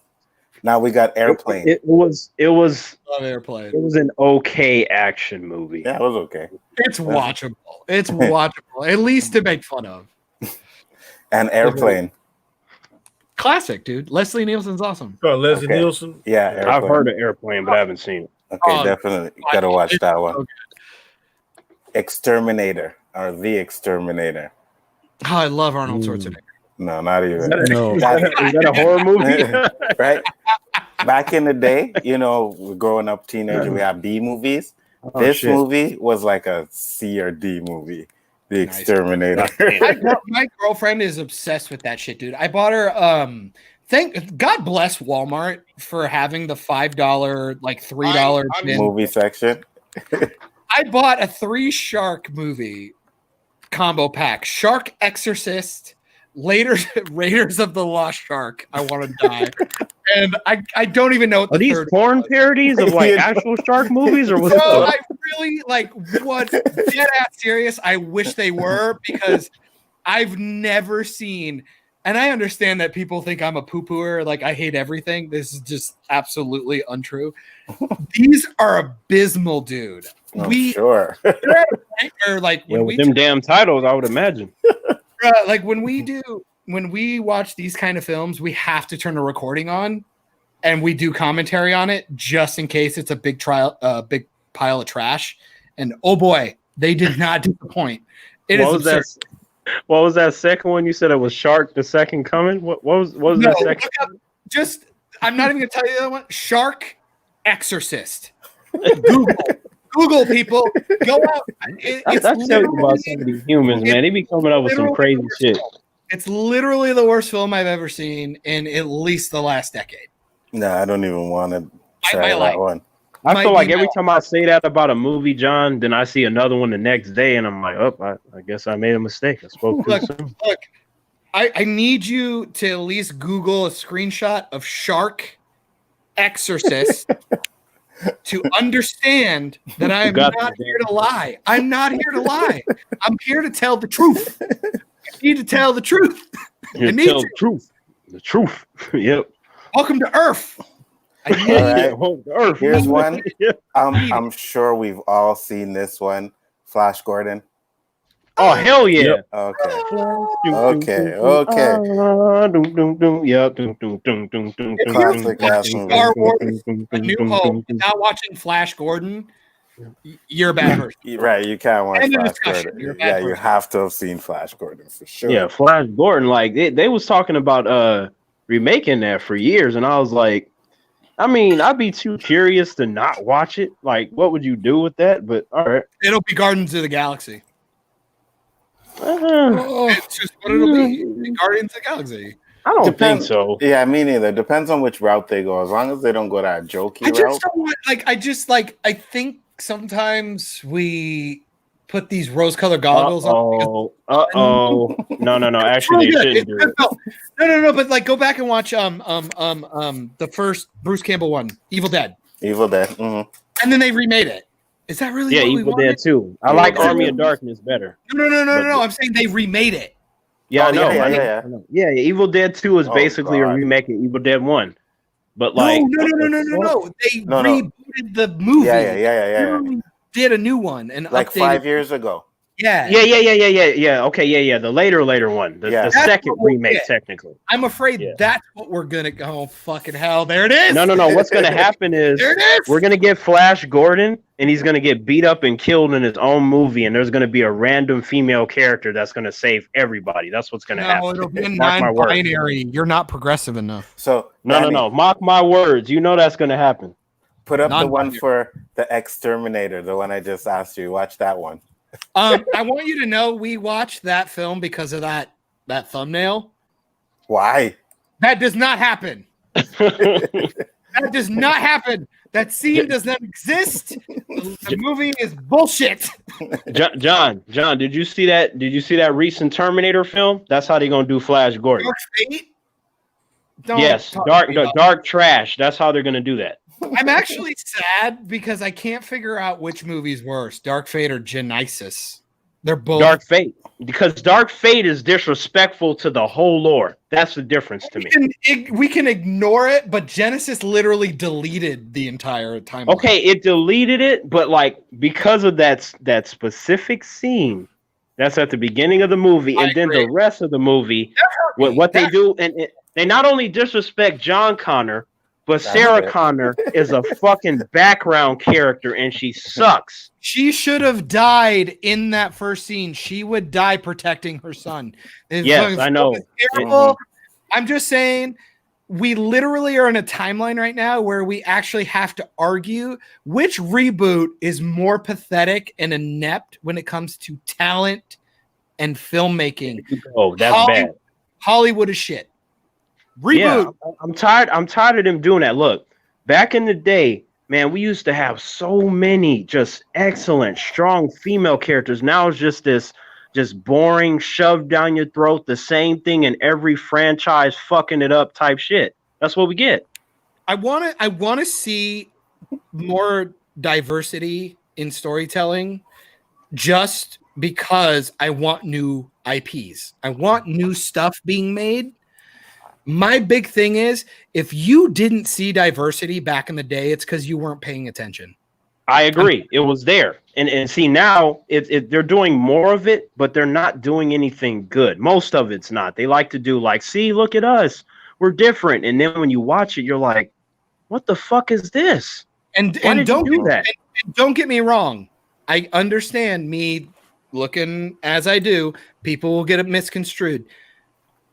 Now we got Airplane. It was Airplane. It was an okay action movie. Yeah, it was okay. It's watchable. It's watchable. At least to make fun of. And Airplane. Classic, dude. Leslie Nielsen's awesome. Oh, Leslie Nielsen? Yeah, Airplane. I've heard of Airplane, but I haven't seen it. Okay, definitely. You gotta watch that one. Okay. Exterminator or The Exterminator. Oh, I love Arnold Schwarzenegger. No, not even. Is that a horror movie? Right? Back in the day, you know, we're growing up teenager, we have B movies. This movie was like a C or D movie. The Exterminator. My girlfriend is obsessed with that shit, dude. I bought her God bless Walmart for having the $5, like $3 movie section. I bought a 3 shark movie combo pack. Shark Exorcist, Raiders of the Lost Shark. I want to die. And I don't even know what are these porn parodies of like actual shark movies or what? I really like what dead ass serious. I wish they were because I've never seen And I understand that people think I'm a poo-pooer, like I hate everything. This is just absolutely untrue. These are abysmal, dude. Sure. Or like when with them damn titles, I would imagine. Like when we watch these kind of films, we have to turn a recording on, and we do commentary on it just in case it's a big pile of trash. And oh boy, they did not disappoint. It is absurd. What was that second one? You said it was Shark, the second coming. What was that second? I'm not even gonna tell you that one. Shark Exorcist. Google people. Go out. That's telling you about some of these humans, man. They be coming up with some crazy shit. It's literally the worst film I've ever seen in at least the last decade. No, I don't even want to try that one. I feel like every time I say that about a movie, John, then I see another one the next day, and I'm like, oh, I guess I made a mistake. I spoke too soon. Look, I need you to at least Google a screenshot of Shark Exorcist to understand that I am not here to lie. I'm not here to lie. I'm here to tell the truth. I need to tell the truth. You tell the truth. The truth. Yep. Welcome to Earth. Here's one. I'm sure we've all seen this one. Flash Gordon. Oh hell yeah! Yep. Okay. Yep. Classic ass movie. Star Wars: A New Hope. Without watching Flash Gordon, you're a bad person. Right, you can't watch Flash Gordon. Yeah, you have to have seen Flash Gordon for sure. Yeah, Flash Gordon. Like they was talking about remaking that for years, and I was like, I mean, I'd be too curious to not watch it. Like, what would you do with that? But all right, it'll be Guardians of the Galaxy. It's just what it'll be. Guardians of the Galaxy. I don't think so. Yeah, me neither. Depends on which route they go. As long as they don't go that jokey route. I think sometimes we put these rose-colored goggles on. No. Actually, they shouldn't do it. No. But like, go back and watch the first Bruce Campbell one, Evil Dead. Mm-hmm. And then they remade it. Is that really? Yeah, what Evil we Dead 2. I like Army of Darkness better. No. I'm saying they remade it. Yeah, I know. Yeah. Evil Dead 2 is basically a remake of Evil Dead 1. But like, no. They rebooted the movie. Yeah. Did a new one and like updated. 5 years ago. Yeah. Okay, yeah. The later one. The second remake, technically. I'm afraid that's what we're gonna go. Oh, fucking hell. There it is. No. What's gonna happen is we're gonna get Flash Gordon, and he's gonna get beat up and killed in his own movie, and there's gonna be a random female character that's gonna save everybody. That's what's gonna happen. It'll be a non-binary. You're not progressive enough. So no. Mark my words. You know that's gonna happen. Put up the one for the Exterminator, the one I just asked you. Watch that one. I want you to know we watched that film because of that thumbnail. Why? That does not happen. That does not happen. That scene does not exist. The movie is bullshit. John, did you see that? Did you see that recent Terminator film? That's how they're gonna do Flash Gordon. Dark Fate? Yes, dark trash. That's how they're gonna do that. I'm actually sad because I can't figure out which movie's worse, Dark Fate or Genesis. They're both Dark Fate, because Dark Fate is disrespectful to the whole lore. That's the difference to me. We can ignore it, but Genesis literally deleted the entire timeline. Okay, it deleted it, but like because of that specific scene, that's at the beginning of the movie, and then the rest of the movie, what they do, and they not only disrespect John Connor. But Sarah Connor is a fucking background character, and she sucks. She should have died in that first scene. She would die protecting her son. Yes, I know. I'm just saying, we literally are in a timeline right now where we actually have to argue which reboot is more pathetic and inept when it comes to talent and filmmaking. Oh, that's bad. Hollywood is shit. Reboot. Yeah, I'm tired of them doing that. Look, back in the day, man, we used to have so many just excellent, strong female characters. Now it's just this boring, shoved down your throat, the same thing in every franchise, fucking it up type shit. That's what we get. I want to see more diversity in storytelling, just because I want new IPs. I want new stuff being made. My big thing is, if you didn't see diversity back in the day, it's because you weren't paying attention. I agree. It was there. And see, now they're doing more of it, but they're not doing anything good. Most of it's not. They like to do like, see, look at us. We're different. And then when you watch it, you're like, what the fuck is this? And don't do that. And don't get me wrong. I understand me looking as I do. People will get it misconstrued.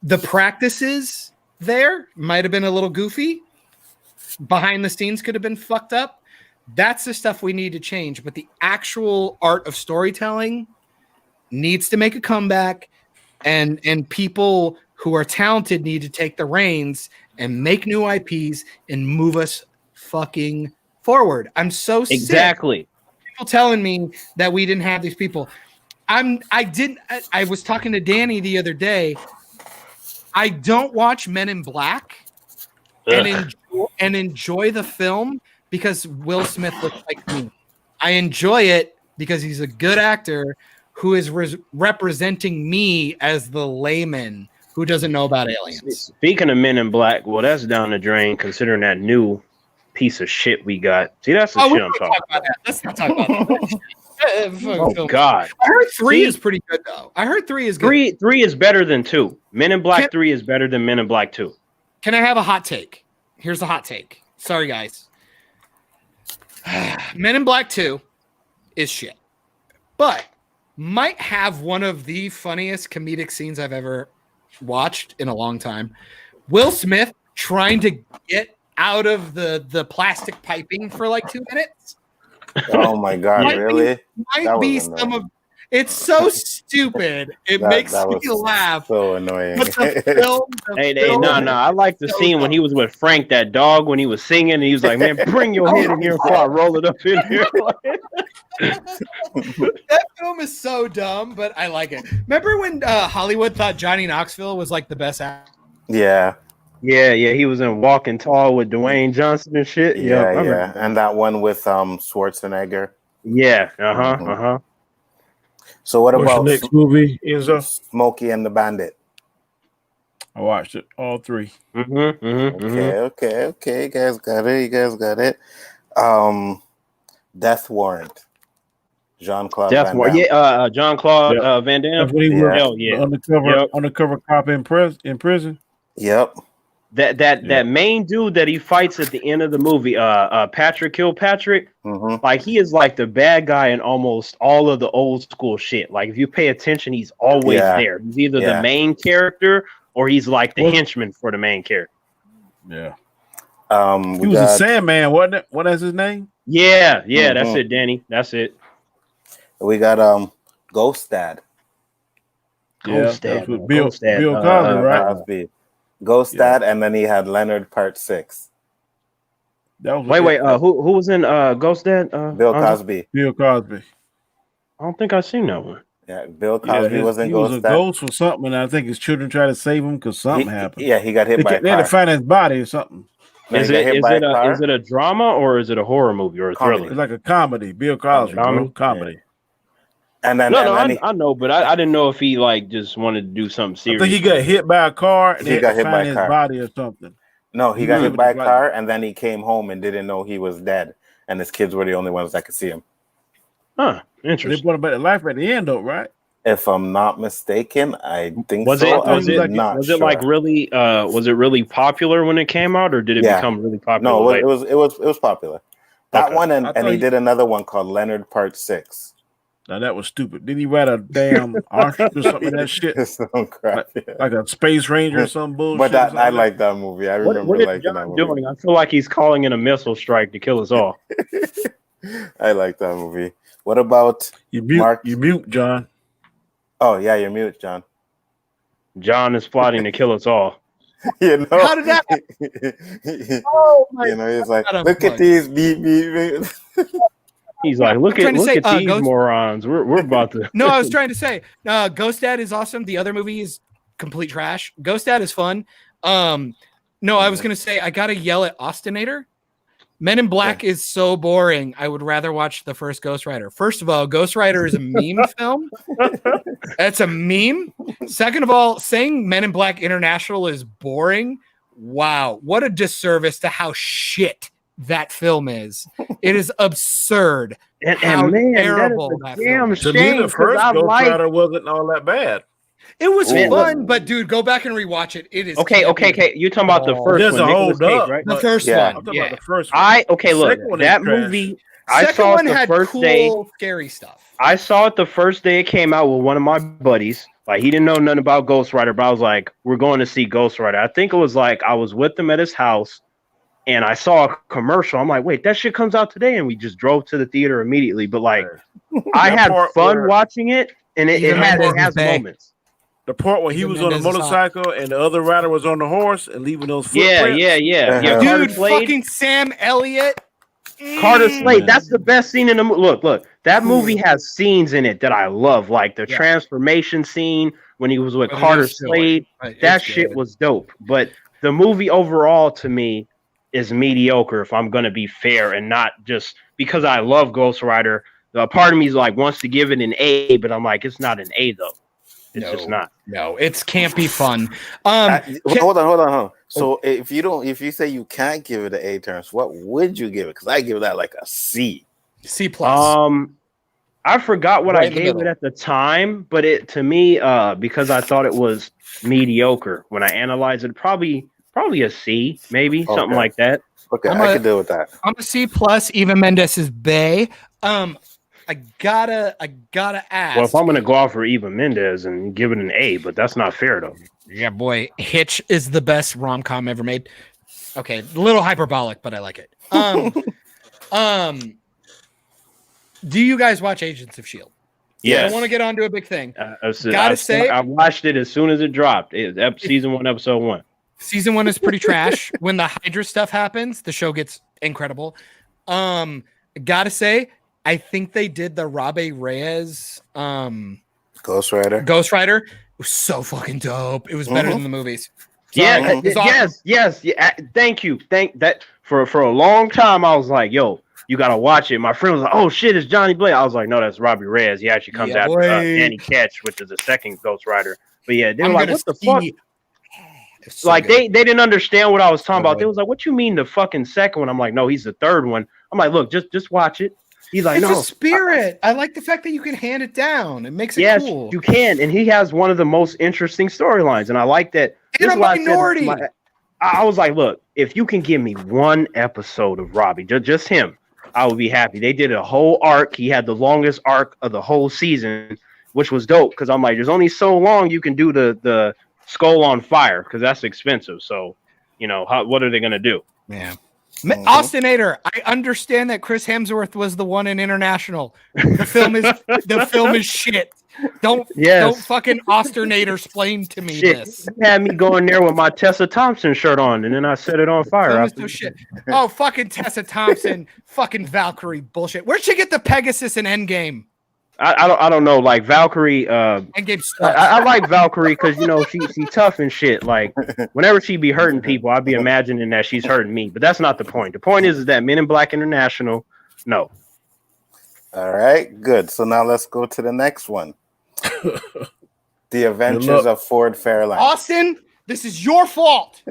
The practices there might have been a little goofy. Behind the scenes could have been fucked up. That's the stuff we need to change. But the actual art of storytelling needs to make a comeback. And people who are talented need to take the reins and make new IPs and move us fucking forward. I'm so sick. People telling me that we didn't have these people. I was talking to Danny the other day. I don't watch Men in Black and enjoy the film because Will Smith looks like me. I enjoy it because he's a good actor who is representing me as the layman who doesn't know about aliens. Speaking of Men in Black, well, that's down the drain considering that new piece of shit we got. See, that's the shit I'm talking about. Let's not talk about that. Oh God! I heard 3 is pretty good though. I heard 3 is good. 3 is better than 2. Men in Black 3 is better than Men in Black 2. Can I have a hot take? Here's the hot take. Sorry, guys. Men in Black 2 is shit, but might have one of the funniest comedic scenes I've ever watched in a long time. Will Smith trying to get out of the plastic piping for like 2 minutes. Oh my God! Really? Might be some of. It's so stupid. It makes me laugh. So annoying. But the film, no. I like the scene when he was with Frank, that dog, when he was singing, and he was like, "Man, bring your head in here before I roll it up in here." That film is so dumb, but I like it. Remember when Hollywood thought Johnny Knoxville was like the best actor? Yeah. Yeah. He was in Walking Tall with Dwayne Johnson and shit. Yeah. And that one with Schwarzenegger. Yeah. So what about the next movie? ENZO? Smokey and the Bandit? I watched it, all 3. Okay. You guys got it. Death Warrant. Jean-Claude Van Damme. Yeah, Jean-Claude Van Damme. That's when he was undercover cop in prison. Yep. That main dude that he fights at the end of the movie, Patrick Kilpatrick, like he is like the bad guy in almost all of the old school shit. Like if you pay attention, he's always there. He's either the main character or he's like the henchman for the main character. Yeah. He was a Sandman, wasn't it? What is his name? Yeah, that's it, Danny. That's it. We got Ghost Dad. Ghost Dad. Bill Cosby, right? Cosby. Ghost Dad, and then he had Leonard Part 6. Wait, who was in Ghost Dad? Bill Cosby. Bill Cosby. I don't think I've seen that one. Yeah, Bill Cosby was in Ghost Dad. He was a ghost for something, and I think his children tried to save him because something happened. Yeah, he got hit by a car. They had to find his body or something. Is it a drama or is it a horror movie or a thriller? It's like a comedy. Bill Cosby, comedy. Yeah. And then, I know, but I didn't know if he like just wanted to do something serious. I think he got hit by a car and he got hit by a car. Body or something. No, he got hit by a car and then he came home and didn't know he was dead, and his kids were the only ones that could see him. Huh, interesting. They brought him back to life at the end, though, right? If I'm not mistaken, I think was so. Was it really popular when it came out, or did it become really popular? No, it was popular. That one, and he did another one called Leonard Part 6. Now that was stupid. Did he write a damn ostrich or something like that shit? Some crap, like a space ranger or some bullshit. But I like that movie. I remember liking that movie. I feel like he's calling in a missile strike to kill us all. I like that movie. What about you mute, John? Oh yeah, you're mute, John. John is plotting to kill us all. You know, how did that? Oh my! You know, he's like, look at these beep. He's like, look at these morons. We're about to. No, I was trying to say, Ghost Dad is awesome. The other movie is complete trash. Ghost Dad is fun. No, I was gonna say I gotta yell at Austinator. Men in Black is so boring. I would rather watch the first Ghost Rider. First of all, Ghost Rider is a meme film. That's a meme. Second of all, saying Men in Black International is boring. Wow, what a disservice to how shit that film is. It is absurd. And how man, terrible that that is a film damn is. To me, shame the first I Ghost like. Rider wasn't all that bad. It was Ooh. fun, but dude, go back and rewatch it. It is Okay. You're talking about the first There's one, a Nicolas hold Cage, up. right? the first Yeah. I'm one. talking Yeah. about the first one. Look, Second one is that trash. movie. I Second saw one it the had first cool, day. scary stuff. I saw it the first day it came out with one of my buddies. Like he didn't know nothing about Ghost Rider, but I was like, "We're going to see Ghost Rider." I think it was like I was with him at his house, and I saw a commercial. I'm like, "Wait, that shit comes out today!" And we just drove to the theater immediately. But like, I That had part fun where- watching it, and it Even had Mendes is bae. moments. The part where he Even was on a Mendes is hot. motorcycle and the other rider was on the horse and leaving those Yeah. footprints. Uh-huh. Carter Dude, Slade. fucking Sam Elliott. Carter Slade, that's the best scene in the movie. Look, that Cool. movie has scenes in it that I love, like the Yeah. transformation scene when he was with But it Carter is silly. Slade. But That it's shit good. was dope. But the movie overall, to me, is mediocre. If I'm gonna be fair, and not just because I love Ghost Rider. The part of me is like wants to give it an A, but I'm like, it's not an A though. It's just not. No, it can't be fun. Hold on. So if you say you can't give it an A, Terrance, what would you give it? Because I give that like a C. C plus. I forgot what Right I in the gave it middle. at the time, but it to me, because I thought it was mediocre when I analyzed it, probably a C, maybe something Okay. like that. Okay, I'm I a- could deal with that. I'm a C plus. Eva Mendes is bae. I gotta ask. Well, if I'm gonna go out for Eva Mendes and give it an A, but that's not fair though. Yeah, boy, Hitch is the best rom com ever made. Okay, a little hyperbolic, but I like it. Do you guys watch Agents of Shield? I Yes. don't want to get onto a big thing. Gotta say- I watched it as soon as it dropped. Season 1, episode 1. Season 1 is pretty trash. When the Hydra stuff happens, the show gets incredible. Gotta say, I think they did the Robbie Reyes Ghost Rider. It was so fucking dope. It was better than the movies. Yeah, Sorry, it's awesome. yes. Thank you. Thank that for a long time. I was like, yo, you gotta watch it. My friend was like, oh shit, it's Johnny Blaze. I was like, no, that's Robbie Reyes. He actually comes Yeah, after boy. Danny Ketch, which is the second Ghost Rider. But yeah, they were I'm like, gonna what the see- fuck? It's so Like good. they didn't understand what I was talking So about. They good. was like, what you mean the fucking second one? I'm like, no, he's the third one. I'm like, look, just watch it. He's like, It's no, a spirit. I like the fact that you can hand it down. It makes it yes, cool. you can, and he has one of the most interesting storylines, and I like that. And This a is why I said minority. I was like, look, if you can give me one episode of Robbie, just him, I would be happy. They did a whole arc. He had the longest arc of the whole season, which was dope because I'm like, there's only so long you can do the skull on fire because that's expensive. So, what are they gonna do? Yeah. Austinator, I understand that Chris Hemsworth was the one in International. The film is shit. Don't fucking Austinator explain to me Shit, this. you had me going there with my Tessa Thompson shirt on, and then I set it on fire. Film is no shit. Oh, fucking Tessa Thompson, fucking Valkyrie bullshit. Where'd she get the Pegasus in Endgame? I don't know, like Valkyrie. Endgame sucks. I like Valkyrie because she tough and shit. Like whenever she be hurting people, I'd be imagining that she's hurting me. But that's not the point. The point is that Men in Black International, no. All right, good. So now let's go to the next one. The Adventures of Ford Fairlane. Austin, this is your fault.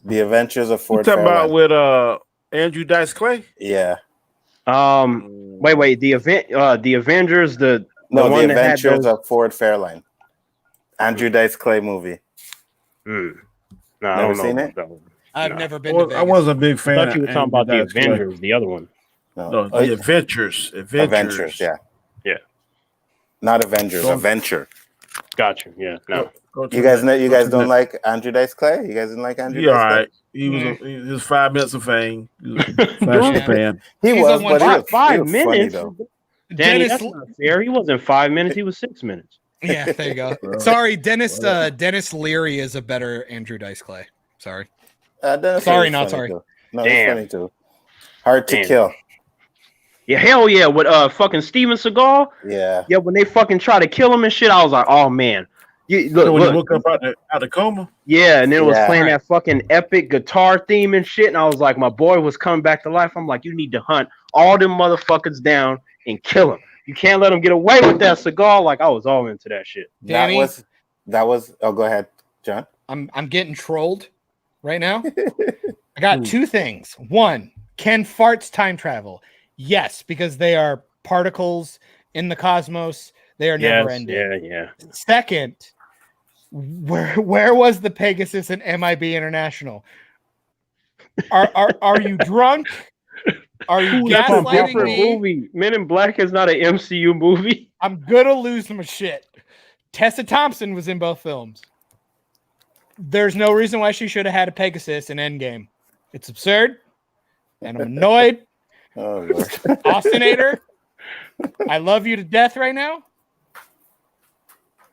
The Adventures of You Ford talking about Fairlane. with Andrew Dice Clay? Yeah. Wait. The Avengers. The one that had Adventures those... of Ford Fairlane. Andrew Dice Clay movie. No, I Never don't know seen about it? that one. I've No. never been to Vegas. I was a big I fan. thought you were talking about the Avengers, the other one. No, the Adventures. Adventures, yeah. Yeah. Not Avengers, Don't- Adventure. Gotcha. Yeah. No. You guys don't like Andrew Dice Clay? You guys didn't like Andrew He Dice all Clay? right. He was 5 minutes of fame. He was a fashion Yeah. fan. He He's was, on one but he track. was, 5 he was funny, minutes. though. Danny, Dennis, that's not fair. He wasn't 5 minutes. He was 6 minutes. yeah, there you go. Well, Sorry, Dennis Leary is a better Andrew Dice Clay. Sorry. Dennis Sorry, was not funny, sorry. too. No, Damn. he's funny too. Hard to Damn. kill. Yeah, hell yeah. With fucking Steven Seagal. Yeah. Yeah, when they fucking try to kill him and shit, I was like, oh man. So when you woke up out the coma? Yeah, and then it was playing that fucking epic guitar theme and shit. And I was like, my boy was coming back to life. I'm like, you need to hunt all them motherfuckers down and kill them. You can't let them get away with that cigar. Like, I was all into that shit. Danny, that was. Oh, go ahead, John. I'm getting trolled right now. I got two things. One, can farts time travel? Yes, because they are particles in the cosmos. They are never ending. Yeah. Second, where was the Pegasus in MIB International? Are you drunk? Are you gaslighting me? Movie. Men in Black is not an MCU movie. I'm gonna lose my shit. Tessa Thompson was in both films. There's no reason why she should have had a Pegasus in Endgame. It's absurd, and I'm annoyed. Oh, Lord. Austinator, I love you to death right now.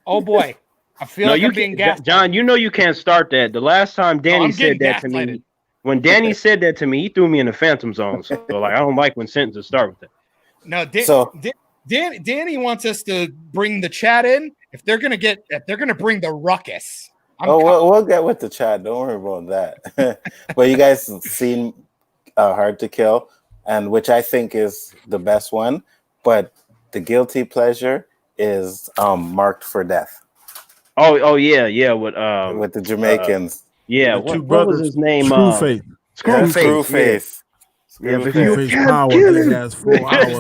Oh boy, I feel like I'm being gaslighted. John, you know you can't start that. The last time Danny said that to me, when Danny said that to me, he threw me in the phantom zone. So like, I don't like when sentences start with that. No, Danny wants us to bring the chat in. If they're gonna bring the ruckus. We'll get with the chat. Don't worry about that. But you guys seen Hard to Kill, and which I think is the best one. But the guilty pleasure is Marked for Death. Oh yeah, with the Jamaicans. What was his name? Screwface. Screwface. Yeah, but Screwface power. He has 4 hours.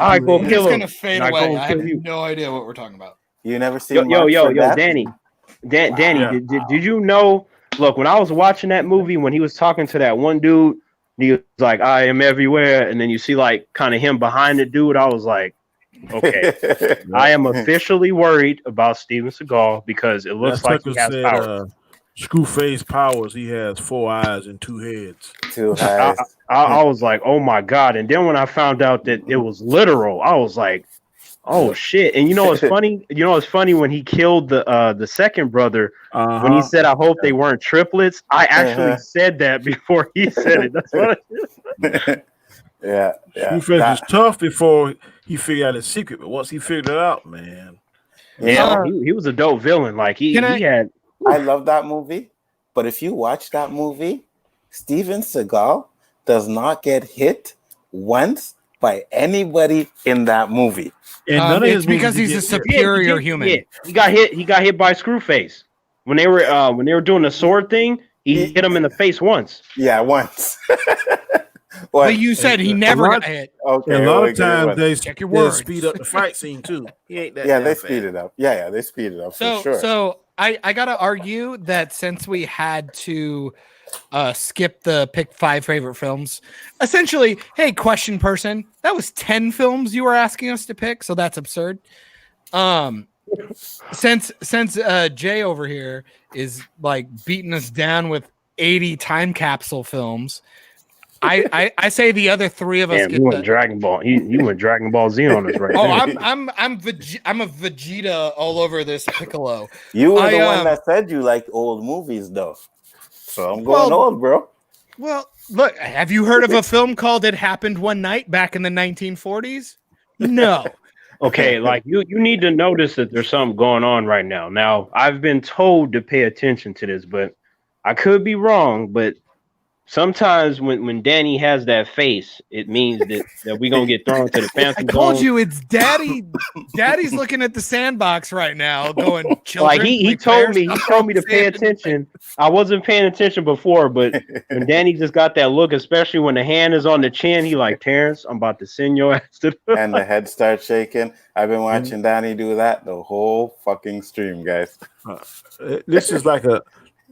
I'm gonna fade away. I have no idea what we're talking about. You never seen? Yo, Danny. Danny, did you know? Look, when I was watching that movie, when he was talking to that one dude, he was like, "I am everywhere," and then you see like kind of him behind the dude. I was like, "Okay, I am officially worried about Steven Seagal because it looks like he has power." Screwface powers. He has 4 eyes and 2 heads. 2 eyes. I was like, "Oh my god!" And then when I found out that it was literal, I was like, "Oh shit!" And you know what's funny? You know what's funny when he killed the second brother when he said, "I hope they weren't triplets." I actually said that before he said it. That's what I said. Yeah. Screwface was tough before he figured out his secret, but once he figured it out, man. Yeah, he was a dope villain. Like he had. I love that movie, but if you watch that movie, Steven Seagal does not get hit once by anybody in that movie. And it's because he's a superior human. Yeah. He got hit by Screwface when they were doing the sword thing. He hit him in the face once. Yeah, once. But you said he never got hit. Okay, a lot of times they speed up the fight scene too. He ain't that. Yeah, they speed it up. Yeah, they speed it up for sure. So I gotta argue that since we had to skip the pick 5 favorite films, essentially, hey, question person, that was 10 films you were asking us to pick, so that's absurd. Since Jay over here is like beating us down with 80 time capsule films, I say the other 3 of us. Damn, went Dragon Ball. You went Dragon Ball Z on us right now. I'm a Vegeta all over this Piccolo. You were the one that said you liked old movies, though. So I'm going old, bro. Well, look, have you heard of a film called "It Happened One Night" back in the 1940s? No. Okay, like you need to notice that there's something going on right now. Now, I've been told to pay attention to this, but I could be wrong. But sometimes when Danny has that face, it means that we're gonna get thrown to the phantom zone. I told you it's Daddy. Daddy's looking at the sandbox right now, going. Like he told me to pay attention. I wasn't paying attention before, but when Danny just got that look, especially when the hand is on the chin, he like, Terrance, I'm about to send your ass to the and the head starts shaking. I've been watching Danny do that the whole fucking stream, guys. This is like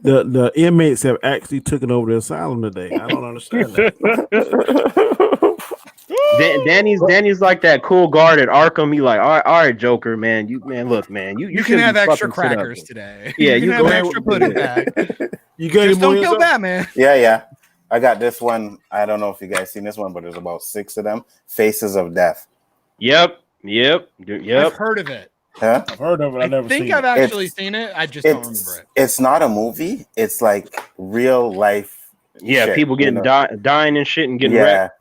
the inmates have actually taken over the asylum today. I don't understand that. Danny's like that cool guard at Arkham. He like, all right, Joker, man. You can have extra crackers today. Yeah, you can have extra pudding back. You got just don't kill Batman. Yeah. I got this one. I don't know if you guys seen this one, but there's about 6 of them. Faces of Death. Yep. I've heard of it. Huh? I've heard of it. I think I've actually seen it. I just don't remember it. It's not a movie. It's like real life. Yeah, shit, people getting dying and shit and getting wrecked.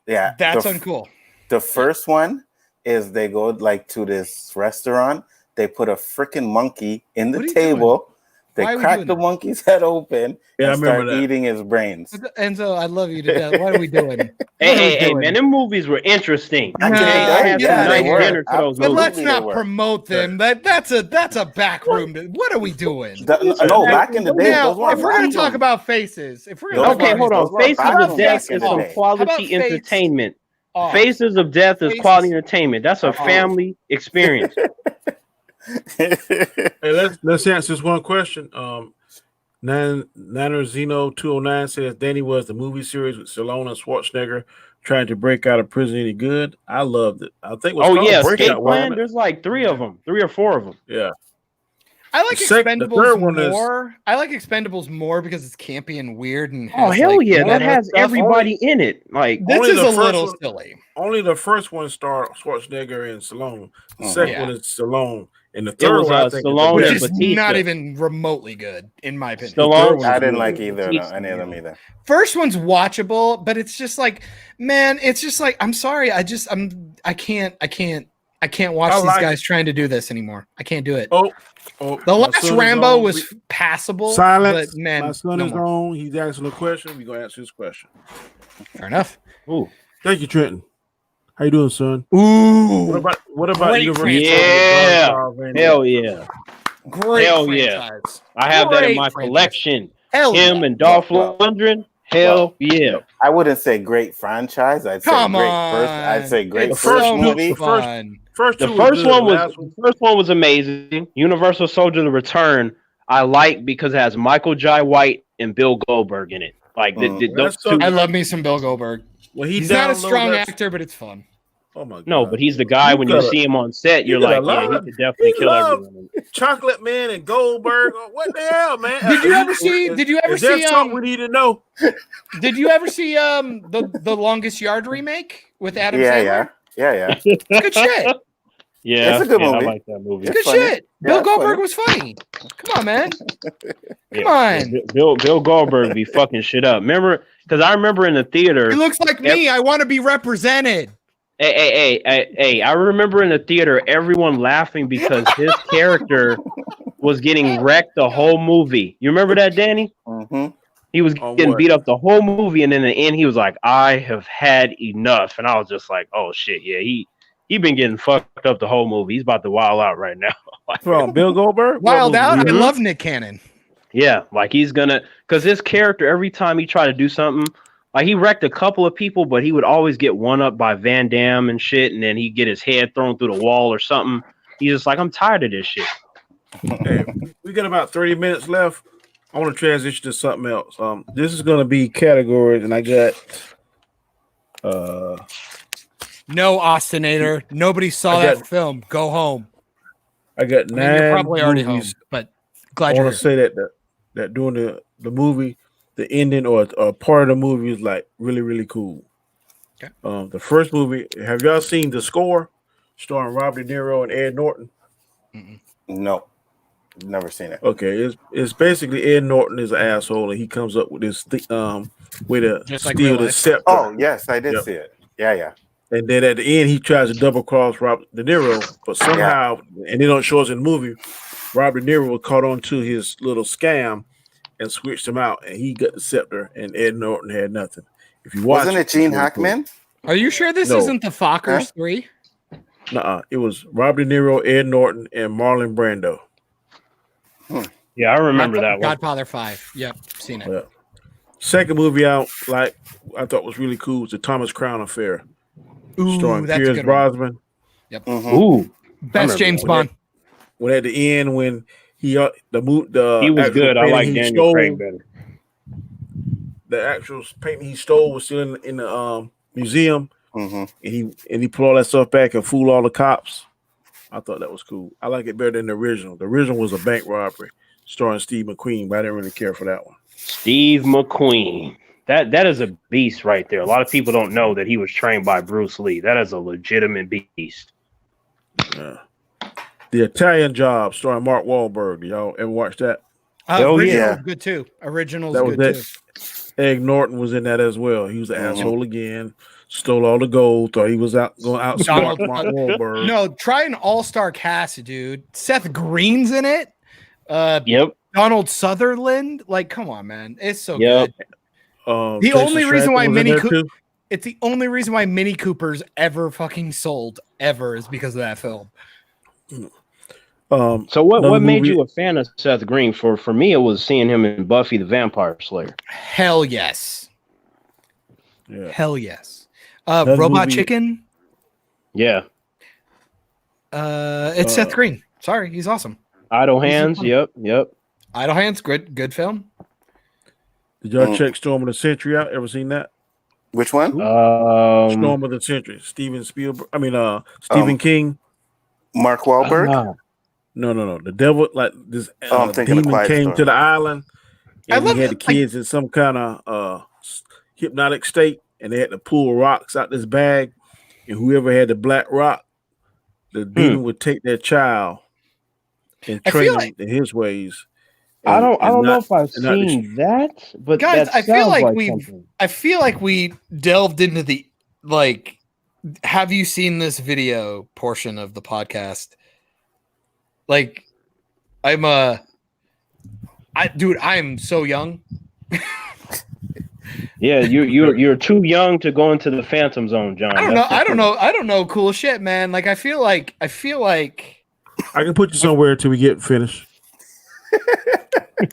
Yeah, that's uncool. The first one is they go like to this restaurant They put a freaking monkey in the What are you table. They Why are we crack doing the that? monkey's head open Yeah, I and remember start that. eating his brains. Enzo, I love you to death. What are we doing? Hey, man, them movies were interesting. Back in the No, day, get had some outta nice here. dinner to those But movies. let's Absolutely, not they were. promote them. That's a back room. What are we doing? No, back in the day, Now, those weren't if we're gonna back talk rooms. about faces, if we're gonna Those talk Okay, about weren't- hold on. those weren't Faces back about of rooms Death back in is the some day. How about quality Fates entertainment. off? Faces of Death is Faces. quality entertainment. That's a Uh-oh. family experience. Hey, let's answer this one question. Niner Zeno 209 says Danny was the movie series with Stallone and Schwarzenegger trying to break out of prison any good. I loved it. I think it was Oh called yeah, Breakout. Escape Plan. There's like 3 of them, 3 or 4 of them. Yeah. I like The third Expendables one is- more. I like Expendables more because it's campy and weird and Oh has, hell like, yeah, that meta has stuff. everybody in it. Like This Only is the a first little one- silly. Only the first one starred Schwarzenegger and Stallone. The Mhm. second Yeah. one is Stallone. And the It third was, one, I think, Stallone Which and is Batista. not even remotely good, in my opinion. The third Stallone. one I is didn't good. like either Batista, any of them either. First one's watchable, but it's just like, man, it's just like, I'm sorry, I can't watch I these like guys trying to do this anymore. I can't do it. Oh, The my last son is Rambo on. was passable, Silence. but man, My son no is more. on. He's asking a question. We're gonna answer his question. Fair enough. Ooh. Thank you, Trenton. How you doing, son? Ooh, What about Great Universal? franchise. Yeah. Gunstar Van Damme? Hell yeah. great Hell yeah. franchise. I have that in Great my franchise. collection. Hell Him yeah. and Dolph Well, Lundgren. Hell yeah. I wouldn't say great franchise. I'd say Come great on. first. I'd say great It's first so movie. much fun. First The two first good. one Last was amazing. Universal Soldier: The Return. I like because it has Michael Jai White and Bill Goldberg in it. Like those two. I love me some Bill Goldberg. when He's not a downloaded strong that- actor, but it's fun. Oh my god! No, but he's the guy. When you gotta- see him on set, you're you gotta like, yeah, he love- could definitely he kill love- everyone. Chocolate Man and Goldberg. What the hell, man? Did you ever see? Did you ever Is there see? something we need to know? Did you ever see the Longest Yard remake with Adam Sandler? Yeah. Good shit. Yeah, It's a good I movie. like that movie. Good funny. shit. Yeah, Bill it's Goldberg funny. was funny. Come on, man. Yeah. Come on. Bill Goldberg be fucking shit up. Remember? Because I remember in the theater. He looks like me. I want to be represented. Hey, I remember in the theater everyone laughing because his character was getting wrecked the whole movie. You remember that, Danny? Mm-hmm. He was On getting what? beat up the whole movie, and in the end, he was like, "I have had enough," and I was just like, "Oh shit, yeah, he been getting fucked up the whole movie. He's about to wild out right now." From Bill Goldberg? Wild out. I Mhm. love Nick Cannon. Yeah, like he's gonna, because his character every time he tried to do something, like he wrecked a couple of people, but he would always get one up by Van Damme and shit, and then he'd get his head thrown through the wall or something. He's just like, I'm tired of this shit. Hey, we got about 30 minutes left. I want to transition to something else. This is going to be categories, and I got No, Austinator. Nobody saw I that got- film. Go home. I got I mean, 9 you're probably already home, movies. but I glad you're want to here. say that during the movie, the ending or part of the movie is like really, really cool. Okay. The first movie, have y'all seen The Score, starring Robert De Niro and Ed Norton? No, never seen it. Okay, it's basically Ed Norton is an asshole, and he comes up with this way to Just like steal real the life. scepter. Oh yes, I did Yep. see it. Yeah. And then at the end, he tries to double cross Robert De Niro, but somehow, and they don't show us in the movie, Robert De Niro was caught on to his little scam and switched him out, and he got the scepter, and Ed Norton had nothing. If you watch Wasn't it it's Gene really Hackman? Are you sure this No. isn't the Fockers Huh? 3? cool. Nuh-uh. It was Robert De Niro, Ed Norton, and Marlon Brando. Yeah, I remember that one. Godfather 5. Yep, seen it. Yeah. Second movie out, like I thought was really cool, was the Thomas Crown Affair, Ooh, starring that's a Pierce good one. Brosnan. Mhm. Ooh, Best remember James that. Bond. When at the end, when he he was actual good. I painting like he Daniel stole, Craig better. the actual painting he stole was still in the museum, Mhm. and he put all that stuff back and fooled all the cops. I thought that was cool. I like it better than the original. The original was a bank robbery starring Steve McQueen, but I didn't really care for that one. Steve McQueen. That is a beast right there. A lot of people don't know that he was trained by Bruce Lee. That is a legitimate beast. Yeah. The Italian Job starring Mark Wahlberg. Y'all ever watch that? Hell Original's yeah. good too. Original's That was good that. too. Egg Norton was in that as well. He was an Mhm. asshole again. Stole all the gold. Thought he was going to outsmart Mark Wahlberg. No, try an all-star cast, dude. Seth Green's in it. Yep. Donald Sutherland. Like, come on, man. It's so Yep. good. The Jason only reason Statham why was in there too. it's the only reason why Mini Coopers ever fucking sold ever is because of that film. So what made movie, you a fan of Seth Green? For me, it was seeing him in Buffy the Vampire Slayer. Hell yes. Yeah. Hell yes. Robot movie, Chicken. Yeah. It's Seth Green. Sorry, he's awesome. Idle Hands. Yep. Idle Hands, good film. Did y'all check Storm of the Century out? Ever seen that? Which one? Storm of the Century. Stephen King. Mark Wahlberg. No. The devil, like this I'm thinking of demon Quiet came Storm. to the island, and he had the it, kids in some kind of hypnotic state, and they had to pull rocks out this bag, and whoever had the black rock, the demon would take their child and train them in his ways. I don't know if I've seen that, but guys, that I feel like we delved into the like. Have you seen this video portion of the podcast? Like, I'm so young. Yeah, you're too young to go into the Phantom Zone, John. I don't know cool shit, man. Like I feel like I can put you somewhere until we get finished.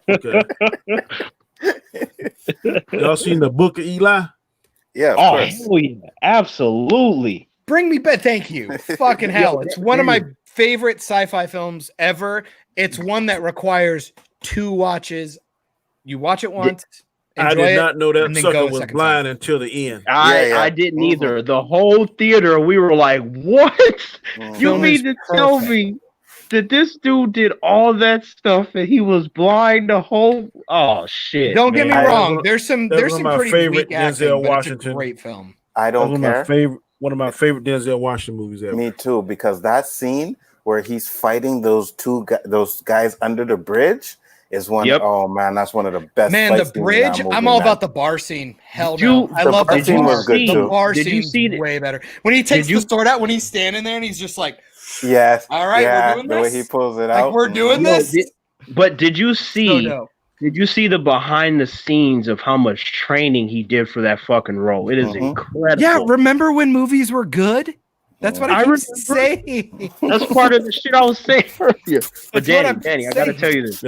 Okay. Y'all seen the Book of Eli? Yeah. Oh, hell yeah. Absolutely. Bring me back. Thank you. Fucking hell. It's one of my favorite sci-fi films ever. It's one that requires 2 watches. You watch it once. I did not know that sucker was blind until the end. I didn't either. The whole theater, we were like, what? You mean to tell me that this dude did all that stuff and he was blind the whole... Oh, shit. Don't get me wrong. There's some pretty favorite weak acting, Denzel but Washington. it's a great film. I don't care. One of my favorite Denzel Washington movies ever. Me too, because that scene where he's fighting those guys under the bridge is one. Yep. Oh man, that's one of the best. Man, the bridge. I'm all about the bar scene. Hell no, I love the scene. Was good the too. bar scene way better. When he takes the sword out, when he's standing there and he's just like, yes, all right, we're doing this. The way he pulls it out, we're doing this. But did you see? Did you see the behind the scenes of how much training he did for that fucking role? It is incredible. Yeah, remember when movies were good? That's what I keep saying. That's part of the shit I was saying earlier. But Danny, I got to tell you this.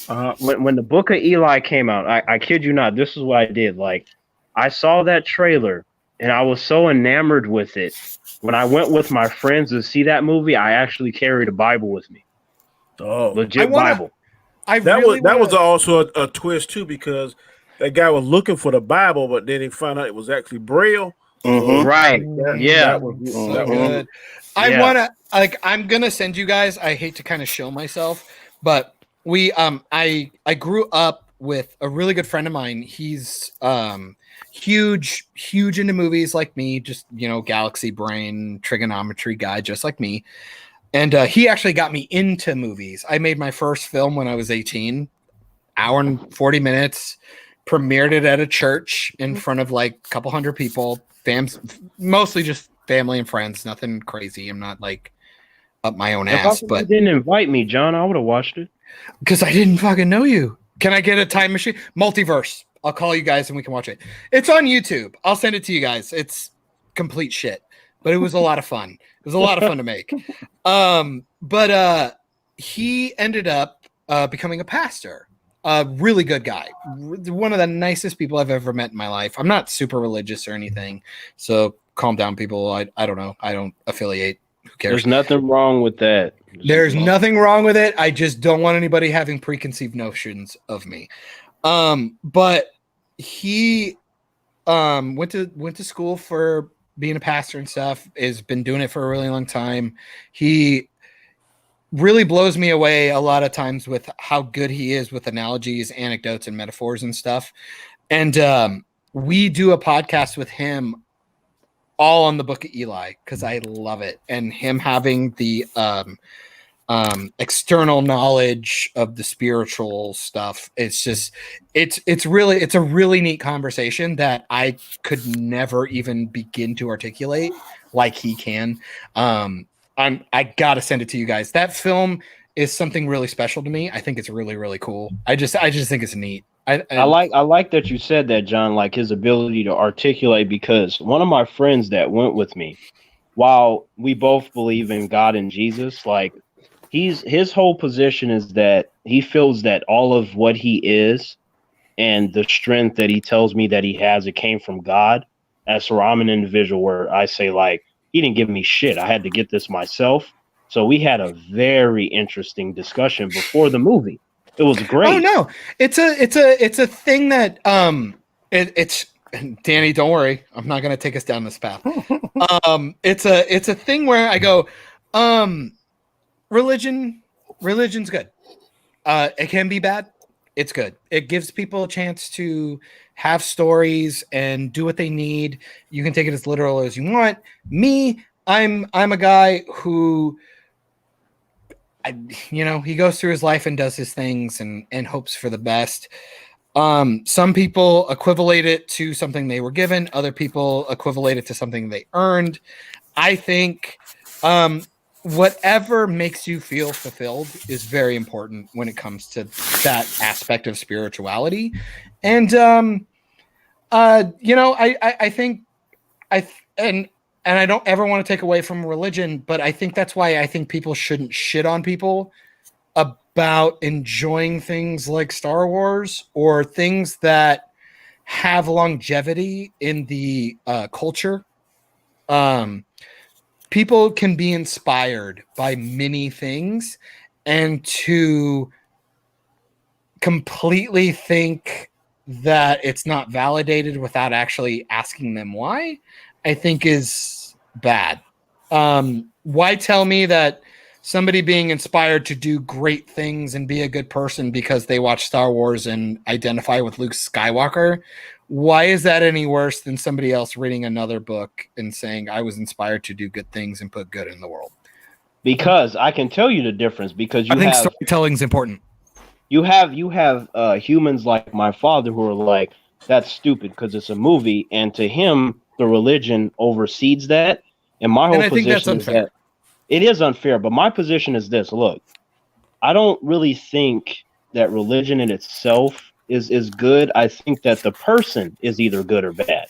Yeah. When the Book of Eli came out, I kid you not, this is what I did. Like, I saw that trailer and I was so enamored with it. When I went with my friends to see that movie, I actually carried a Bible with me. Oh, legit Bible. That was also a twist too, because that guy was looking for the Bible, but then he found out it was actually Braille. Right. Yeah. That was good. I'm gonna send you guys. I hate to kind of show myself, but I grew up with a really good friend of mine. He's huge into movies like me, just galaxy brain, trigonometry guy, just like me. And he actually got me into movies. I made my first film when I was 18, hour and 40 minutes, premiered it at a church in front of like a couple hundred people, mostly just family and friends, nothing crazy. I'm not like up my own ass. But you didn't invite me, John, I would have watched it. Because I didn't fucking know you. Can I get a time machine? Multiverse. I'll call you guys and we can watch it. It's on YouTube. I'll send it to you guys. It's complete shit, but it was a lot of fun. It was a lot of fun to make. But he ended up becoming a pastor. A really good guy. One of the nicest people I've ever met in my life. I'm not super religious or anything, so calm down, people. I don't know. I don't affiliate. Who cares? There's nothing wrong with that. There's nothing wrong with it. I just don't want anybody having preconceived notions of me. But he went to school for being a pastor and stuff, has been doing it for a really long time. He really blows me away a lot of times with how good he is with analogies, anecdotes, and metaphors and stuff. And we do a podcast with him all on the Book of Eli because I love it. And him having the external knowledge of the spiritual stuff. It's just it's a really neat conversation that I could never even begin to articulate like he can. I gotta send it to you guys. That film is something really special to me. I think it's really, really cool. I just think it's neat. I like that you said that, John, like his ability to articulate, because one of my friends that went with me, while we both believe in God and Jesus, like his whole position is that he feels that all of what he is and the strength that he tells me that he has, it came from God. As for I'm an individual where I say, like, he didn't give me shit. I had to get this myself. So we had a very interesting discussion before the movie. It was great. Oh no, it's a thing that it's Danny. Don't worry, I'm not gonna take us down this path. It's a thing where I go, religion's good. It can be bad. It's good. It gives people a chance to have stories and do what they need. You can take it as literal as you want. Me, I'm a guy who, he goes through his life and does his things and hopes for the best. Some people equivalate it to something they were given. Other people equivalate it to something they earned. I think whatever makes you feel fulfilled is very important when it comes to that aspect of spirituality. And I think and I don't ever want to take away from religion, but I think that's why I think people shouldn't shit on people about enjoying things like Star Wars or things that have longevity in the culture. People can be inspired by many things, and to completely think that it's not validated without actually asking them why, I think is bad. Why tell me that somebody being inspired to do great things and be a good person because they watch Star Wars and identify with Luke Skywalker? Why is that any worse than somebody else reading another book and saying, I was inspired to do good things and put good in the world? Because I can tell you the difference, because I think storytelling is important. You have humans like my father who are like, that's stupid because it's a movie, and to him the religion oversees that. And my whole position is that it is unfair, but my position is this: look, I don't really think that religion in itself is good. I think that the person is either good or bad.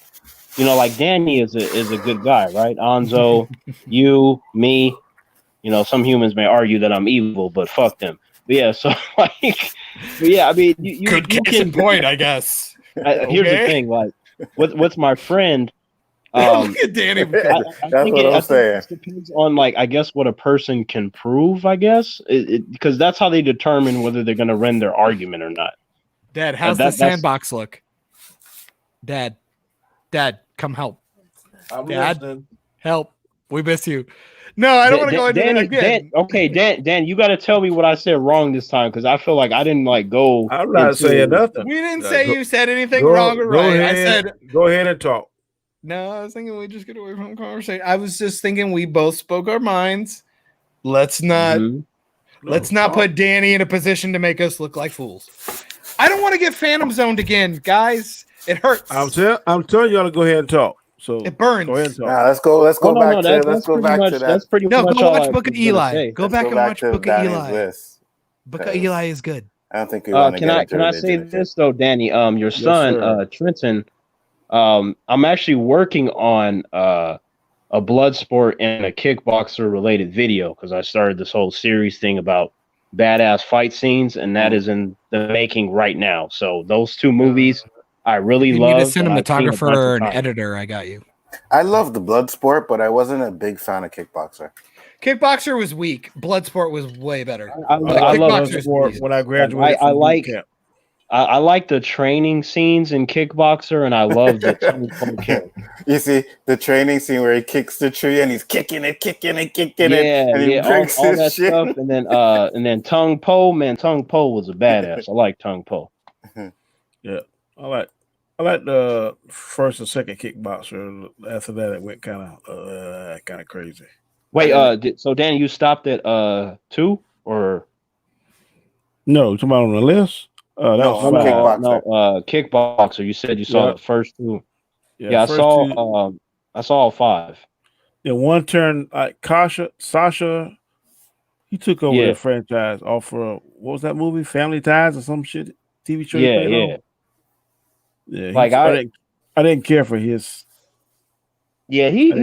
Like Danny is a good guy, right? Enzo, you, me. Some humans may argue that I'm evil, but fuck them. But yeah, so yeah, I mean, good case in point, I guess. Here's the thing, like, what's my friend? Look at Danny. That's what I'm saying. It depends on, like, I guess what a person can prove. I guess because that's how they determine whether they're going to rend their argument or not. Dad, how's the sandbox look? Dad, come help. Dad, help. We miss you. No, I don't want to go into that again. Dan, you got to tell me what I said wrong this time, because I feel like I didn't go. I'm not saying nothing. We didn't say you said anything wrong or right. I said go ahead and talk. No, I was thinking we just get away from the conversation. I was just thinking we both spoke our minds. Let's not put Danny in a position to make us look like fools. I don't want to get phantom zoned again, guys. It hurts. I'm telling y'all to go ahead and talk. So it burns. Go ahead and talk. Nah, let's go back to that. That's pretty much. Go watch Book of Eli. Go back and watch Book of Eli. Book of Eli is good. I don't think we want to get into Can I say this though, Danny? Your son, Trenton. I'm actually working on a blood sport and a kickboxer related video, because I started this whole series thing about badass fight scenes, and that is in the making right now. So those two movies I really love. You need a cinematographer or an editor. I got you. I love the blood sport, but I wasn't a big fan of kickboxer. Kickboxer was weak. Bloodsport was way better. I love sport. When I graduated, I like the training scenes in Kickboxer, and I love the You see the training scene where he kicks the tree and he's kicking it, and he breaks all his that shit. Stuff, and then Tung Po, man, Tung Po was a badass. I like Tung Po. Yeah, I like the first and second Kickboxer. After that, it went kind of crazy. Wait, so Danny, you stopped at 2? Or No, talking about on the list. That No, was on five. Kickboxer. You said you saw the first two. Yeah, First two. I saw all five. In one turn, Sasha, he took over Yeah, the franchise off for what was that movie? Family Ties or some shit TV show he yeah, played yeah. on. Yeah, Like I didn't care for his. yeah, I didn't care.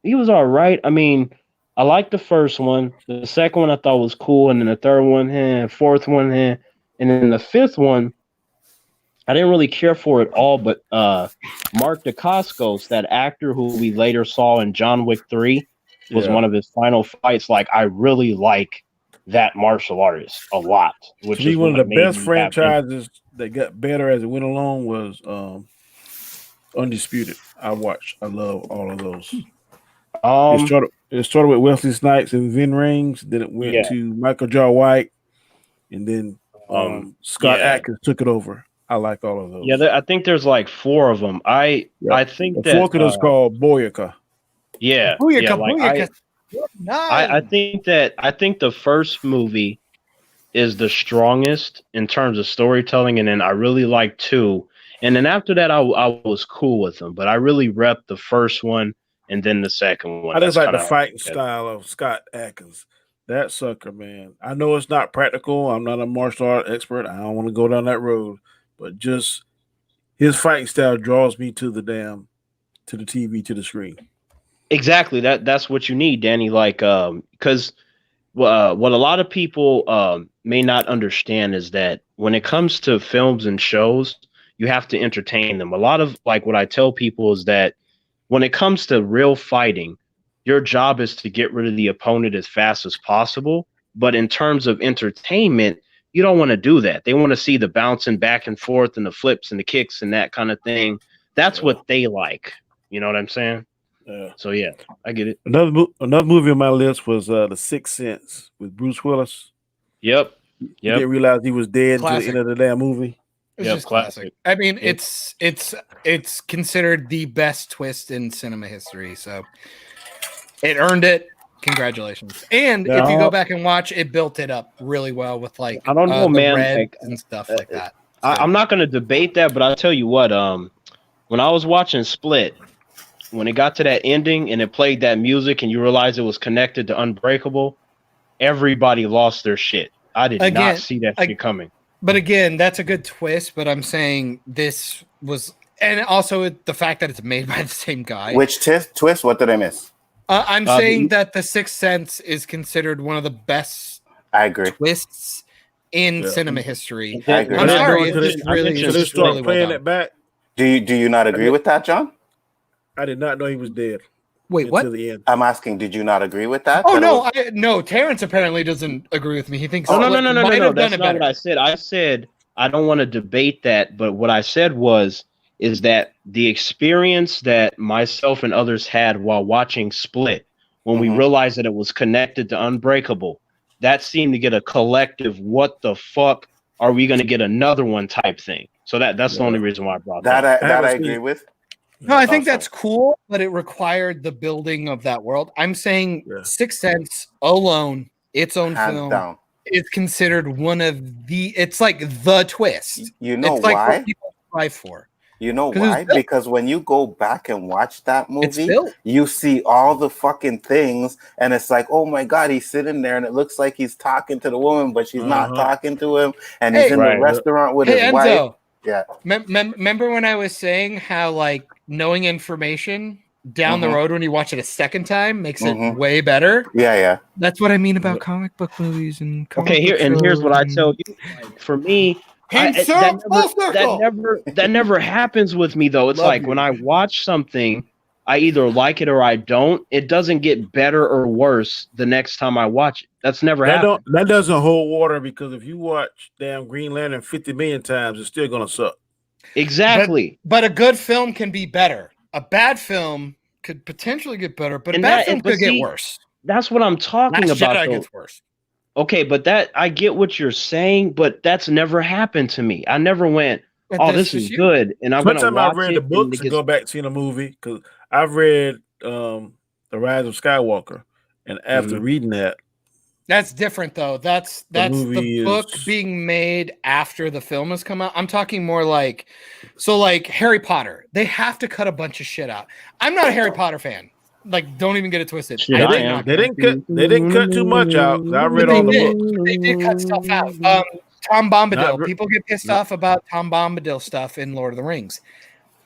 he was all right. I mean, I liked the first one. The second one I thought was cool, and then the third one, fourth one, and then the fifth one, I didn't really care for it all. But Mark Dacascos, that actor who we later saw in John Wick 3, was one of his final fights. Like, I really like that martial artist a lot, which To me, is one what of the made best me franchises that got better as it went along was Undisputed. I love all of those. It started with Wesley Snipes and Vin Rings, then it went to Michael Jai White, and then Scott Adkins took it over. I like all of those. Yeah, I think there's like 4 of them. I think the fourth one is called Boyaka. Yeah, Booyaka, yeah. Like Booyaka. I think the first movie is the strongest in terms of storytelling, and then I really like 2, and then after that I was cool with them, but I really repped the first one and then the second one. I just like the fighting style of Scott Adkins. That sucker, man. I know it's not practical. I'm not a martial art expert. I don't want to go down that road, but just his fighting style draws me to the TV, to the screen. Exactly. That's what you need, Danny. Like, because what a lot of people may not understand is that when it comes to films and shows, you have to entertain them. A lot of like what I tell people is that when it comes to real fighting, your job is to get rid of the opponent as fast as possible. But in terms of entertainment, you don't want to do that. They want to see the bouncing back and forth and the flips and the kicks and that kind of thing. That's what they like. You know what I'm saying? Yeah. So yeah, I get it. Another movie on my list was The Sixth Sense with Bruce Willis. Yep. You didn't realize he was dead until the end of the damn movie. It's just classic. I mean, it's considered the best twist in cinema history, so it earned it. Congratulations! And if you go back and watch, it built it up really well with like I don't know, man, reds and stuff like that. So. I'm not going to debate that, but I'll tell you what. When I was watching Split, when it got to that ending and it played that music, and you realized it was connected to Unbreakable, everybody lost their shit. I did not see that shit coming. But again, that's a good twist. But I'm saying this was, and also the fact that it's made by the same guy. Which twist? What did I miss? I'm saying that The Sixth Sense is considered one of the best. I agree. Twists in cinema history. I agree. I'm sorry, it's really playing it back. Do you not agree with that, John? I did not know he was dead. Wait, what? The end. I'm asking, did you not agree with that? Oh, no, no. Terrance apparently doesn't agree with me. He thinks no. That's not what I said. I said I don't want to debate that, but what I said is that the experience that myself and others had while watching Split, when we realized that it was connected to Unbreakable, that seemed to get a collective, what the fuck are we going to get another one type thing. So that's the only reason why I brought that. I agree with. No, I think that's cool, but it required the building of that world. I'm saying Sixth Sense alone, its own film, is considered one of the. It's like the twist. You know it's like why? what people strive for. You know why? Because when you go back and watch that movie, you see all the fucking things, and it's like, oh my god, he's sitting there, and it looks like he's talking to the woman, but she's not talking to him, and he's in the restaurant with his ENZO. wife. Yeah. Remember when I was saying how like knowing information down the road when you watch it a second time makes it way better? Yeah. That's what I mean about comic book movies and here's what I tell you. Like, for me, that never happens with me though. It's like when I watch something, I either like it or I don't. It doesn't get better or worse the next time I watch it. That's never happened. That doesn't hold water, because if you watch damn Green Lantern 50 million times, it's still gonna suck. Exactly. But a good film can be better. A bad film could potentially get better, but a bad film could get worse. That's what I'm talking about. Jedi gets worse. Okay, but I get what you're saying, but that's never happened to me. I never went, this is good, and I'm gonna watch I've read the books and go back to see the movie, because I've read The Rise of Skywalker, and after reading that, That's different though. That's the book is being made after the film has come out. I'm talking more like, so like Harry Potter. They have to cut a bunch of shit out. I'm not a Harry Potter fan. Like, don't even get it twisted. Shit, I am. they didn't cut too much out. I read all the books. They did cut stuff out. Tom Bombadil. Not- People get pissed off about Tom Bombadil stuff in Lord of the Rings.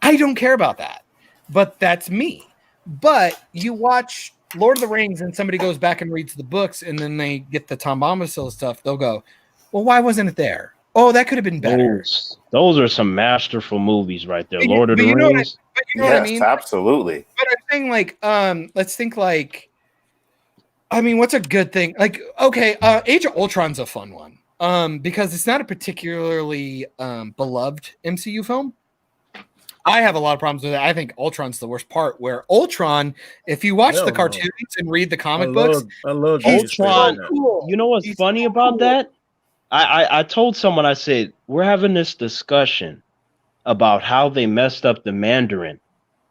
I don't care about that, but that's me. But you watch Lord of the Rings and somebody goes back and reads the books and then they get the Tom Bombadil stuff. They'll go, well, why wasn't it there? Oh, that could have been better. Those are some masterful movies right there. But Lord of the Rings. You know what I mean? Absolutely. But I'm saying like, let's think like, I mean, what's a good thing? Like, okay, Age of Ultron's a fun one. Because it's not a particularly beloved MCU film. I have a lot of problems with it. I think Ultron's the worst part. Where Ultron, if you watch the cartoons and read the comic books, I love Ultron. cool. You know what's He's funny about that? I told someone, I said, we're having this discussion about how they messed up the Mandarin,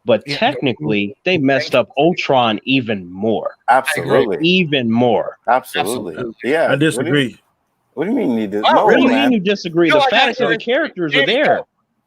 but technically they messed up Ultron even more. Absolutely. Even more. Absolutely. Yeah. I disagree. What do you mean you did? Oh, No, What do you man. mean you disagree? No, The I facts gotta of the characters are Danny, there.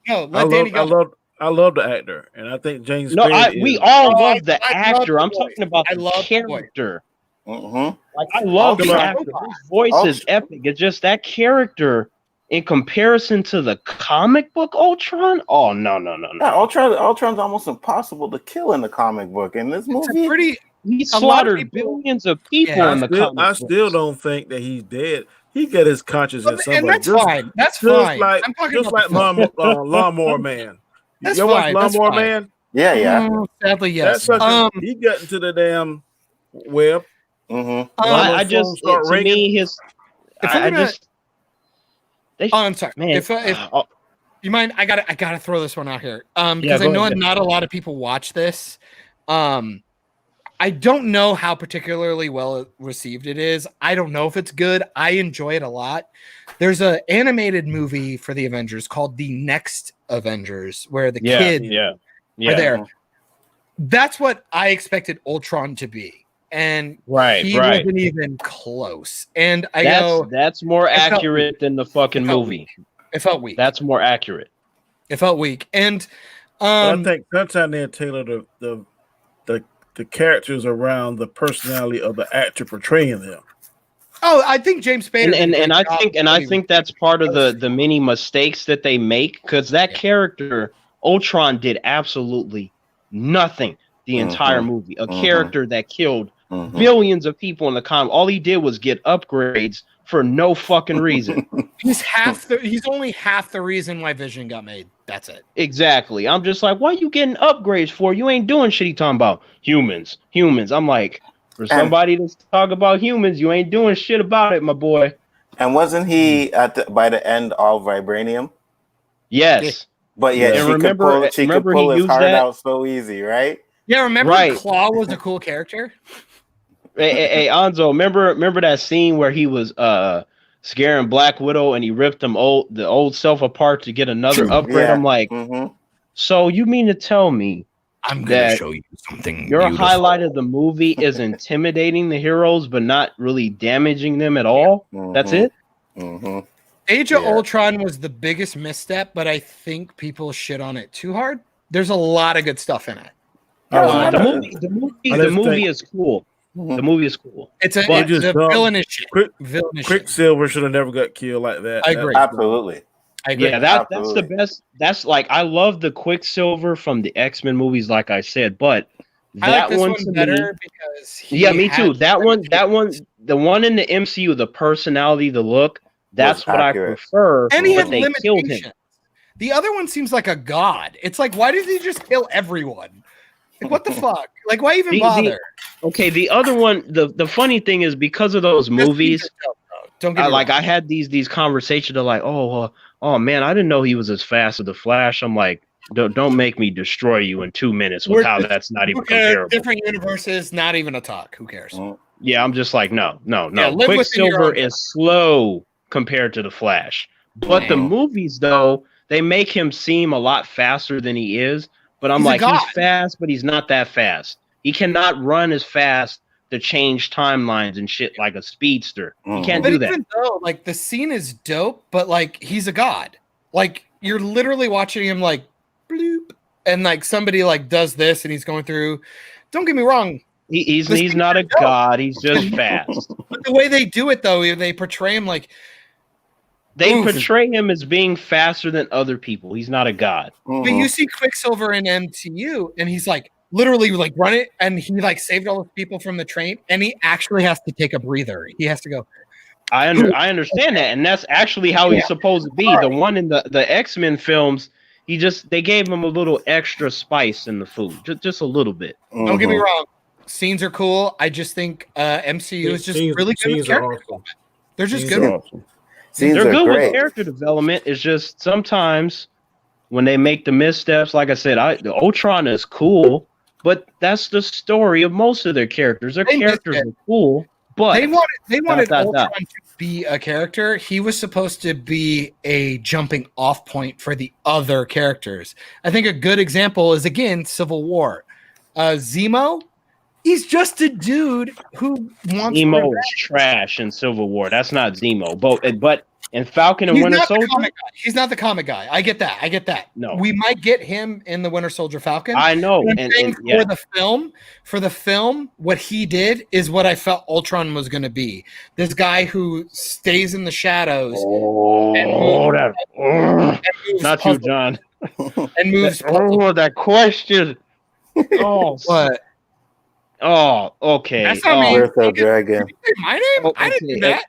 No, let Danny go. I love the actor, and I think James. No, Spader we is- all Oh, love the I love actor. the I'm voice. talking about I the love the voice. character. Mm-hmm. Like, I love the Ultron. actor. His voice is epic. It's just that character in comparison to the comic book Ultron. Oh no. Yeah, Ultron's almost impossible to kill in the comic book. In this It's movie, a pretty. He A lot of slaughtered people- billions of people Yeah. in the I comic still books. don't think that he's dead. He got his conscience in somebody. And that's just, fine. That's just fine. like I'm talking just about like the film. Lawnmower Man. That's You watch fine, that's Lawnmower fine. Man? yeah. Sadly, yes. That's such he got into the damn web. Mm-hmm. I just to me his. If we're I gonna- just. They, I'm sorry. man, If you mind, I gotta throw this one out here. Because I go know ahead. not a lot of people watch this. I don't know how particularly well received it is. I don't know if it's good. I enjoy it a lot. There's an animated movie for the Avengers called The Next Avengers, where the kids are there. That's what I expected Ultron to be. And he wasn't even close. And that's more accurate than the fucking movie. It felt weak. That's more accurate. It felt weak. And I think sometimes they tailor the characters around the personality of the actor portraying them. Oh, I think James Spader and I think that's part of the many mistakes that they make, because that character Ultron did absolutely nothing the entire movie. A character that killed billions of people in the comic. All he did was get upgrades for no fucking reason. He's only half the reason why Vision got made. That's it. Exactly. I'm just like, why you getting upgrades for? You ain't doing shit. He talking about humans. I'm like, for somebody to talk about humans, you ain't doing shit about it, my boy. And wasn't he by the end all vibranium? Yes. But yeah, she could pull his heart out so easy, right? Yeah, remember Claw was a cool character? Hey, Enzo, remember that scene where he was scaring Black Widow and he ripped the old self apart to get another upgrade? I'm like, so you mean to tell me I'm gonna show you something your beautiful. highlight of the movie is intimidating the heroes but not really damaging them at all? That's it? Age of Ultron was the biggest misstep, but I think people shit on it too hard. There's a lot of good stuff in it. The movie is cool. The movie is cool. The villain is shit. Quicksilver should have never got killed like that. I agree. Absolutely. I agree. Yeah, that's the best. That's like, I love the Quicksilver from the X-Men movies, like I said, but that one to better because me too. That one, the one in the MCU, the personality, the look, that's what I prefer. And he had they killed him. The other one seems like a god. It's like, why does he just kill everyone? Like, what the fuck? Like, why even bother? The other one, the funny thing is, because of those movies, don't get I had these conversations of like, oh man, I didn't know he was as fast as the Flash. I'm like, don't make me destroy you in 2 minutes with how that's not even comparable. Different universes, not even a talk. Who cares? Yeah, I'm just like, no. Yeah, Quicksilver is slow compared to the Flash. But the movies, though, they make him seem a lot faster than he is. But I'm like, he's fast, but he's not that fast. He cannot run as fast to change timelines and shit like a speedster. He can't But do that. even though, like, the scene is dope, but like he's a god. Like you're literally watching him like bloop, and like somebody like does this and he's going through. Don't get me wrong. He's not a god. He's just fast. But the way they do it though, they portray him like they portray him as being faster than other people. He's not a god. But you see Quicksilver in MCU, and he's like literally like run it, and he like saved all those people from the train, and he actually has to take a breather. He has to go. I understand that, and that's actually how he's supposed to be. The one in the X-Men films, they gave him a little extra spice in the food, just a little bit. Don't get me wrong, scenes are cool. I just think MCU is just really good with character development. They're just good. Awesome. They're good with character development. It's just sometimes when they make the missteps, like I said, the Ultron is cool, but that's the story of most of their characters. Their characters are cool, but they wanted Ultron to be a character. He was supposed to be a jumping off point for the other characters. I think a good example is again Civil War. Zemo, he's just a dude who wants. Zemo is trash in Civil War. That's not Zemo, but in Falcon and Winter Soldier, he's not the comic guy. I get that. No, we might get him in the Winter Soldier Falcon. I know. For the film, what he did is what I felt Ultron was going to be. This guy who stays in the shadows. Not you, John. And moves. That question. Oh, what? Oh, okay. That's not me. Where's the dragon? My name? I didn't do that.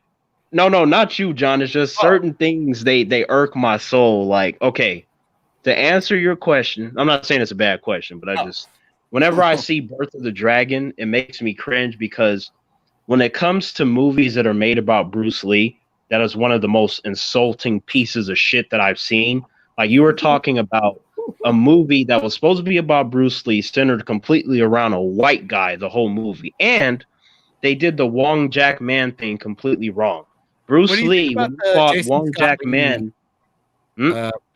No, not you, John. It's just certain things they irk my soul. Like, okay, to answer your question, I'm not saying it's a bad question, but whenever I see Birth of the Dragon, it makes me cringe because when it comes to movies that are made about Bruce Lee, that is one of the most insulting pieces of shit that I've seen. Like, you were talking about a movie that was supposed to be about Bruce Lee, centered completely around a white guy, the whole movie. And they did the Wong Jack Man thing completely wrong. Bruce Lee, when he fought Wong Jack Man.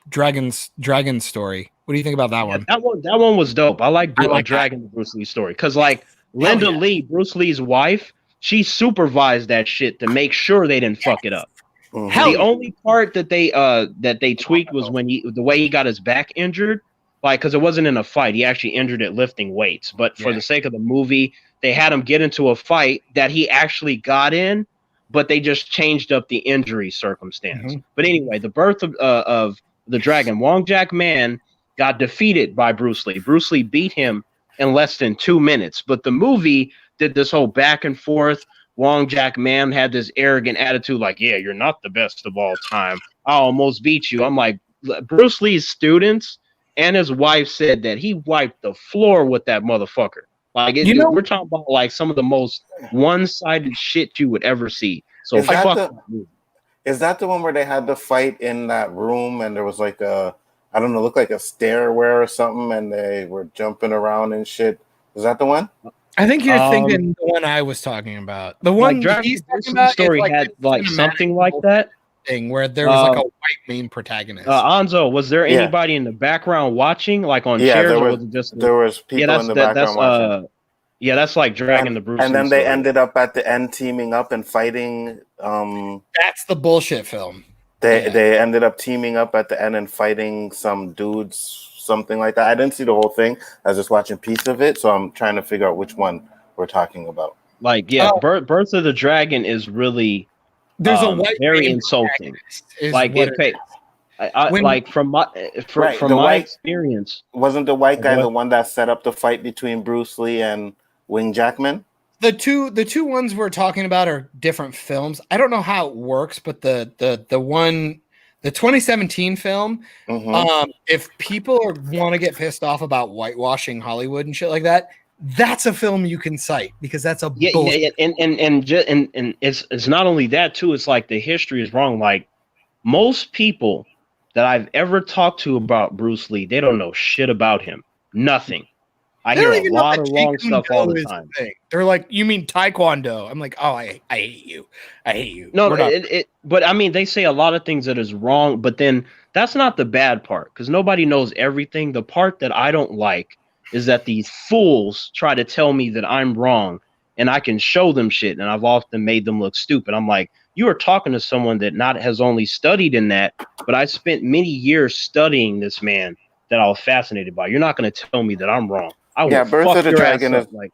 Dragon story. What do you think about that one? That one was dope. I like Dragon, the Bruce Lee story. Because, like, Linda Lee, Bruce Lee's wife, she supervised that shit to make sure they didn't fuck it up. The only part that they tweaked was when the way he got his back injured, like, because it wasn't in a fight. He actually injured it lifting weights. But for the sake of the movie, they had him get into a fight that he actually got in, but they just changed up the injury circumstance. But anyway, the birth of the dragon, Wong Jack Man, got defeated by Bruce Lee. Bruce Lee beat him in less than 2 minutes. But the movie did this whole back and forth. Wong Jack Man had this arrogant attitude like, yeah, you're not the best of all time. I almost beat you. I'm like, Bruce Lee's students and his wife said that he wiped the floor with that motherfucker. Like, we're talking about like some of the most one-sided shit you would ever see. So is that the one where they had the fight in that room and there was like looked like a stairwell or something and they were jumping around and shit? Is that the one? I think you're thinking the one I was talking about. The one like he's talking about story had like something like that thing where there was like a white main protagonist. Enzo, was there anybody in the background watching, like on chairs, or was it just there was people in the background watching? Yeah, that's like dragging the Bruce. And then they ended up at the end teaming up and fighting. That's the bullshit film. They ended up teaming up at the end and fighting some dudes, something like that. I didn't see the whole thing. I was just watching a piece of it, so I'm trying to figure out which one we're talking about. Like, Birth of the Dragon is really there's a white very insulting. Like, from my experience, wasn't the white guy the one that set up the fight between Bruce Lee and Wing Jackman? The two ones we're talking about are different films. I don't know how it works, but the 2017 film, if people want to get pissed off about whitewashing Hollywood and shit like that, that's a film you can cite because that's a bullshit. And it's not only that too. It's like the history is wrong. Like, most people that I've ever talked to about Bruce Lee, they don't know shit about him. Nothing. I hear a lot of wrong stuff all the time. They're like, "You mean Taekwondo?" I'm like, "Oh, I hate you. I hate you." No, but I mean, they say a lot of things that is wrong, but then that's not the bad part because nobody knows everything. The part that I don't like is that these fools try to tell me that I'm wrong and I can show them shit, and I've often made them look stupid. I'm like, you are talking to someone that not has only studied in that, but I spent many years studying this man that I was fascinated by. You're not going to tell me that I'm wrong. I will fuck your ass up. Like,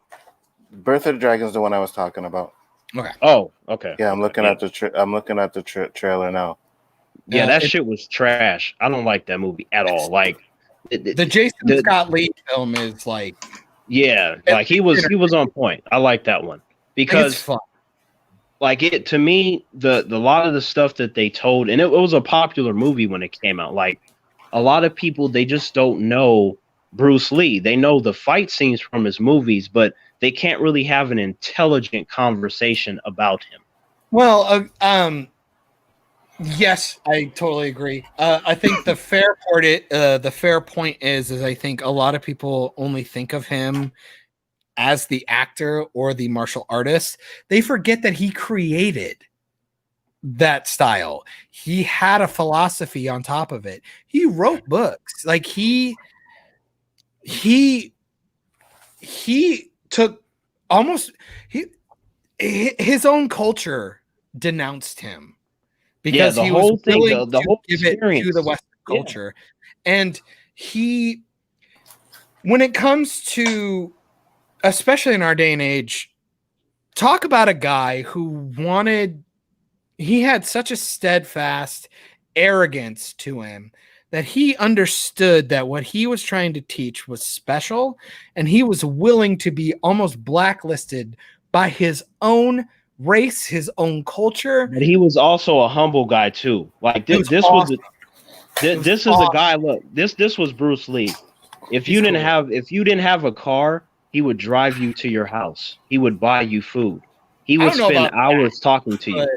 Birth of the Dragon is the one I was talking about. Okay. Oh, okay. Yeah, I'm looking at the trailer now. Yeah, that shit was trash. I don't like that movie at all. Like the Jason Scott Lee film is like, yeah, like he was on point. I like that one because it's fun. Like it to me, the lot of the stuff that they told, and it was a popular movie when it came out. Like a lot of people, they just don't know Bruce Lee. They know the fight scenes from his movies, but they can't really have an intelligent conversation about him. Well, yes, I totally agree. I think the fair point is I think a lot of people only think of him as the actor or the martial artist. They forget that he created that style. He had a philosophy on top of it. He wrote books. Like he took almost his own culture denounced him because he was willing to give it to the Western culture. And when it comes to, especially in our day and age, talk about a guy who he had such a steadfast arrogance to him that he understood that what he was trying to teach was special, and he was willing to be almost blacklisted by his own race, his own culture. But he was also a humble guy too. Like this was a guy. Look, this was Bruce Lee. If you didn't have a car, he would drive you to your house. He would buy you food. He would spend hours talking to you.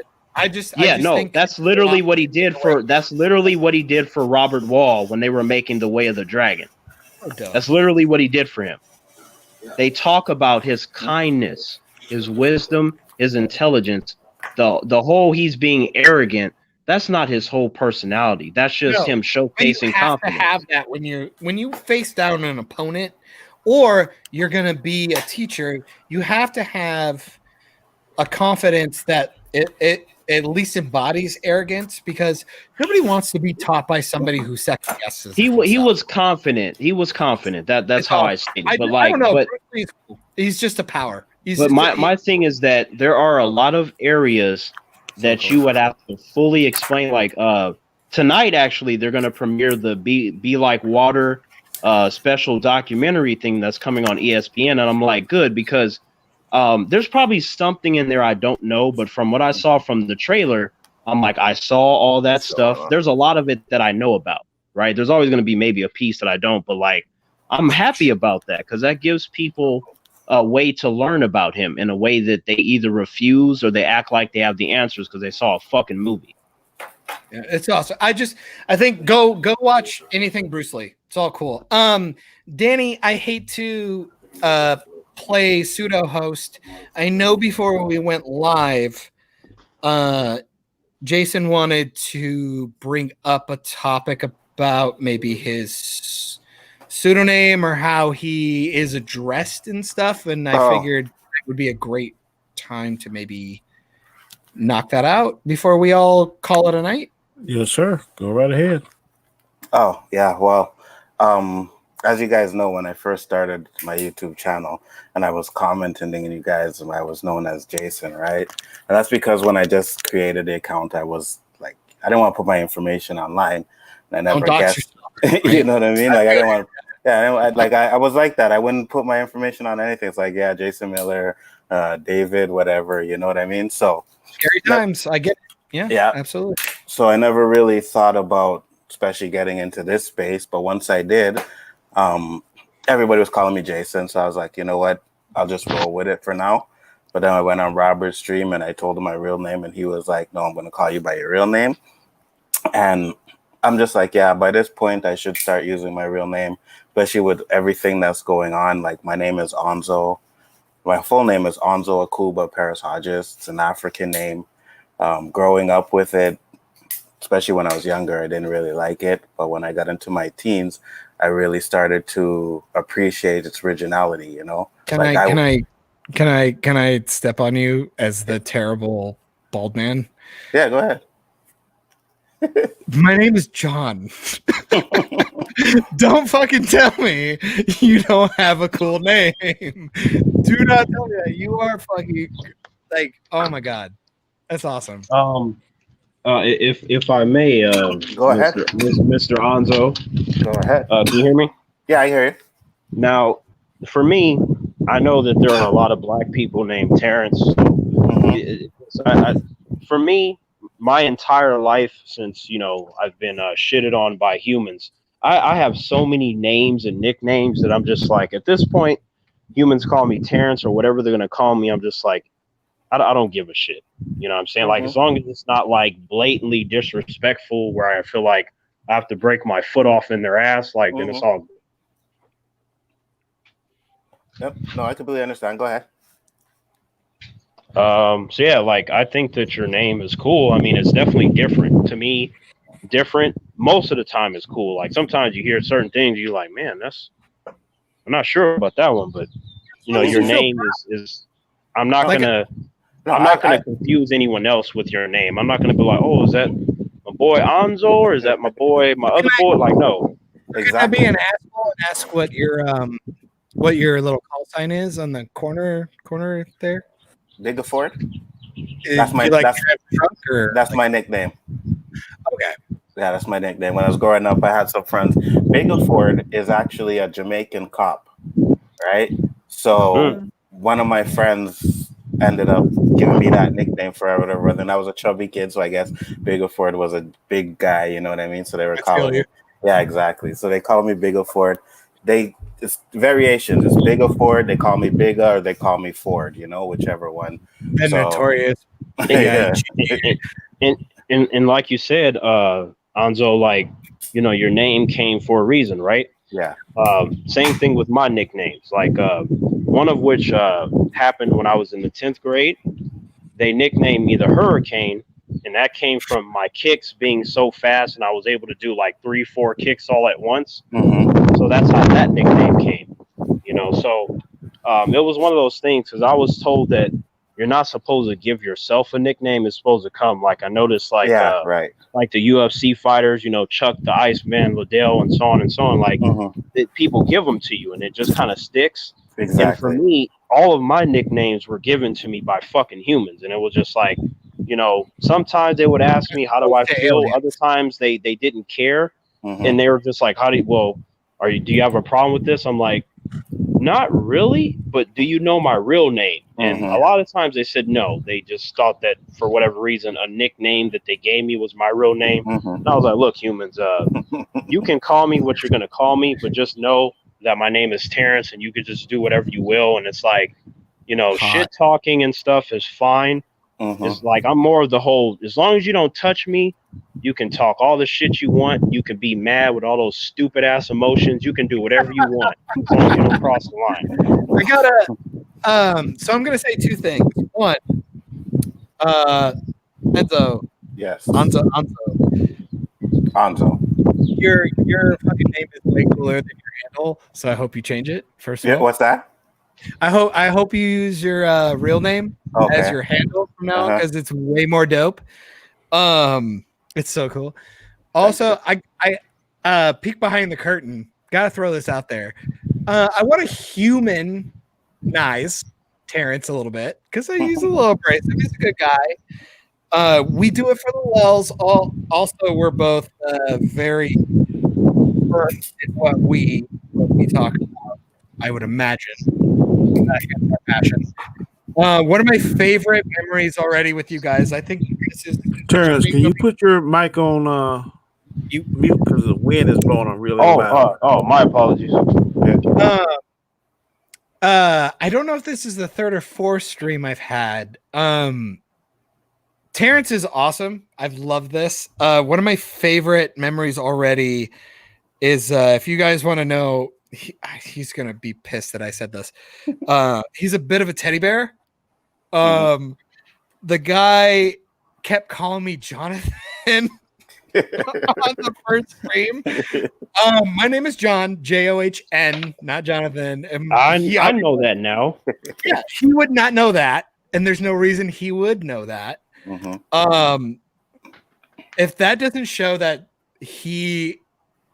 That's literally what he did for Robert Wall when they were making The Way of the Dragon. That's literally what he did for him. They talk about his kindness, his wisdom, his intelligence, the whole he's being arrogant. That's not his whole personality. That's just him showcasing confidence. You have to have that when you face down an opponent, or you're going to be a teacher. You have to have a confidence that it at least embodies arrogance, because nobody wants to be taught by somebody who second guesses. He was confident. He was confident. That's how I see it. But I don't know. He's just a power. My thing is that there are a lot of areas that you would have to fully explain. Like tonight, actually, they're going to premiere the Be Like Water special documentary thing that's coming on ESPN, and I'm like, good, because there's probably something in there I don't know, but from what I saw from the trailer, I'm like, I saw all that stuff. There's a lot of it that I know about, right? There's always going to be maybe a piece that I don't, but like, I'm happy about that because that gives people a way to learn about him in a way that they either refuse or they act like they have the answers because they saw a fucking movie. Yeah, it's awesome. I think go watch anything Bruce Lee. It's all cool. Danny, I hate to play pseudo host. I know before we went live, Jason wanted to bring up a topic about maybe his pseudonym or how he is addressed and stuff, and I figured it would be a great time to maybe knock that out before we all call it a night. Yes, sir. Go right ahead. Oh, yeah. Well, as you guys know, when I first started my YouTube channel and I was commenting and you guys, I was known as Jason, right? And that's because when I just created the account, I was like, I didn't want to put my information online. And I never guessed. You know what I mean? Like, I didn't want to. Yeah, I was like that. I wouldn't put my information on anything. It's like, yeah, Jason Miller, David, whatever. You know what I mean? So scary times. I get it. Yeah, absolutely. So I never really thought about, especially getting into this space. But once I did, everybody was calling me Jason. So I was like, you know what? I'll just roll with it for now. But then I went on Robert's stream and I told him my real name, and he was like, no, I'm going to call you by your real name. And I'm just like, yeah, by this point, I should start using my real name, especially with everything that's going on. Like, my name is ENZO. My full name is ENZO Akuba Paris Hodges. It's an African name. Growing up with it, especially when I was younger, I didn't really like it. But when I got into my teens, I really started to appreciate its originality, you know? Can I Can I step on you as the terrible bald man? Yeah, go ahead. My name is John. Don't fucking tell me you don't have a cool name. Do not tell me that. You are fucking like, oh my god. That's awesome. If I may, Go ahead. Mr. Enzo, Go ahead. can you hear me? Yeah, I hear you. Now, for me, I know that there are a lot of black people named Terrance. For me, my entire life since I've been shitted on by humans, I have so many names and nicknames that I'm just like, at this point, humans call me Terrance or whatever they're gonna call me. I'm just like, I don't give a shit. You know what I'm saying? Like, as long as it's not like blatantly disrespectful where I feel like I have to break my foot off in their ass, like then it's all good. Yep. No, I completely understand. Go ahead. So yeah, like I think that your name is cool. I mean, it's definitely different to me. Different most of the time is cool. Like sometimes you hear certain things, you're like, man, I'm not sure about that one, but your name is. I'm not gonna confuse anyone else with your name. I'm not gonna be like, oh, is that my boy Anzo or is that my other boy? Like, no. Exactly. Can I be an asshole and ask what your little call sign is on the corner there? Bigger Ford. That's my that's my nickname. Okay. Yeah, that's my nickname. When I was growing up, I had some friends. Bigger Ford is actually a Jamaican cop, right? So one of my friends ended up giving me that nickname forever. And I was a chubby kid, so I guess Bigger Ford was a big guy. You know what I mean? So they were calling me. Yeah, exactly. So they called me Bigger Ford. It's variations. It's Bigger Ford. They call me Bigger, or they call me Ford. Whichever one. And notorious. Yeah. and like you said, Anzo, like your name came for a reason, right? Yeah. Same thing with my nicknames. Like one of which happened when I was in the 10th grade. They nicknamed me the Hurricane, and that came from my kicks being so fast, and I was able to do like 3-4 kicks all at once. So that's how that nickname came. So it was one of those things because I was told that you're not supposed to give yourself a nickname. It's supposed to come. Like I noticed, like like the UFC fighters, Chuck the Iceman, Liddell, and so on and so on. Like people give them to you, and it just kind of sticks. Exactly. And for me, all of my nicknames were given to me by fucking humans, and it was just like, sometimes they would ask me how do I feel. Other times they didn't care, and they were just like, do you have a problem with this? I'm like, not really, but do you know my real name? And a lot of times they said no. They just thought that for whatever reason, a nickname that they gave me was my real name. And I was like, look, humans, you can call me what you're going to call me, but just know that my name is Terrance and you could just do whatever you will. And it's like, shit talking and stuff is fine. It's like, I'm more of the whole, as long as you don't touch me, you can talk all the shit you want. You can be mad with all those stupid ass emotions. You can do whatever you want as long as you don't cross the line. I gotta, so I'm gonna say two things. One, ENZO. Yes. Anzo. Your fucking name is way cooler than your handle, so I hope you change it. First of all, what's that? I hope you use your real name as your handle from now on because it's way more dope. It's so cool. Also, I peek behind the curtain. Gotta throw this out there. I want to humanize Terrance a little bit because he's a little abrasive. He's a good guy. We do it for the lulz. Also, we're both very versed in what we talk about. I would imagine. Our passion. One of my favorite memories already with you guys. I think this is Terrance. Can you put your mic on mute because the wind is blowing on really loud? My apologies. I don't know if this is the third or fourth stream I've had. Terrance is awesome. I've loved this. One of my favorite memories already is if you guys want to know, he's gonna be pissed that I said this. He's a bit of a teddy bear. The guy kept calling me Jonathan. on the first stream. My name is John, John, not Jonathan. I know that now. Yeah, he would not know that, and there's no reason he would know that. Mm-hmm. If that doesn't show that he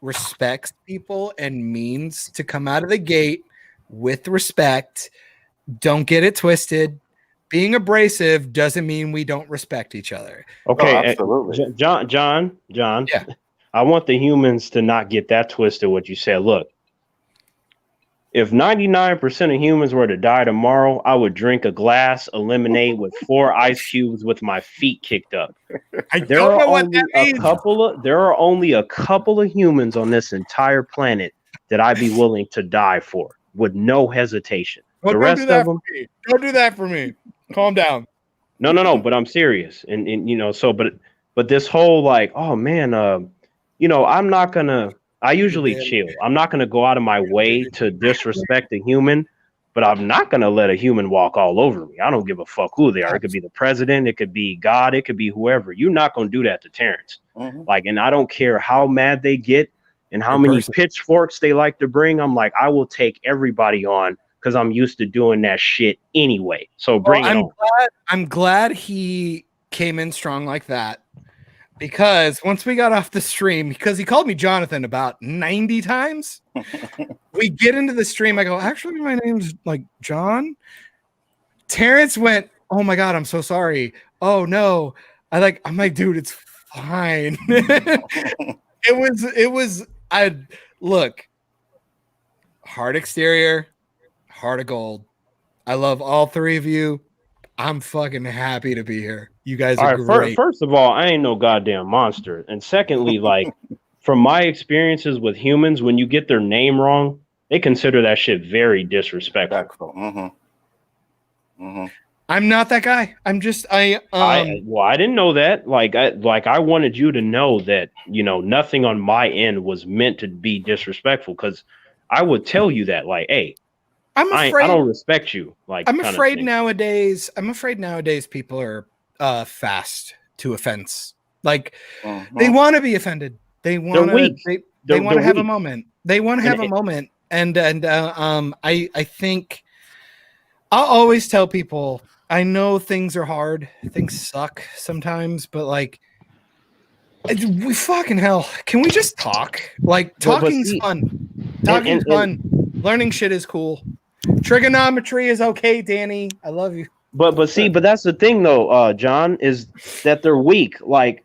respects people and means to come out of the gate with respect, don't get it twisted. Being abrasive doesn't mean we don't respect each other. Okay, absolutely. John. Yeah. I want the humans to not get that twisted. What you said. Look, if 99% of humans were to die tomorrow, I would drink a glass of lemonade with 4 ice cubes with my feet kicked up. There are only a couple of humans on this entire planet that I'd be willing to die for with no hesitation. Well, the rest of them, don't do that for me. Calm down. No, but I'm serious. And you know, so but this whole like, oh man, you know, I usually chill. I'm not gonna go out of my way to disrespect a human, but I'm not gonna let a human walk all over me. I don't give a fuck who they are. It could be the president, it could be God, it could be whoever. You're not gonna do that to Terrance. Like, and I don't care how mad they get and how many pitchforks they like to bring. I'm like, I will take everybody on because I'm used to doing that shit anyway. So bring it on. I'm glad he came in strong like that, because once we got off the stream, because he called me Jonathan about 90 times, we get into the stream. I go, actually, my name's like John. Terrance went, oh my God, I'm so sorry. Oh no. I'm like, dude, it's fine. Look, hard exterior, heart of gold. I love all 3 of you. I'm fucking happy to be here. You guys are great. First of all, I ain't no goddamn monster. And secondly, like, from my experiences with humans, when you get their name wrong, they consider that shit very disrespectful. I'm not that guy. I'm just I didn't know that. I wanted you to know that, you know, nothing on my end was meant to be disrespectful, because I would tell you that, like, hey, I don't respect you. Like, I'm afraid nowadays people are fast to offense. Like, they want to be offended. They want to have a moment. They want to have a moment. And I think I'll always tell people, I know things are hard, things suck sometimes, but like, we fucking hell, can we just talk? Like, talking's fun. Talking's fun. Learning shit is cool. Trigonometry is okay, Danny. I love you. But that's the thing though, John, is that they're weak. Like,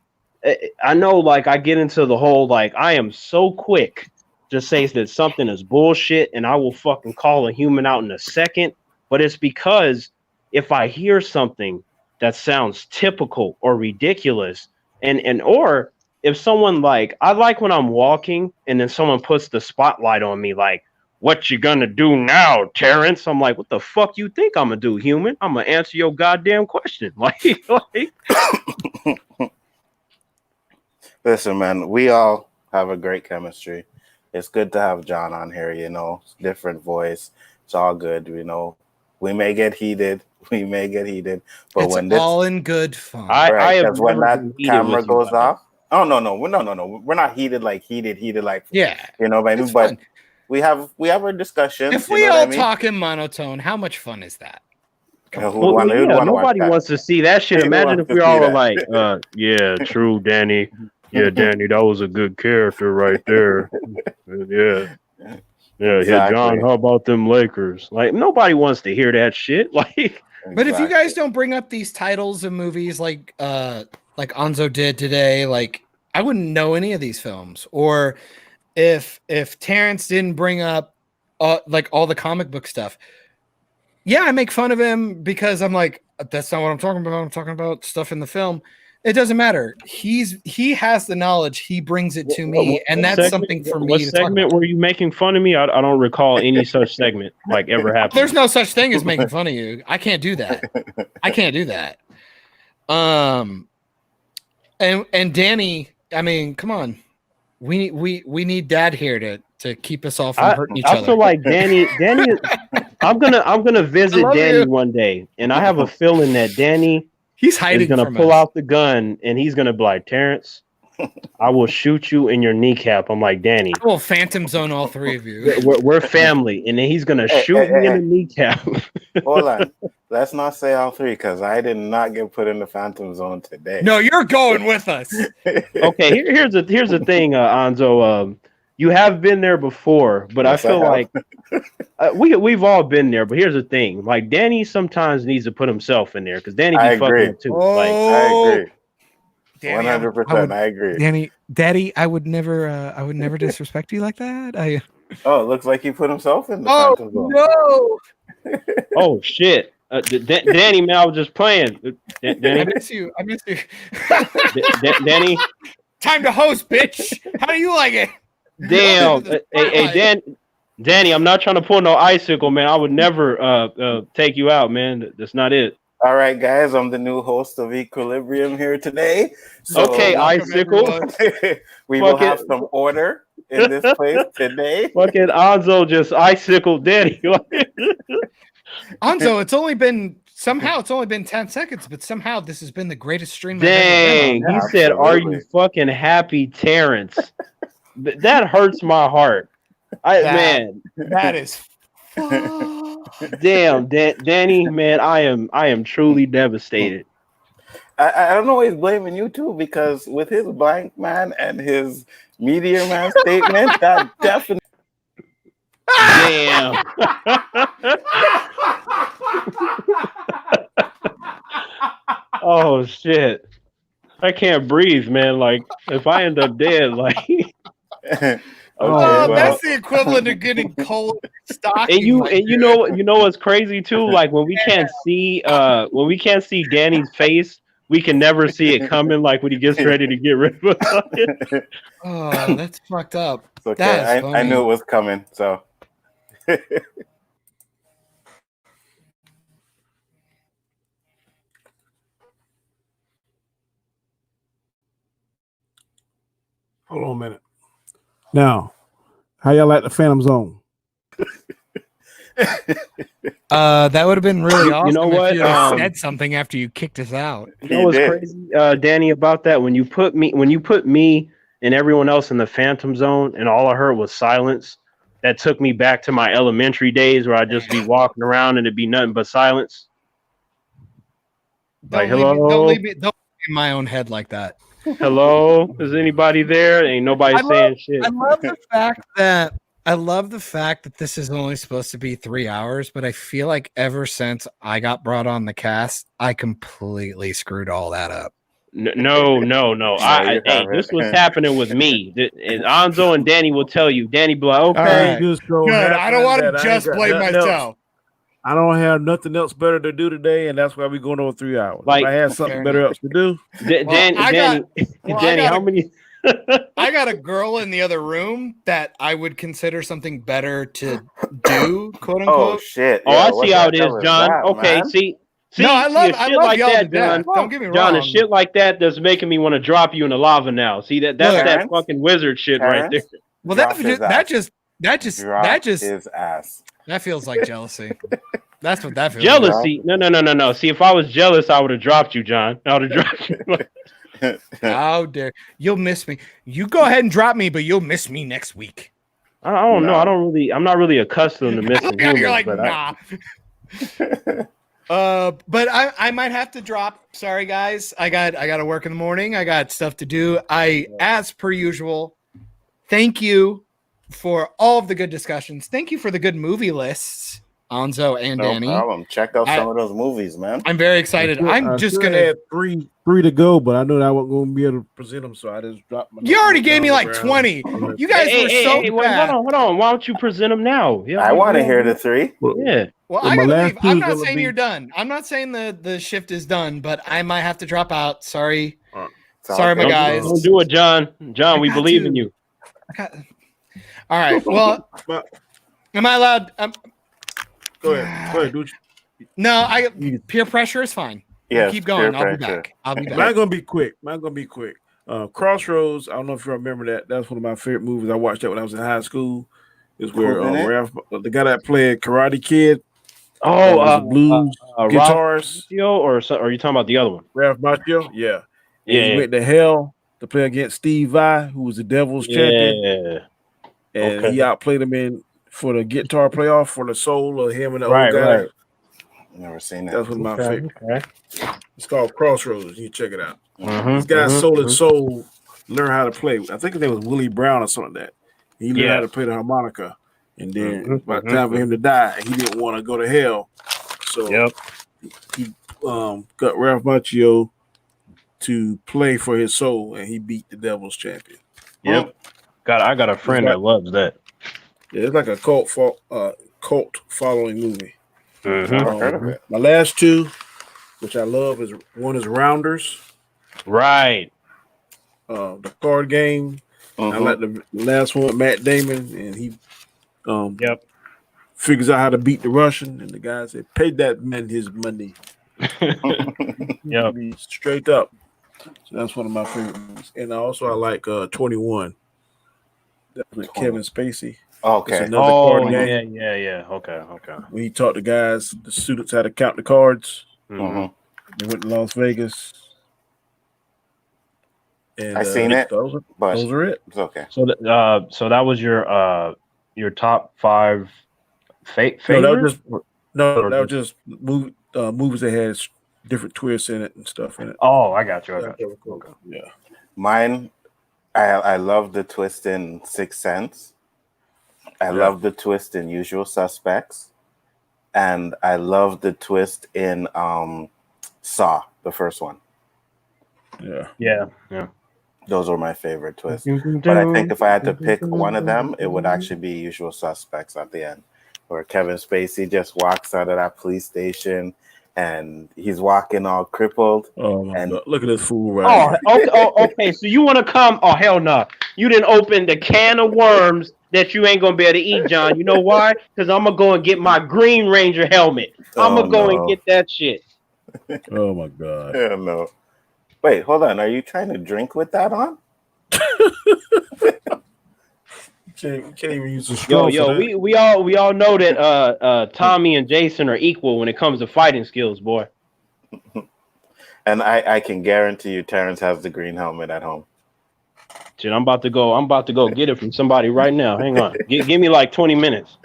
I know, like, I get into the whole, like, I am so quick to say that something is bullshit, and I will fucking call a human out in a second. But it's because if I hear something that sounds typical or ridiculous, or if someone, like, I like when I'm walking and then someone puts the spotlight on me, like, what you gonna do now, Terrance? I'm like, what the fuck you think I'm gonna do, human? I'm gonna answer your goddamn question. Like Listen, man, we all have a great chemistry. It's good to have John on here, you know, different voice. It's all good, you know. We may get heated, but it's when all in good fun. Because when that camera goes off, no, we're not heated like, yeah, you know what I mean? But fun. we have our discussions. If we all talk in monotone, how much fun is that? Nobody wants to see that shit. Imagine if we all were like, yeah, true, Danny. Yeah, Danny, that was a good character right there. Yeah. Yeah, exactly. John, how about them Lakers? Like, nobody wants to hear that shit. Like, but if you guys don't bring up these titles of movies like ENZO did today, like, I wouldn't know any of these films. Or if Terrance didn't bring up like all the comic book stuff, yeah, I make fun of him because I'm like, that's not what I'm talking about. I'm talking about stuff in the film. It doesn't matter. He has the knowledge. He brings it to me, and that's something for me. What segment were you making fun of me? I don't recall any such segment like ever happened. There's no such thing as making fun of you. I can't do that. And Danny, I mean, come on. We need Dad here to keep us all from hurting each other. I feel like Danny. I'm gonna visit Danny one day, and I have a feeling that Danny. He's hiding. He's gonna pull out the gun, and he's gonna be like, Terrance, I will shoot you in your kneecap. I'm like, Danny. I will Phantom Zone all three of you. We're family, and then he's gonna shoot me in the kneecap. Hold on. Let's not say all three because I did not get put in the Phantom Zone today. No, you're going with us. Okay, here's the thing, Enzo. You have been there before, but yes, I feel like we've all been there. But here's the thing: like Danny sometimes needs to put himself in there because Danny be fucking up too. Oh, I agree. Danny, 100%. I agree. Daddy, I would never disrespect you like that. Oh, it looks like he put himself in the Phantom Zone. No. Oh shit. Danny, man, I was just playing. Danny? I miss you. Danny. Time to host, bitch. How do you like it? Damn. Hey, Danny, I'm not trying to pull no icicle, man. I would never take you out, man. That's not it. All right, guys, I'm the new host of Equilibrium here today. So okay, icicle. We will have some order in this place today. Fucking Enzo just icicled Danny. Enzo, it's only been 10 seconds, but somehow this has been the greatest stream. Dang, he said, "Are you fucking happy, Terrance?" That hurts my heart. That is. Damn, Danny, man, I am truly devastated. I don't know, he's blaming you too because with his blank man and his meteor man statement, that definitely. Damn. Oh shit! I can't breathe, man. Like if I end up dead, like. That's the equivalent of getting cold stock. And you know what's crazy too? Like when we can't see Danny's face, we can never see it coming. Like when he gets ready to get rid of us. Oh, that's fucked up. It's okay. I knew it was coming. So. Hold on a minute. Now, how y'all like the Phantom Zone? That would have been really awesome. You know what? If you had said something after you kicked us out. You know what's crazy, Danny, about that? When you put me and everyone else in the Phantom Zone, and all I heard was silence. That took me back to my elementary days where I'd just be walking around and it'd be nothing but silence. Don't leave me in my own head like that. Hello, is anybody there? Ain't nobody saying shit. I love the fact that this is only supposed to be 3 hours, but I feel like ever since I got brought on the cast, I completely screwed all that up. No. Hey, this was happening with me. And Enzo and Danny will tell you. Danny be like, okay. Good. I don't want to just blame myself. I don't have nothing else better to do today, and that's why we're going over 3 hours. Like, if I had something better else to do. Danny, how many? I got a girl in the other room that I would consider something better to do, quote unquote. Oh shit! Yeah, I see how it is, John. Okay, see. No, I love like y'all that, John. Don't get me wrong. John, a shit like that that's making me want to drop you in the lava now. See that's that fucking wizard shit right there. Well, that just his ass. That feels like jealousy. That's what that feels jealousy. like. No. See, if I was jealous, I would have dropped you, John. I would have dropped you. How dare you'll miss me. You go ahead and drop me, but you'll miss me next week. I don't know. I'm not really accustomed to missing humans. You're like, nah. But I might have to drop. Sorry, guys. I got to work in the morning. I got stuff to do. As per usual, thank you for all of the good discussions. Thank you for the good movie lists, Enzo and Danny. No problem. Check out some of those movies, man. I'm very excited. I'm just gonna have three to go, but I know that I wasn't gonna be able to present them, so I just dropped my. You already gave me like 20. You guys were so bad. Hold on. Why don't you present them now? Yeah, I want to hear the three. Yeah. Well, I gotta leave. I'm not saying you're done. I'm not saying the shift is done, but I might have to drop out. Sorry. Sorry, my guys. Don't do it, John. John, we believe in you. All right. Well, am I allowed? Go ahead. No, peer pressure is fine. Yeah, keep going. I'll be back. Mine gonna be quick. Crossroads. I don't know if you remember that. That's one of my favorite movies. I watched that when I was in high school. Is where Ralph, the guy that played Karate Kid. Blues guitarist. Or are you talking about the other one? Ralph Macchio. Yeah. Yeah. He went to hell. to play against Steve Vai, who was the Devil's champion. And he outplayed him for the guitar playoff for the soul of him and the old guy. Right. Never seen that. That's one of my favorite. Okay. It's called Crossroads. You check it out. Mm-hmm, This guy soul and soul learned how to play. I think his name was Willie Brown or something like that. He learned how to play the harmonica. And then by the time for him to die, he didn't want to go to hell. So he got Ralph Macchio to play for his soul, and he beat the Devil's champion. Yep. I got a friend that loves that. Yeah, it's like a cult following movie. Never heard of it. My last two, which I love, is one is Rounders. Right. The card game. I like the last one with Matt Damon, and he figures out how to beat the Russian, and the guy said, "Pay that man his money." Straight up. So that's one of my favorite movies. And I like 21. That's with Kevin Spacey. Okay. Card game. Yeah. Okay. When he taught the students how to count the cards. Mm-hmm. They went to Las Vegas. And I seen it. Those are it. It's okay. So that was your top 5 favorites? No, that was just movies that had different twists in it and stuff in it. Oh, I got you. Okay. Yeah. Mine, I love the twist in Sixth Sense. I love the twist in Usual Suspects. And I love the twist in Saw, the first one. Yeah. Those are my favorite twists. But I think if I had to pick one of them, it would actually be Usual Suspects at the end, where Kevin Spacey just walks out of that police station and he's walking all crippled. Oh my God. Look at this fool Okay. So you want to come? Oh, hell no. You didn't open the can of worms that you ain't going to be able to eat, John. You know why? Because I'm going to go and get my Green Ranger helmet. I'm going to go and get that shit. Oh, my God. Yeah, no. Wait, hold on. Are you trying to drink with that on? You can't even use a straw. We all know that Tommy and Jason are equal when it comes to fighting skills, boy. And I can guarantee you Terrance has the green helmet at home. Shit, I'm about to go get it from somebody right now. Hang on. Give me like 20 minutes.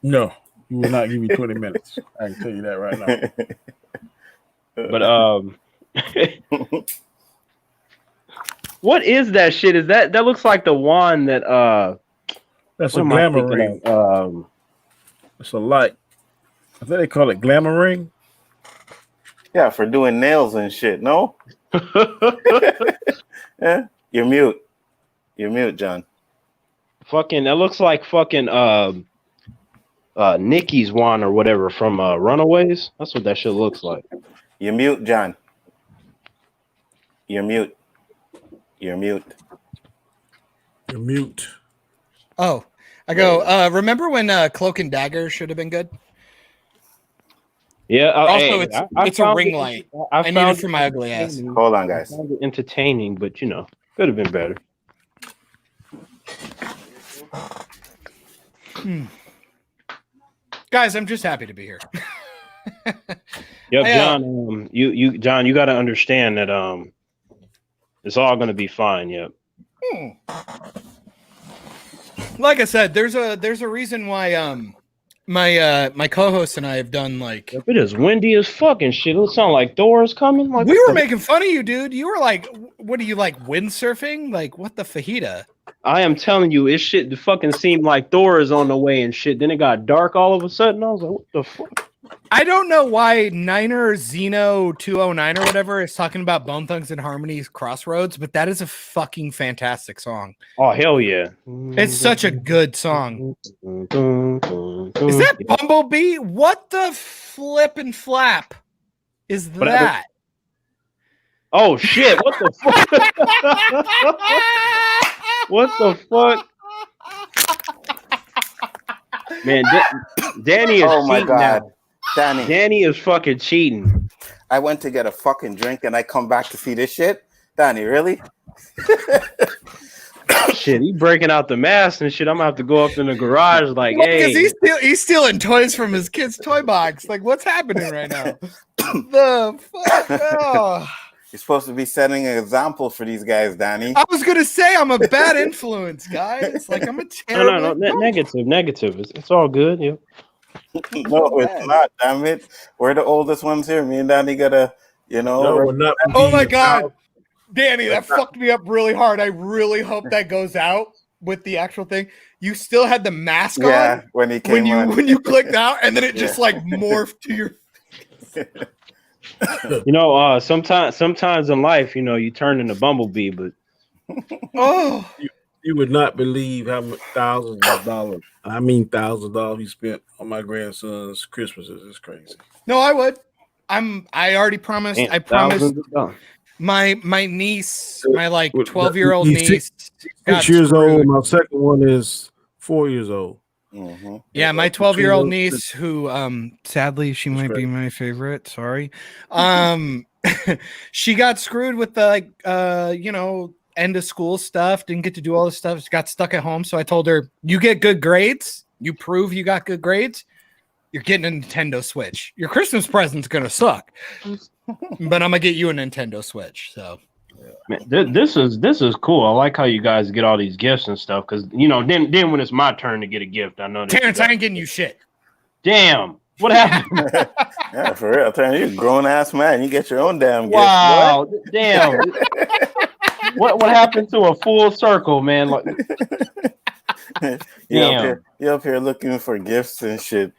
No, you will not give me 20 minutes. I can tell you that right now. But what is that shit? Is that looks like the wand that that's a glamour ring. It's a light. I think they call it glamour ring. Yeah, for doing nails and shit. No. Yeah, you're mute, John. Fucking, that looks like fucking Nikki's wand or whatever from Runaways. That's what that shit looks like. You're mute, John. You're mute. Oh, I go. Remember when Cloak and Dagger should have been good? Yeah. Also, it's a ring light. I need it for my ugly ass. Hold on, guys. Entertaining, but could have been better. Guys, I'm just happy to be here. Yep, John. John, you got to understand that it's all going to be fine. Yep. Like I said, there's a reason why my co-host and I have done like it is windy as fucking shit. It sound like Thor's coming. Like, we were making fun of you, dude. You were like, "What are you like windsurfing? Like what the fajita?" I am telling you, it shit. The fucking seemed like Thor is on the way and shit. Then it got dark all of a sudden. I was like, "What the fuck?" I don't know why Niner Zeno 209 or whatever is talking about Bone Thugs and Harmony's Crossroads, but that is a fucking fantastic song. Oh hell yeah! It's such a good song. Is that Bumblebee? What the flip and flap is that? Oh shit! What the fuck? What the fuck? Man, Danny is oh my cheating God. now. Danny is fucking cheating. I went to get a fucking drink and I come back to see this shit. Danny, really? Shit, he breaking out the mask and shit. I'm gonna have to go up in the garage like, hey. Because he's stealing toys from his kid's toy box. Like, what's happening right now? The fuck? Oh. You're supposed to be setting an example for these guys, Danny. I was gonna say I'm a bad influence, guys. Like I'm a terrible. Negative. It's all good. Yeah. No, it's not. Damn it, we're the oldest ones here. Me and Danny gotta, Will not Oh my believe God, Danny, that fucked me up really hard. I really hope that goes out with the actual thing. You still had the mask on when he came on. when you clicked out, and then it just like morphed to your. Sometimes in life, you turn into Bumblebee, but you would not believe how much thousands of dollars. I mean, thousands of dollars he spent on my grandson's Christmases. It's crazy. No, I would. I already promised. Man, I promised $1,000. my niece, my 12-year-old niece, 6 years old. My second one is 4 years old. Mm-hmm. Yeah, my 12-year-old niece, who sadly she might be my favorite. Sorry, she got screwed with the end of school stuff. Didn't get to do all this stuff. She got stuck at home. So I told her, "You get good grades. You prove you got good grades. You're getting a Nintendo Switch. Your Christmas present's gonna suck, but I'm gonna get you a Nintendo Switch." So. Man, this is cool. I like how you guys get all these gifts and stuff because then when it's my turn to get a gift, I know. Terrance, I ain't getting you shit. Damn, what happened? Yeah, for real, Terrance, you're a grown ass man. You get your own damn gift. Wow, damn. What happened to a full circle, man? Like, you up here looking for gifts and shit.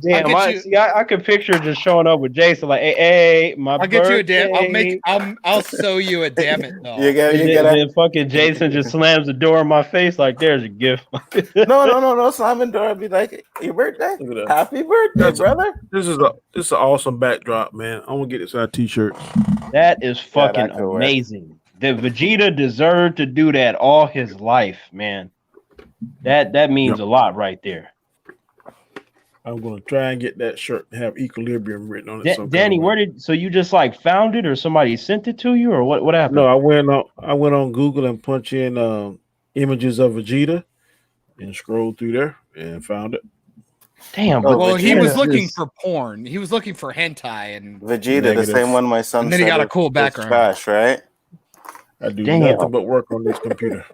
Damn, I could picture just showing up with Jason like, hey, my I'll get you a damn. I'll sew you a damn it. No. Then fucking Jason just slams the door in my face like, there's a gift. No, slamming door. I'd be like, your birthday, happy birthday, brother. This is an awesome backdrop, man. I'm gonna get this out t-shirt. That is fucking amazing. The Vegeta deserved to do that all his life, man. That means a lot right there. I'm gonna try and get that shirt and have equilibrium written on it. Danny, so you just found it, or somebody sent it to you, or what happened? No, I went on Google and punched in images of Vegeta and scrolled through there and found it. Damn. Well, he was looking for porn. He was looking for hentai and Vegeta, the same one my son. And then he got a cool background. Trash, right? I do nothing but work on this computer.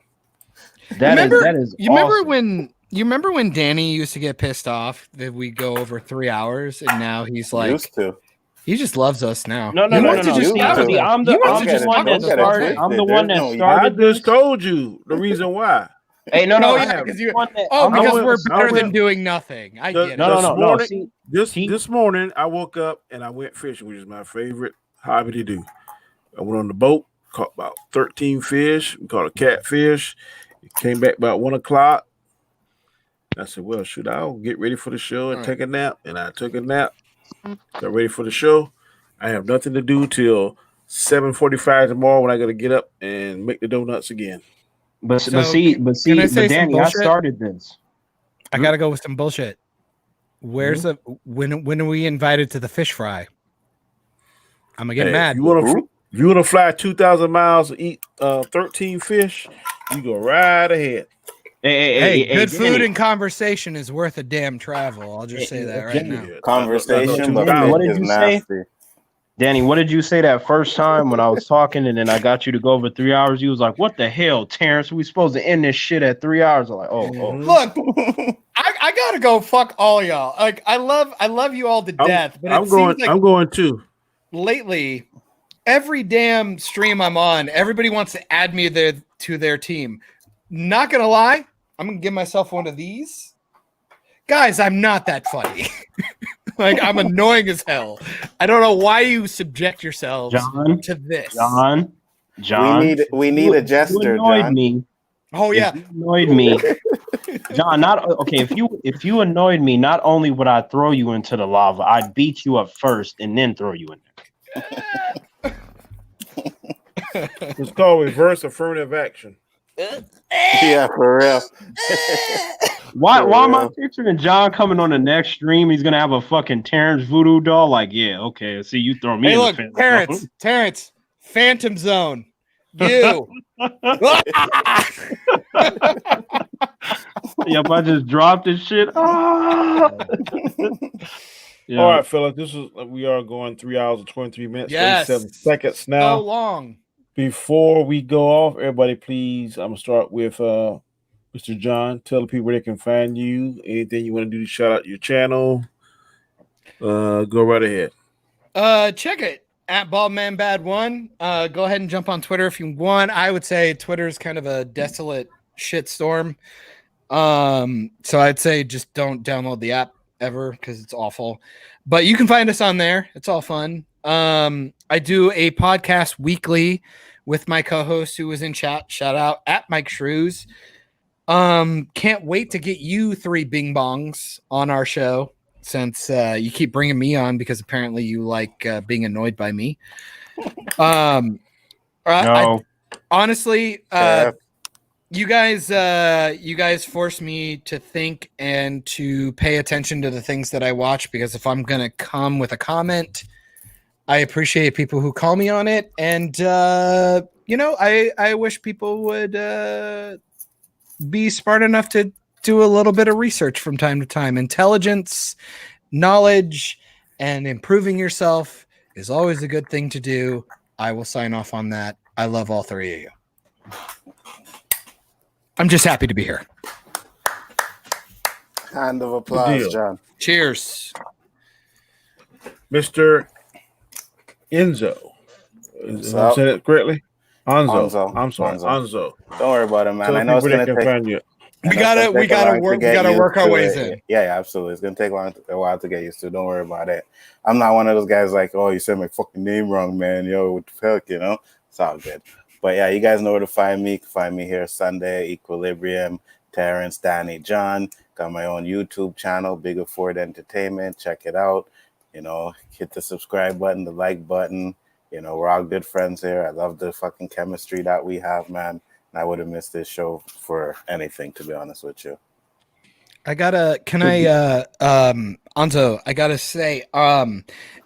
That is. You remember when Danny used to get pissed off that we go over 3 hours, and now he's like, used to. He just loves us now. No. I'm the one that started. I just told you the reason why. Hey, no, because we're better than doing nothing. I get it. No. This morning I woke up and I went fishing, which is my favorite hobby to do. I went on the boat, caught about 13 fish, caught a catfish. It came back about 1 o'clock. I said, well, I'll get ready for the show and take a nap. And I took a nap, got ready for the show. I have nothing to do till 7:45 tomorrow when I got to get up and make the donuts again. But Danny, I started this. I got to go with some bullshit. Where's when are we invited to the fish fry? I'm going to get mad. You want to fly 2,000 miles and eat 13 fish? You go right ahead. Hey, good food and conversation is worth a damn travel. I'll just say that right now. Conversation, but what did you say? Danny, what did you say that first time when I was talking and then I got you to go over 3 hours? You was like, what the hell, Terrance? We supposed to end this shit at 3 hours. I'm like, oh. Look, I gotta go fuck all y'all. Like I love you all to death, but I'm going too. Lately, every damn stream I'm on, everybody wants to add me to their team. Not gonna lie, I'm gonna give myself one of these. Guys, I'm not that funny. I'm annoying as hell. I don't know why you subject yourselves to this. John. We need a jester, John. Me. Oh yeah. You annoyed me. John, if you annoyed me, not only would I throw you into the lava, I'd beat you up first and then throw you in there. It's called reverse affirmative action. Yeah, for real. Why am I picturing John coming on the next stream? He's gonna have a fucking Terrance voodoo doll. Like, yeah, okay. See, you throw me. Hey, look, Terrance, Phantom Zone. You. Yep, I just dropped this shit. All right, fellas. We are going 3 hours and 23 minutes, 37 seconds now. So long. Before we go off, everybody, please, I'm gonna start with Mr. John. Tell the people where they can find you. Anything you want to do to shout out your channel. Go right ahead. Check it at BaldmanBad1. Go ahead and jump on Twitter if you want. I would say Twitter is kind of a desolate shitstorm. So I'd say just don't download the app ever because it's awful. But you can find us on there. It's all fun. I do a podcast weekly with my co-host who was in chat. Shout out at Mike Shrews. Can't wait to get you 3 bing bongs on our show since you keep bringing me on because apparently you like being annoyed by me. No. Honestly, you guys force me to think and to pay attention to the things that I watch because if I'm gonna come with a comment, I appreciate people who call me on it, and I wish people would be smart enough to do a little bit of research from time to time. Intelligence, knowledge, and improving yourself is always a good thing to do. I will sign off on that. I love all 3 of you. I'm just happy to be here. Hand of applause, John. Cheers. Mr. ENZO. Is I said it correctly? Enzo. I'm sorry, Enzo. Don't worry about it, man. I know it's gonna take. We gotta work our ways in. Yeah, absolutely. It's gonna take a while to get used to. Don't worry about it. I'm not one of those guys like, oh, you said my fucking name wrong, man. Yo, what the fuck, It's all good. But yeah, you guys know where to find me. You can find me here Sunday, Equilibrium, Terrance, Danny, John. Got my own YouTube channel, Bigger Ford Entertainment. Check it out. Hit the subscribe button, the like button. We're all good friends here. I love the fucking chemistry that we have, man. And I would have missed this show for anything, to be honest with you. Enzo, I gotta say,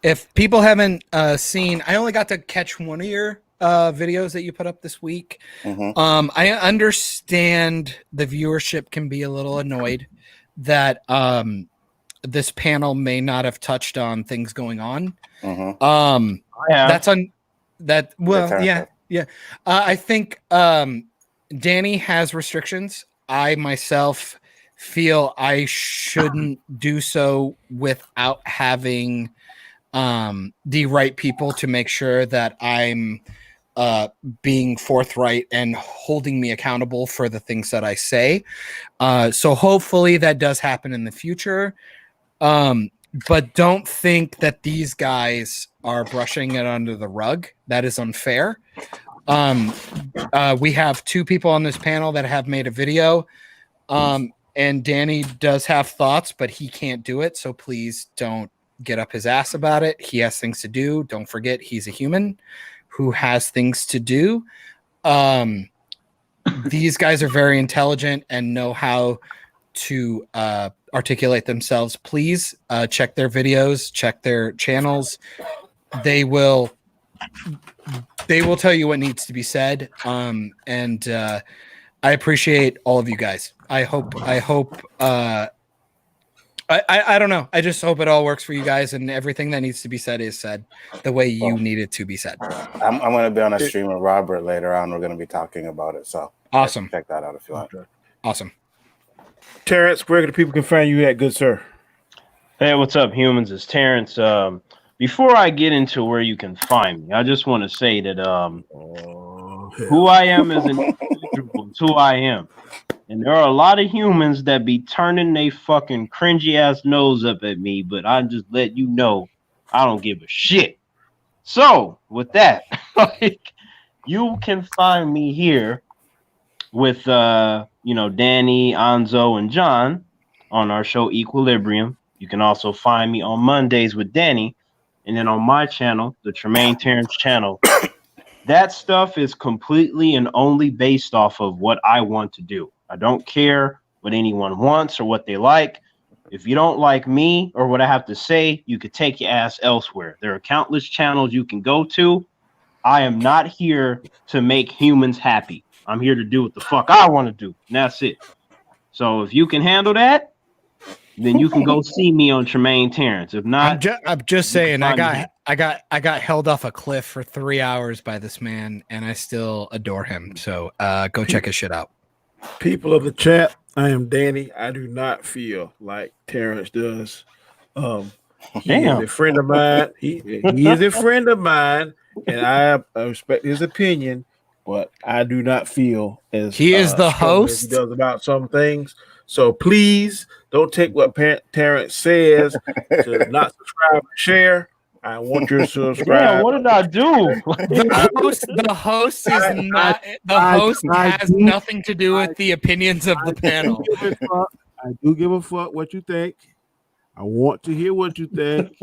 if people haven't seen, I only got to catch one of your videos that you put up this week. Mm-hmm. I understand the viewership can be a little annoyed that this panel may not have touched on things going on. Mm-hmm. That's on that. Well, yeah. I think Danny has restrictions. I myself feel I shouldn't do so without having the right people to make sure that I'm being forthright and holding me accountable for the things that I say. So hopefully that does happen in the future. But don't think that these guys are brushing it under the rug. That is unfair. We have 2 people on this panel that have made a video. And Danny does have thoughts, but he can't do it. So please don't get up his ass about it. He has things to do. Don't forget he's a human who has things to do. These guys are very intelligent and know how to articulate themselves. Please check their videos, check their channels. They will tell you what needs to be said. And I appreciate all of you guys. I don't know. I just hope it all works for you guys and everything that needs to be said is said the way you need it to be said. I'm going to be on a stream with Robert later on. We're going to be talking about it. So awesome. Check that out if you want. Awesome. Terrance, where the people can find you at, good sir? Hey, what's up, humans? It's Terrance. Before I get into where you can find me, I just want to say that who I am as an individual is who I am. And there are a lot of humans that be turning they fucking cringy ass nose up at me, but I just let you know I don't give a shit. So with that, you can find me here with Danny, Enzo, and John on our show Equilibrium. You can also find me on Mondays with Danny, and then on my channel, the Tremaine Terrance channel. That stuff is completely and only based off of what I want to do. I don't care what anyone wants or what they like. If you don't like me or what I have to say, you could take your ass elsewhere. There are countless channels you can go to. I am not here to make humans happy. I'm here to do what the fuck I want to do. And that's it. So if you can handle that, then you can go see me on Tremaine Terrance. If not, I'm just saying, find I got held off a cliff for 3 hours by this man, and I still adore him. So go check his shit out. People of the chat, I am Danny. I do not feel like Terrance does. He is a friend of mine. He is a friend of mine, and I respect his opinion. But I do not feel as he is the strong as host. he does about some things. So please don't take what Terrance says to not subscribe and share. I want you to subscribe. Damn, what did I do? The host is not. The host has nothing to do with the opinions of the panel. I do give a fuck what you think. I want to hear what you think.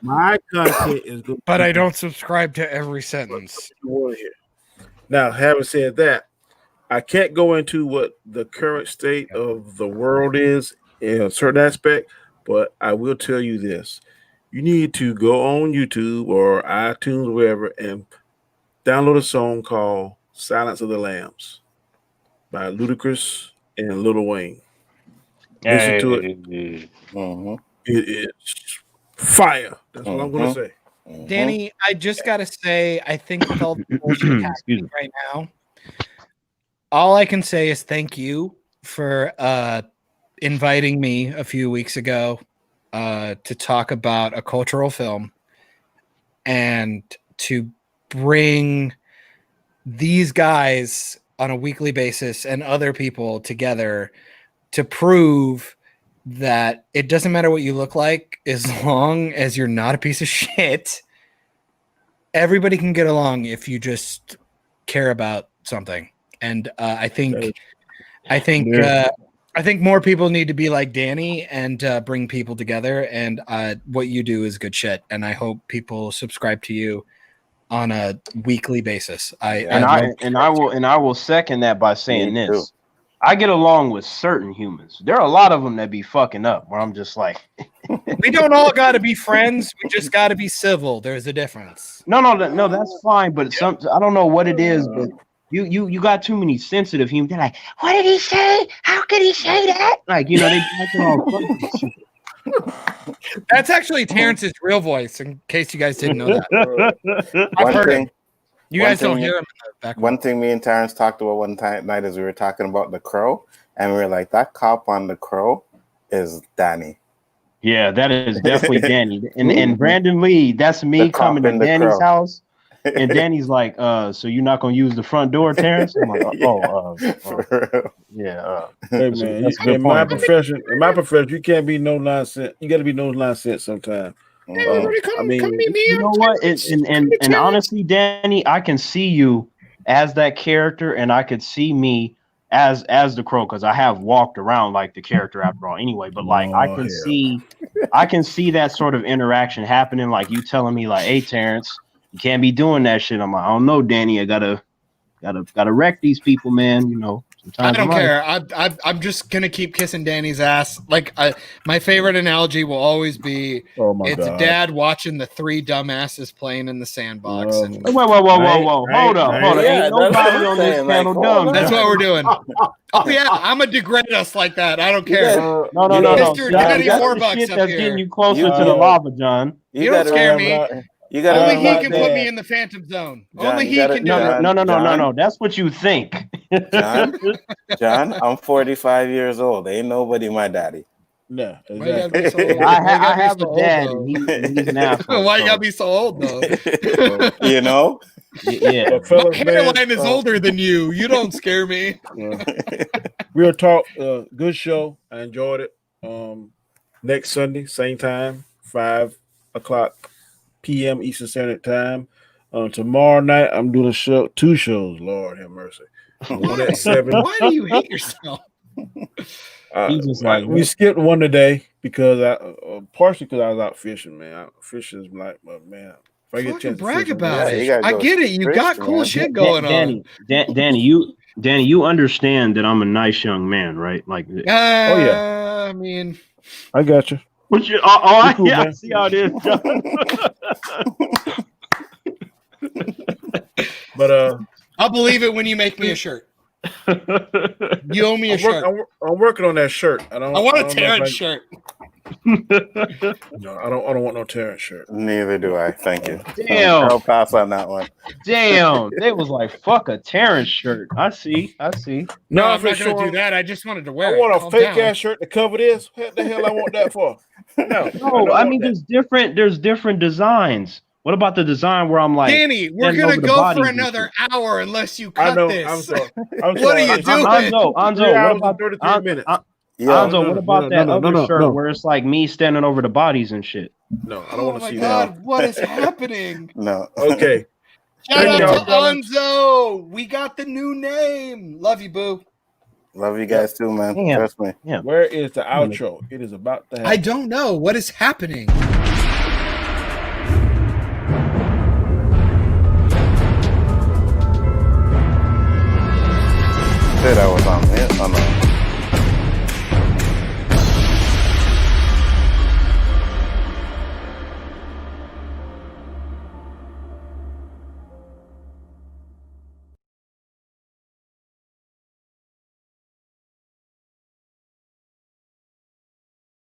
My content is good, but I don't subscribe to every sentence. Now, having said that, I can't go into what the current state of the world is in a certain aspect, but I will tell you this. You need to go on YouTube or iTunes or wherever and download a song called Silence of the Lambs by Ludacris and Lil Wayne. Listen to it. It is fire. That's what I'm going to say. Danny, I just got to say, I think with all the bullshit happening right now, all I can say is thank you for inviting me a few weeks ago to talk about a cultural film and to bring these guys on a weekly basis and other people together to prove that it doesn't matter what you look like as long as you're not a piece of shit. Everybody can get along if you just care about something. And I think more people need to be like Danny and bring people together. And what you do is good shit. And I hope people subscribe to you on a weekly basis. I will second that by saying this. Too. I get along with certain humans. There are a lot of them that be fucking up where I'm just like, we don't all got to be friends. We just got to be civil. There's a difference. No, that's fine. But I don't know what it is, but you got too many sensitive humans. They're like, what did he say? How could he say that? Like, they acting all funny. That's actually Terrance's real voice, in case you guys didn't know that. I've heard him. You guys don't hear him in the background. One thing me and Terrance talked about one night is we were talking about The Crow, and we were like, that cop on The Crow is Danny. Yeah, that is definitely Danny. And Brandon Lee, that's me coming to Danny's house. And Danny's like, so you're not going to use the front door, Terrance? I'm like, yeah. Hey, man, in my profession, you can't be no nonsense. You got to be no nonsense sometimes. Come meet me. You know what? And honestly, Danny, I can see you as that character, and I could see me as the Crow because I have walked around like the character after all. Anyway, but like I can see that sort of interaction happening. Like you telling me, like, "Hey, Terrance, you can't be doing that shit." I'm like, "I don't know, Danny. I gotta wreck these people, man." I don't care. I'm just gonna keep kissing Danny's ass. Like my favorite analogy will always be, it's Dad watching the three dumbasses playing in the sandbox. Whoa! Hold up! Ain't nobody on this panel dumb. That's what we're doing. Oh yeah, I'm gonna degrade us like that. I don't care. No. Mr. Daddy $4 that's up here. Getting you closer to the lava, John. You don't scare me. Only he can put me in the Phantom Zone. John, only he can do it. No. That's what you think. John, I'm 45 years old. Ain't nobody my daddy. No, exactly. I have a dad. He's an asshole. Why you gotta be so old though? Yeah. My hairline is older than you. You don't scare me. Real talk. Good show. I enjoyed it. Next Sunday, same time, 5:00 p.m. Eastern Standard Time. Tomorrow night, I'm doing two shows. Lord have mercy. One at 7. Why do you hate yourself? We skipped one today because partially because I was out fishing, man. Fishing is like, man. If I get a chance brag to about it. I get it. You got cool shit going on. Danny, you understand that I'm a nice young man, right? Like, oh yeah. I mean, I got you. But you, I see how it is, John. But I'll believe it when you make me a shirt. You owe me a shirt. I'm working on that shirt. I want a Terrance shirt. No, I don't want no Terrance shirt. Neither do I. Thank you. Damn. I'll pass on that one. Damn. They was like, fuck a Terrance shirt. I see. No, I'm not going to do that. I just wanted to wear it. I want a fake ass shirt to cover this. What the hell I want that for? No, I mean, there's different designs. What about the design where I'm like, Danny, we're going to go for another hour unless you cut this. I'm sorry. What are you doing? Anzo, what about 33 minutes? Anzo, what about that other shirt where it's like me standing over the bodies and shit? No, I don't want to see that. that. What is happening? No. Okay. Shout out to Unzo. We got the new name. Love you, boo. Love you guys too, man. Damn. Trust me. Yeah. Where is the outro? It is about to happen. I don't know what is happening.